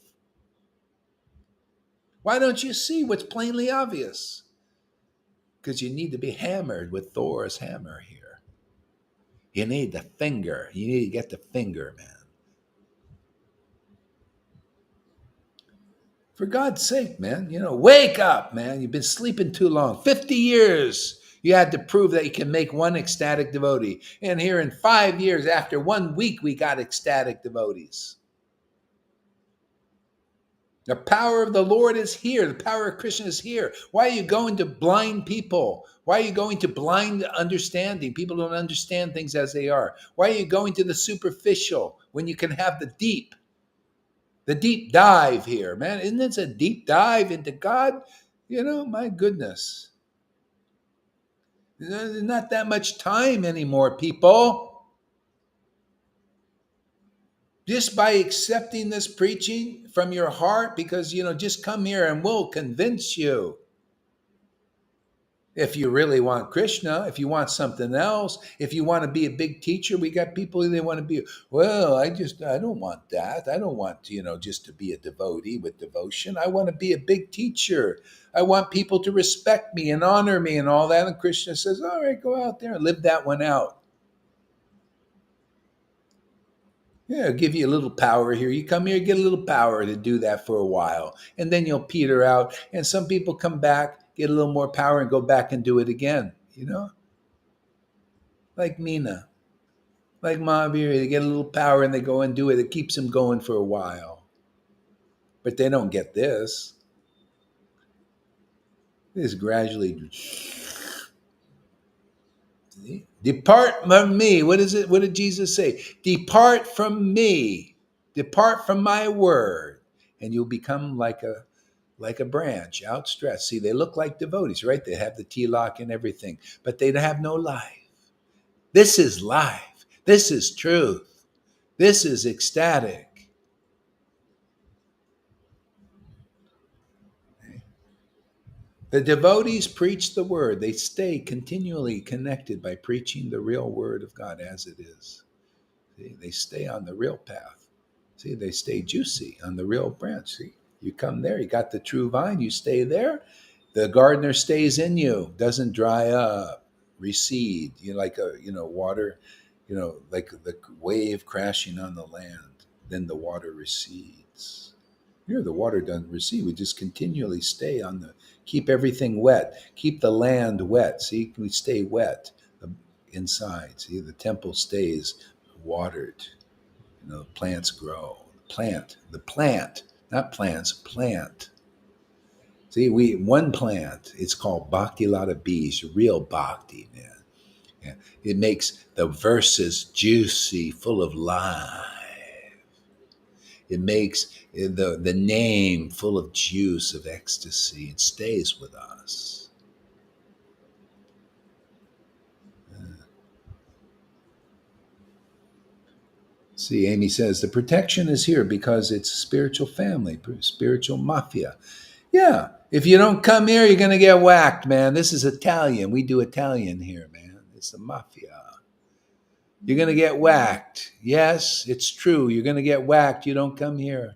[SPEAKER 1] Why don't you see what's plainly obvious? Because you need to be hammered with Thor's hammer here. You need the finger. You need to get the finger, man. For God's sake, man, wake up, man. You've been sleeping too long. 50 years. You had to prove that you can make one ecstatic devotee. And here in 5 years, after 1 week, we got ecstatic devotees. The power of the Lord is here. The power of Krishna is here. Why are you going to blind people? Why are you going to blind understanding? People don't understand things as they are. Why are you going to the superficial when you can have the deep dive here, man? Isn't this a deep dive into God? My goodness. There's not that much time anymore, people. Just by accepting this preaching from your heart, because, just come here and we'll convince you. If you really want Krishna, if you want something else, if you want to be a big teacher, we got people they want to be, well, I don't want that. I don't want, just to be a devotee with devotion. I want to be a big teacher. I want people to respect me and honor me and all that. And Krishna says, all right, go out there and live that one out. Yeah, I'll give you a little power here. You come here, get a little power to do that for a while. And then you'll peter out. And some people come back, get a little more power and go back and do it again, Like Meena, like Mahavir, they get a little power and they go and do it. It keeps them going for a while. But they don't get this. This gradually... Depart from me. What is it? What did Jesus say? Depart from me. Depart from my word. And you'll become like a branch outstretched. See, they look like devotees, right? They have the tilak and everything, but they have no life. This is life. This is truth. This is ecstatic. The devotees preach the word. They stay continually connected by preaching the real word of God as it is. See, they stay on the real path. See, they stay juicy on the real branch. See, you come there, you got the true vine, you stay there. The gardener stays in you, doesn't dry up, recede. Like water, like the wave crashing on the land. Then the water recedes. Here, the water doesn't recede. We just continually stay keep everything wet, keep the land wet. See, we stay wet inside. See, the temple stays watered. Plants grow. The plant, not plants, plant. See, one plant, it's called Bhakti Lata Bees, real bhakti, man.
[SPEAKER 4] Yeah. It makes the verses juicy, full of life. It makes the name full of juice, of ecstasy. It stays with us. See, Amy says the protection is here because it's a spiritual family, spiritual mafia. Yeah, if you don't come here, you're going to get whacked, man. This is Italian. We do Italian here, man. It's the mafia. You're going to get whacked. Yes, it's true. You're going to get whacked. You don't come here.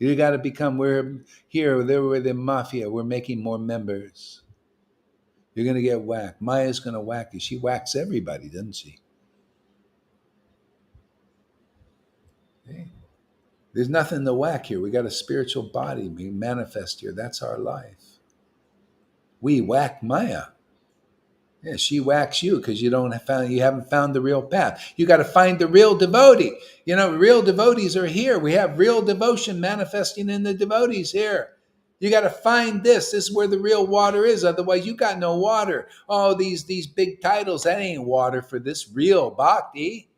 [SPEAKER 4] You got to become, we're here, we're the mafia. We're making more members. You're going to get whacked. Maya's going to whack you. She whacks everybody, doesn't she? Hey, there's nothing to whack here. We got a spiritual body. We manifest here. That's our life. We whack Maya. Yeah, she whacks you because you haven't found the real path. You got to find the real devotee. Real devotees are here. We have real devotion manifesting in the devotees here. You got to find this. This is where the real water is. Otherwise, you got no water. Oh, these big titles, that ain't water for this real bhakti.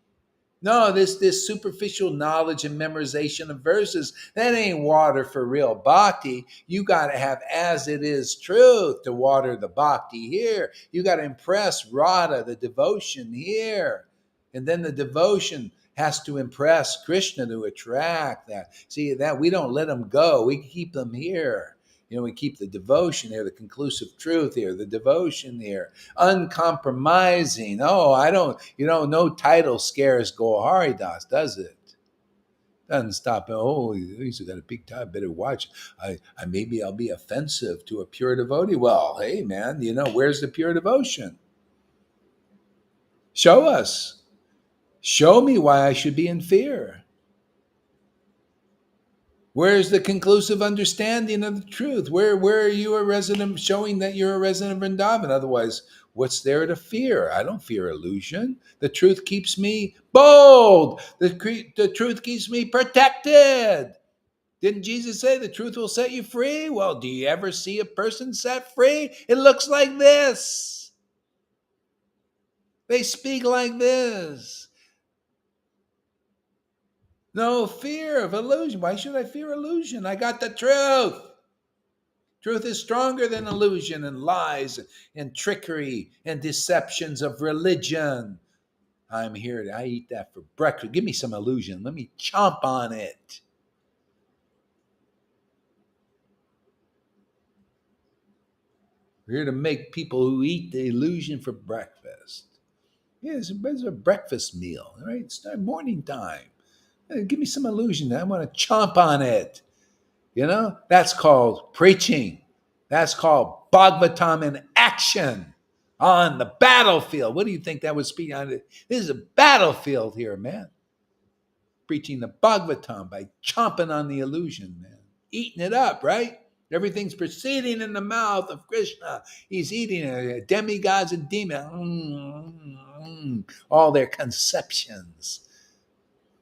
[SPEAKER 4] No, this superficial knowledge and memorization of verses, that ain't water for real bhakti. You got to have as it is truth to water the bhakti here. You got to impress Radha, the devotion here. And then the devotion has to impress Krishna to attract that. See, that we don't let them go. We keep them here. We keep the devotion here, the conclusive truth here, the devotion here, uncompromising. Oh, no title scares Goharidas, does it? Doesn't stop. Oh, he's got a big time. Better watch. Maybe I'll be offensive to a pure devotee. Well, hey, man, where's the pure devotion? Show us. Show me why I should be in fear. Where's the conclusive understanding of the truth? Where are you a resident, showing that you're a resident of Vrindavan? Otherwise, what's there to fear? I don't fear illusion. The truth keeps me bold. The truth keeps me protected. Didn't Jesus say the truth will set you free? Well, do you ever see a person set free? It looks like this. They speak like this. No fear of illusion. Why should I fear illusion? I got the truth. Truth is stronger than illusion and lies and trickery and deceptions of religion. I eat that for breakfast. Give me some illusion. Let me chomp on it. We're here to make people who eat the illusion for breakfast. Yeah, it's a breakfast meal, right? It's morning time. Give me some illusion. I want to chomp on it. That's called preaching. That's called Bhagavatam in action on the battlefield. What do you think that was speaking on? This is a battlefield here, man. Preaching the Bhagavatam by chomping on the illusion, man. Eating it up, right? Everything's proceeding in the mouth of Krishna. He's eating demigods and demons. All their conceptions.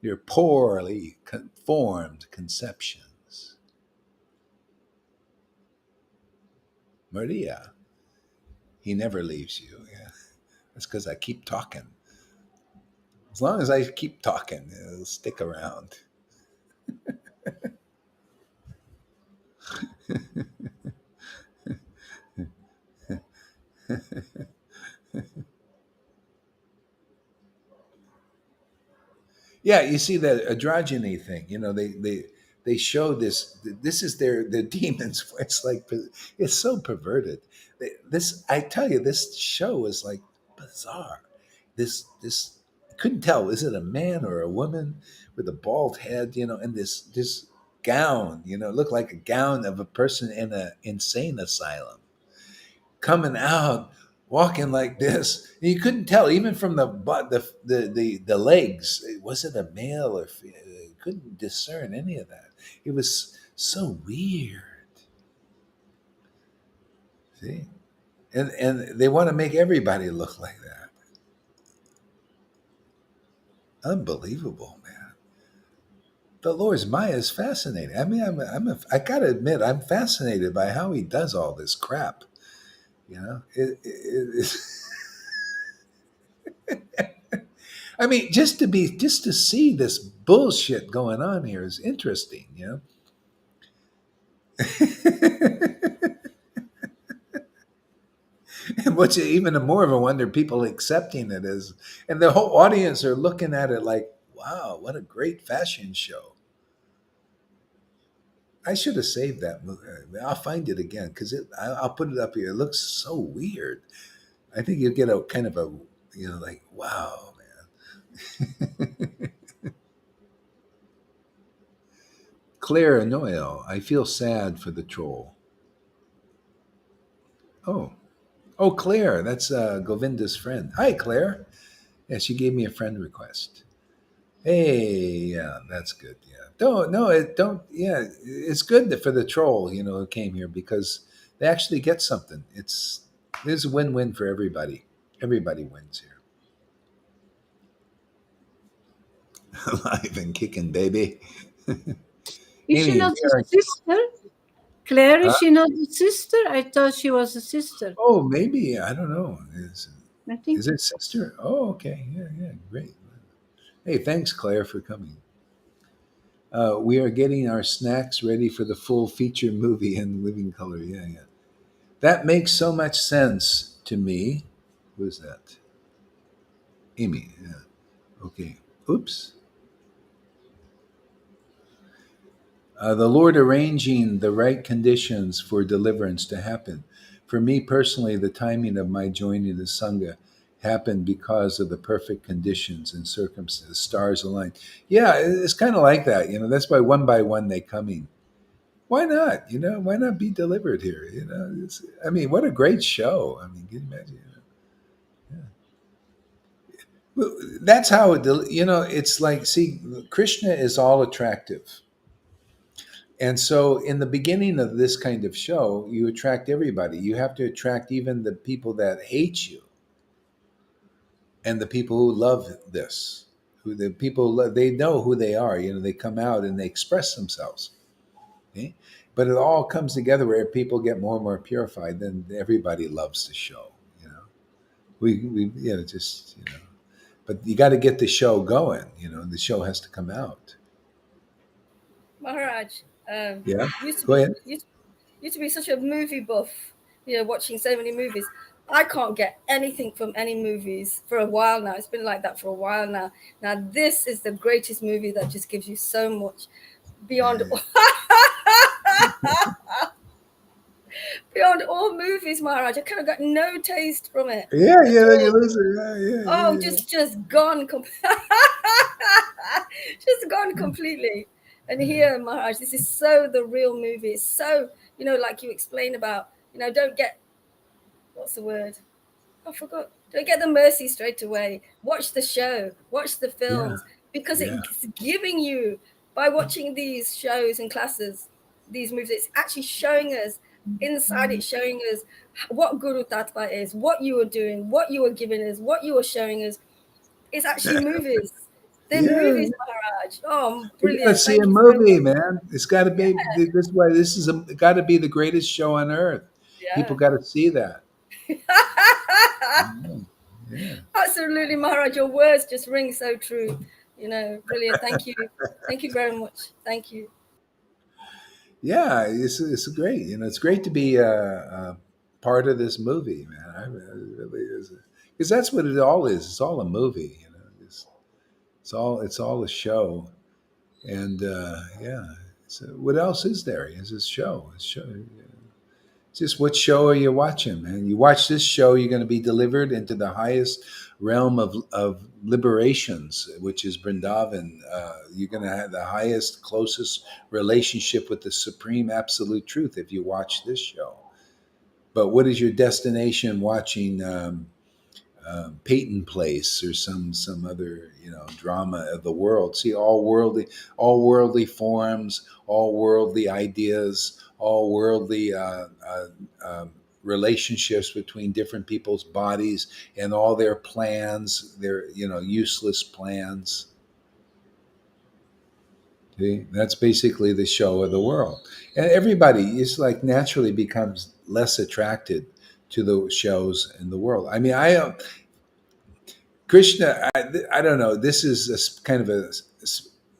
[SPEAKER 4] Your poorly formed conceptions. Maria, he never leaves you. Yeah. That's because I keep talking. As long as I keep talking, it'll stick around. Yeah, you see that androgyny thing. They show this. This is their demons. It's so perverted. I tell you, this show is like bizarre. This couldn't tell, is it a man or a woman with a bald head? And this gown. It looked like a gown of a person in an insane asylum, coming out walking like this. And you couldn't tell even from the butt, the legs. Was it a male or female? You couldn't discern any of that. It was so weird. See, and they want to make everybody look like that. Unbelievable, man. The Lord's Maya is fascinating. I mean, I gotta admit, I'm fascinated by how he does all this crap. It's I mean, just to see this bullshit going on here is interesting, you know. And what's even more of a wonder, people accepting it as, and the whole audience are looking at it like, wow, what a great fashion show. I should have saved that movie. I'll find it again because I'll put it up here. It looks so weird. I think you get a kind of a, you know, like, wow, man. Claire Noel, I feel sad for the troll. Oh, oh, Claire, that's Govinda's friend. Hi, Claire. Yeah, she gave me a friend request. Hey, yeah, that's good. Yeah, don't no, it don't. Yeah, it's good for the troll, you know, who came here because they actually get something. There's a win-win for everybody. Everybody wins here. Alive and kicking, baby.
[SPEAKER 3] Is she
[SPEAKER 4] Amy,
[SPEAKER 3] not a sister? Claire, is she not a sister? I thought she was a sister.
[SPEAKER 4] oh, maybe I don't know.
[SPEAKER 3] I think.
[SPEAKER 4] Is it sister? Oh, okay. Yeah, yeah, great. Hey, thanks, Claire, for coming. We are getting our snacks ready for the full feature movie in living color. Yeah, yeah. That makes so much sense to me. Who's that? Amy. Yeah. Okay. Oops. The Lord arranging the right conditions for deliverance to happen. For me personally, the timing of my joining the Sangha happened because of the perfect conditions and circumstances, stars aligned. Yeah, it's kind of like that. You know, that's why one by one they coming. Why not? You know, why not be delivered here? You know, I mean, what a great show. I mean, can you imagine? Well, that's how you know, it's like, see, Krishna is all attractive. And so in the beginning of this kind of show, you attract everybody. You have to attract even the people that hate you and the people who love this. Who the people they know who they are, you know, they come out and they express themselves. Okay? But it all comes together where people get more and more purified, then everybody loves the show, you know. We you know, just, you know, but you got to get the show going, you know, the show has to come out.
[SPEAKER 2] Maharaj,
[SPEAKER 4] Yeah.
[SPEAKER 2] used to
[SPEAKER 4] Go
[SPEAKER 2] be
[SPEAKER 4] ahead.
[SPEAKER 2] used to be such a movie buff, you know, watching so many movies. I can't get anything from any movies for a while now. It's been like that for a while now. Now this is the greatest movie that just gives you so much beyond beyond all movies, Maharaj. I kind of got no taste from it
[SPEAKER 4] Yeah,
[SPEAKER 2] at
[SPEAKER 4] yeah, you
[SPEAKER 2] all.
[SPEAKER 4] listen. Yeah, yeah,
[SPEAKER 2] Oh,
[SPEAKER 4] yeah, yeah.
[SPEAKER 2] just gone, just gone completely. And here, Maharaj, this is so the real movie. It's so, you know, like you explain about, you know, don't get, what's the word? I forgot. Don't get the mercy straight away. Watch the show. Watch the
[SPEAKER 4] Yeah,
[SPEAKER 2] films because
[SPEAKER 4] yeah.
[SPEAKER 2] it's giving you, by watching these shows and classes, these movies, it's actually showing us inside. It's showing us what Guru Tattva is, what you are doing, what you are giving us, what you are showing us. It's actually movies. They're
[SPEAKER 4] Yeah,
[SPEAKER 2] movies, Maharaj. Oh,
[SPEAKER 4] you gotta
[SPEAKER 2] brilliant.
[SPEAKER 4] see
[SPEAKER 2] Thank
[SPEAKER 4] a
[SPEAKER 2] you so
[SPEAKER 4] movie,
[SPEAKER 2] much.
[SPEAKER 4] man. It's got to be this way. This is got to be the greatest show on earth. People
[SPEAKER 2] Yeah.
[SPEAKER 4] got to see that. Yeah, yeah.
[SPEAKER 2] Absolutely, Maharaj. Your words just ring so true. You know, brilliant. Thank you. Thank you very much. Thank you.
[SPEAKER 4] Yeah, it's great. You know, it's great to be part of this movie, man. Really is, because that's what it all is. It's all a movie. You know, it's all a show. And yeah, so what else is there? Is this show? It's show. Just what show are you watching, man? You watch this show, you're going to be delivered into the highest realm of liberations, which is Vrindavan. You're going to have the highest, closest relationship with the supreme absolute truth if you watch this show. But what is your destination watching Peyton Place or some other, you know, drama of the world? See, all worldly forms, all worldly ideas, all worldly relationships between different people's bodies, and all their plans, their, you know, useless plans. See, that's basically the show of the world, and everybody is like naturally becomes less attracted to the shows in the world. I mean, Krishna, I don't know. This is kind of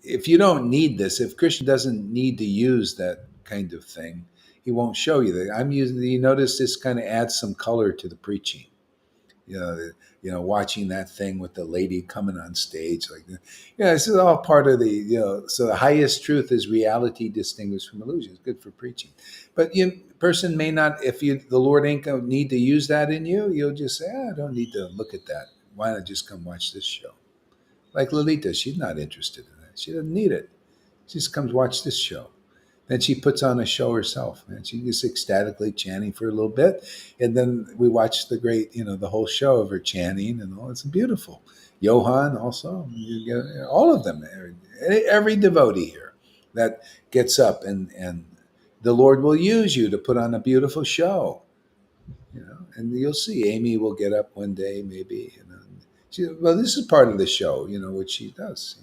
[SPEAKER 4] if you don't need this, if Krishna doesn't need to use that kind of thing, he won't show you that. I'm using. You notice this kind of adds some color to the preaching. Watching that thing with the lady coming on stage like that. This is all part of the. So the highest truth is reality distinguished from illusion. It's good for preaching, but person may not. If the Lord ain't gonna need to use that in you, you'll just say, I don't need to look at that. Why not just come watch this show? Like Lolita, she's not interested in that. She doesn't need it. She just comes watch this show. Then she puts on a show herself, and she just ecstatically chanting for a little bit, and then we watch the great, the whole show of her chanting and all. It's beautiful. Johann also, all of them, every devotee here that gets up, and the Lord will use you to put on a beautiful show. And you'll see Amy will get up one day, maybe. This is part of the show, what she does.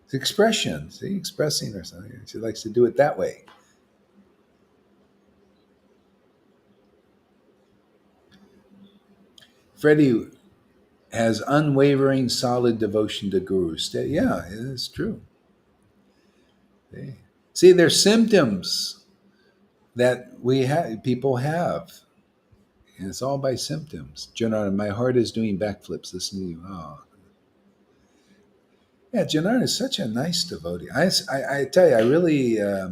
[SPEAKER 4] It's expression. See, expressing or something. She likes to do it that way. Freddie has unwavering, solid devotion to Guru. Yeah, it is true. See, there's symptoms that people have. And it's all by symptoms. Janardan, my heart is doing backflips listening to you. Oh. Yeah, Janardan is such a nice devotee. I tell you, I really, I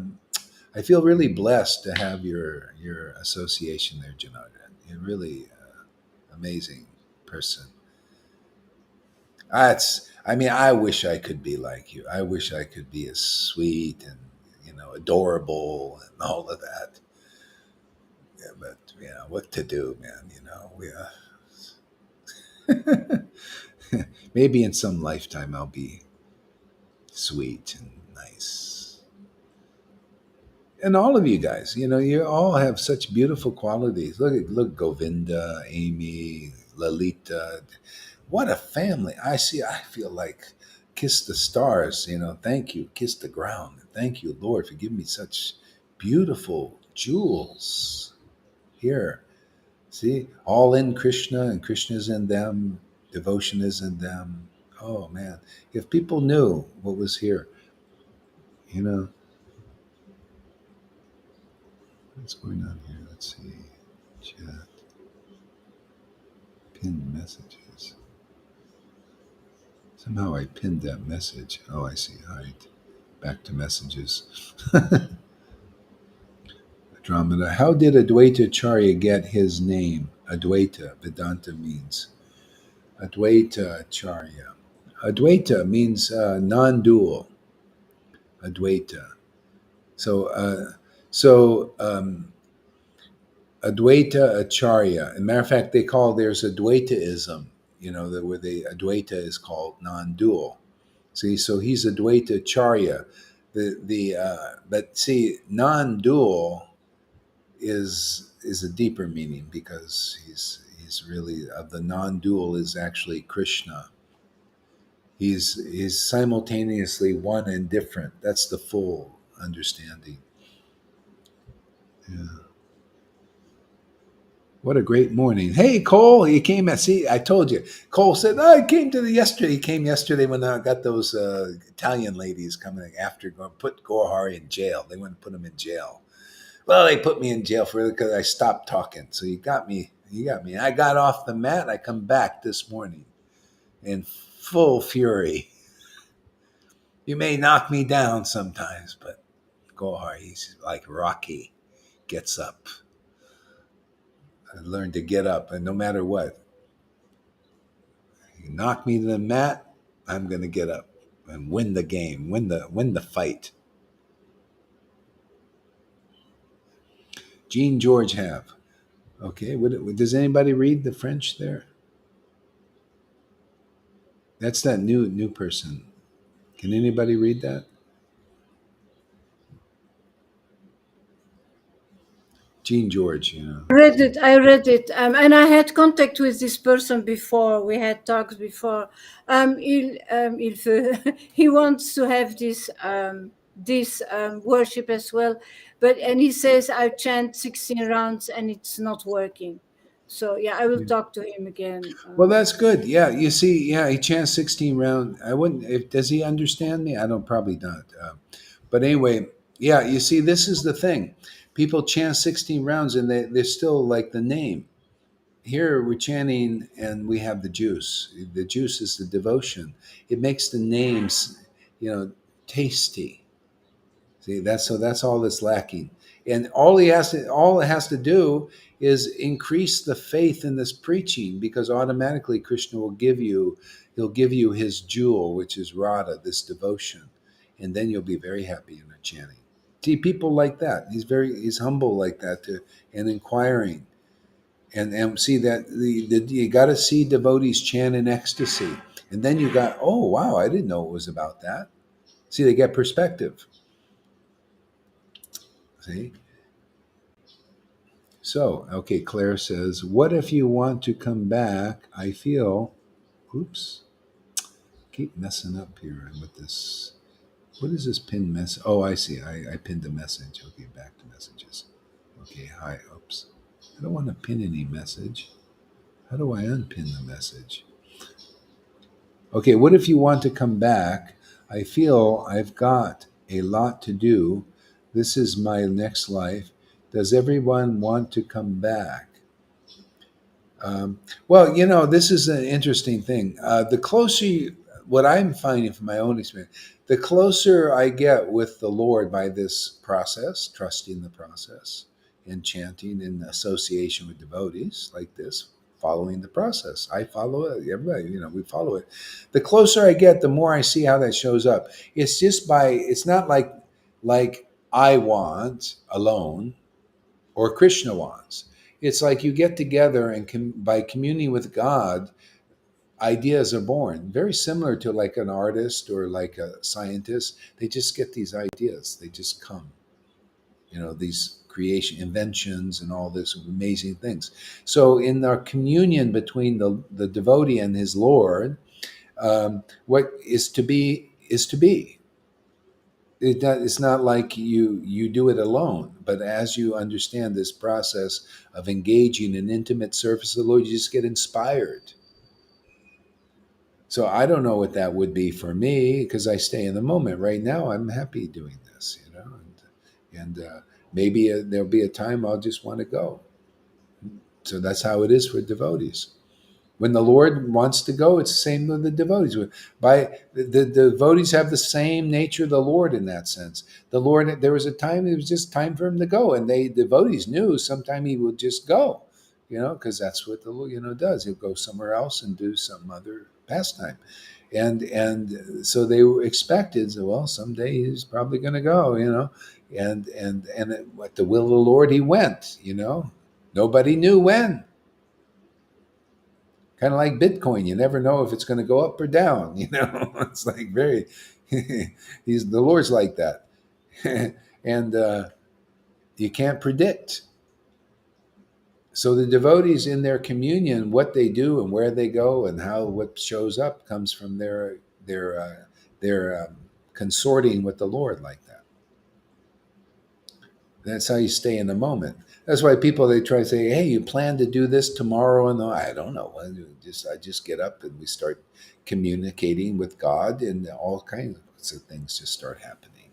[SPEAKER 4] feel really blessed to have your association there, Janardan. You're really amazing person. I wish I could be like you. I wish I could be as sweet and adorable and all of that. Yeah, but what to do, man? Maybe in some lifetime I'll be sweet and nice. And all of you guys, you all have such beautiful qualities. Look, Govinda, Amy, Lalita. What a family. I feel like kiss the stars, thank you. Kiss the ground. Thank you, Lord, for giving me such beautiful jewels here. See, all in Krishna, and Krishna's in them. Devotion is in them. Oh, man. If people knew what was here, what's going on here? Let's see. Chat. Pinned messages. Somehow I pinned that message. Oh, I see. Hide. Back to messages. Andromeda. How did Advaita Acharya get his name? Advaita, Vedanta means. Advaita Acharya. Advaita means non-dual. Advaita. So Advaita Acharya. As a matter of fact, there's Advaitaism, where the Advaita is called non-dual. See, so he's Advaita Acharya. But see, non-dual is a deeper meaning, because he's really the non-dual is actually Krishna. He's simultaneously one and different. That's the full understanding. Yeah. What a great morning. Hey, Cole, he came I told you. Cole said, he came yesterday. He came yesterday when I got those Italian ladies coming after put Gohari in jail. They want to put him in jail. Well, they put me in jail because I stopped talking. So you got me. I got off the mat. I come back this morning in full fury. You may knock me down sometimes, but Gohari, he's like Rocky, gets up. I learned to get up, and no matter what, you knock me to the mat, I'm going to get up and win the game, win the fight. Jean George have. Okay, does anybody read the French there? That's that new person. Can anybody read that? Jean George,
[SPEAKER 3] I read it, and I had contact with this person before. We had talks before. He wants to have this worship as well, and he says I chant 16 rounds and it's not working. So yeah, I will
[SPEAKER 4] Yeah.
[SPEAKER 3] talk to him again.
[SPEAKER 4] Well, that's good. Yeah, you see, yeah, he chants 16 rounds. I wouldn't. If does he understand me? I don't. Probably not. But anyway, yeah, you see, this is the thing. People chant 16 rounds, and they're still like the name. Here we're chanting, and we have the juice. The juice is the devotion. It makes the names, tasty. See, that's all that's lacking. And all it has to do is increase the faith in this preaching, because automatically Krishna he'll give you his jewel, which is Radha, this devotion. And then you'll be very happy in the chanting. See, people like that. He's humble like that and inquiring. And see that you got to see devotees chant in ecstasy. And then you got, oh wow, I didn't know it was about that. See, they get perspective. See? So, okay, Claire says, what if you want to come back? I feel, oops, keep messing up here with this. What is this pinned message? Oh, I see. I pinned a message. Okay, back to messages. Okay, hi, oops. I don't want to pin any message. How do I unpin the message? Okay, what if you want to come back? I feel I've got a lot to do. This is my next life. Does everyone want to come back? Well, this is an interesting thing. What I'm finding from my own experience, the closer I get with the Lord by this process, trusting the process, and chanting in association with devotees like this, following the process. I follow it. Everybody, we follow it. The closer I get, the more I see how that shows up. It's not like I want alone or Krishna wants. It's like you get together and by communing with God, ideas are born. Very similar to like an artist or like a scientist. They just get these ideas. They just come. These creation, inventions, and all this amazing things. So in our communion between the devotee and his Lord, what is to be is to be. It's not like you do it alone, but as you understand this process of engaging in intimate service of the Lord, you just get inspired. So I don't know what that would be for me, because I stay in the moment. Right now, I'm happy doing this, and maybe there'll be a time I'll just want to go. So that's how it is for devotees. When the Lord wants to go, it's the same with the devotees. The devotees have the same nature of the Lord in that sense. The Lord, there was a time it was just time for him to go, and devotees knew sometime he would just go, because that's what the Lord, does. He'll go somewhere else and do some other pastime, and so they were expected. So, well, someday he's probably going to go, and at the will of the Lord, he went. Nobody knew when. Kind of like Bitcoin, you never know if it's going to go up or down. It's like the Lord's like that, and you can't predict. So the devotees in their communion, what they do and where they go and what shows up comes from their consorting with the Lord like that. That's how you stay in the moment. That's why they try to say, "Hey, you plan to do this tomorrow?" And I don't know. I just get up and we start communicating with God, and all kinds of things just start happening.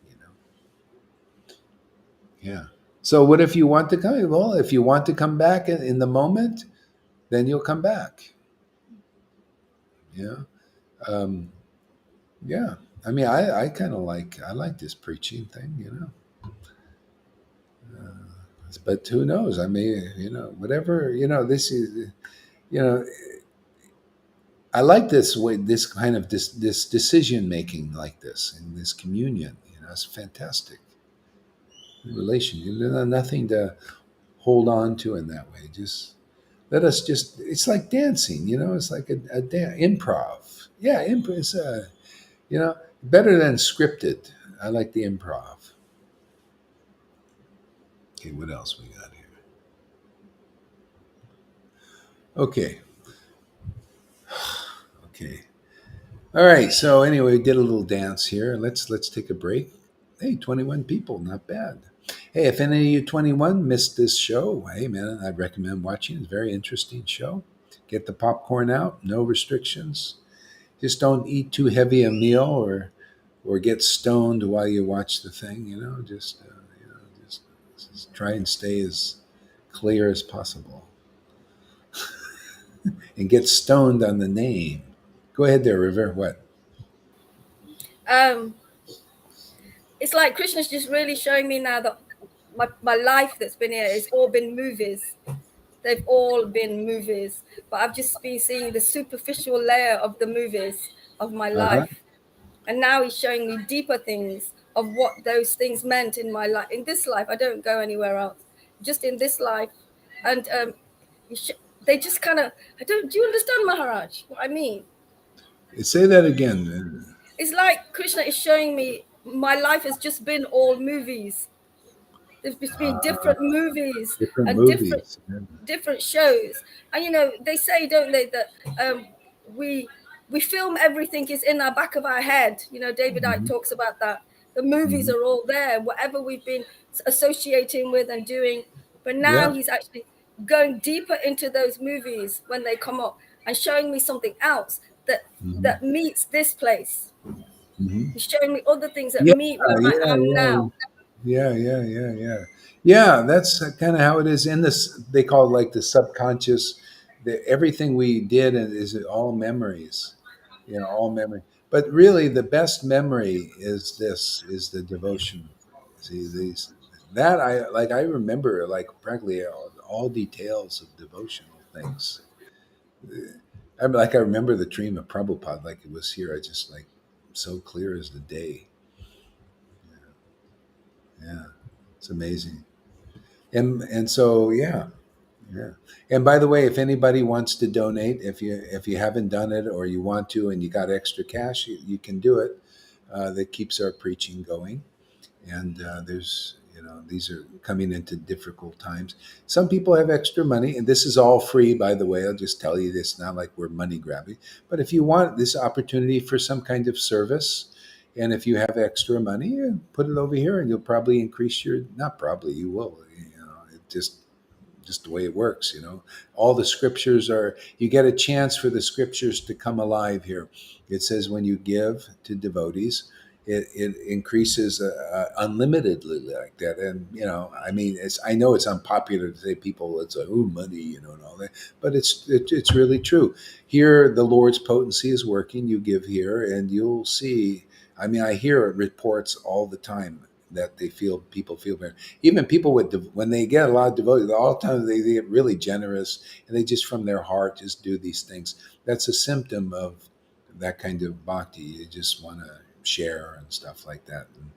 [SPEAKER 4] Yeah. So what if you want to come? Well, if you want to come back in the moment, then you'll come back. Yeah. Yeah. I mean, I kind of I like this preaching thing. But who knows? I mean, whatever. This is, you know, I like this way, this kind of this decision making like this in this communion. It's fantastic relation. There's nothing to hold on to in that way. Just let us just. It's like dancing. It's like a improv. Yeah, improv is better than scripted. I like the improv. Okay, what else we got here? Okay. Okay. All right. So anyway, we did a little dance here. Let's take a break. Hey, 21 people, not bad. Hey, if any of you 21 missed this show, hey man, I'd recommend watching. It's a very interesting show. Get the popcorn out, no restrictions. Just don't eat too heavy a meal or get stoned while you watch the thing. Just try and stay as clear as possible and get stoned on the name. Go ahead there, River. What?
[SPEAKER 2] It's like Krishna's just really showing me now that my life that's been here has all been movies. They've all been movies, but I've just been seeing the superficial layer of the movies of my
[SPEAKER 4] Uh-huh.
[SPEAKER 2] life. And now he's showing me deeper things of what those things meant in my life. In this life, I don't go anywhere else, just in this life. And they just kind of, do you understand, Maharaj, what I mean?
[SPEAKER 4] Say that again.
[SPEAKER 2] It's like Krishna is showing me my life has just been all movies. There's just been different movies
[SPEAKER 4] Different
[SPEAKER 2] and
[SPEAKER 4] movies.
[SPEAKER 2] different shows. And they say, don't they, that we film everything is in our back of our head. David Icke
[SPEAKER 4] Mhm.
[SPEAKER 2] talks about that. The movies
[SPEAKER 4] Mhm.
[SPEAKER 2] are all there, whatever we've been associating with and doing. But now
[SPEAKER 4] Yeah.
[SPEAKER 2] he's actually going deeper into those movies when they come up and showing me something else that
[SPEAKER 4] Mhm.
[SPEAKER 2] meets this place.
[SPEAKER 4] Mhm.
[SPEAKER 2] He's showing me other things that
[SPEAKER 4] Yeah,
[SPEAKER 2] meet where I
[SPEAKER 4] yeah,
[SPEAKER 2] am
[SPEAKER 4] yeah,
[SPEAKER 2] now.
[SPEAKER 4] yeah. Yeah, that's kind of how it is in this. They call it like the subconscious. Everything we did is all memories, all memory. But really, the best memory is is the devotion. See these that I like. I remember like practically all details of devotional things. I remember the dream of Prabhupada like it was here. I just like so clear as the day. Yeah, it's amazing. And so yeah. And by the way, if anybody wants to donate, if you haven't done it or you want to and you got extra cash, you can do it. That keeps our preaching going. And there's these are coming into difficult times. Some people have extra money, and this is all free, by the way. I'll just tell you this, not like we're money grabbing, but if you want this opportunity for some kind of service, and if you have extra money, put it over here and you'll probably increase your, not probably, you will, it just the way it works. All the scriptures are, you get a chance for the scriptures to come alive here. It says when you give to devotees, it increases unlimitedly like that. And I mean, I know it's unpopular to say people, it's like, oh, money, and all that, but it's really true. Here the Lord's potency is working. You give here and you'll see. I mean, I hear reports all the time that people feel better. Even people when they get a lot of devotees, all the time they get really generous and they just from their heart just do these things. That's a symptom of that kind of bhakti. You just want to share and stuff like that. And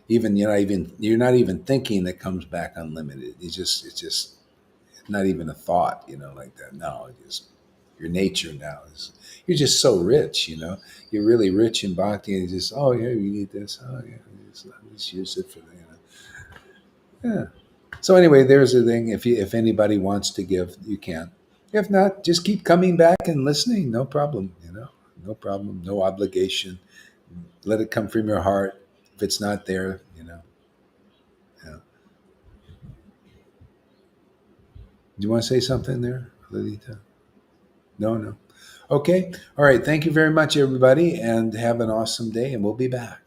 [SPEAKER 4] even you're not even thinking it comes back unlimited. It's just not even a thought, like that. No, it just your nature now is you're just so rich. You're really rich in bhakti, and you just yeah, you need this. Oh yeah, just use it for yeah. So anyway, there's the thing. If anybody wants to give, you can. If not, just keep coming back and listening. No problem. No problem. No obligation. Let it come from your heart. If it's not there, yeah. Do you want to say something there, Lilita? No, no. Okay. All right. Thank you very much, everybody, and have an awesome day. And we'll be back.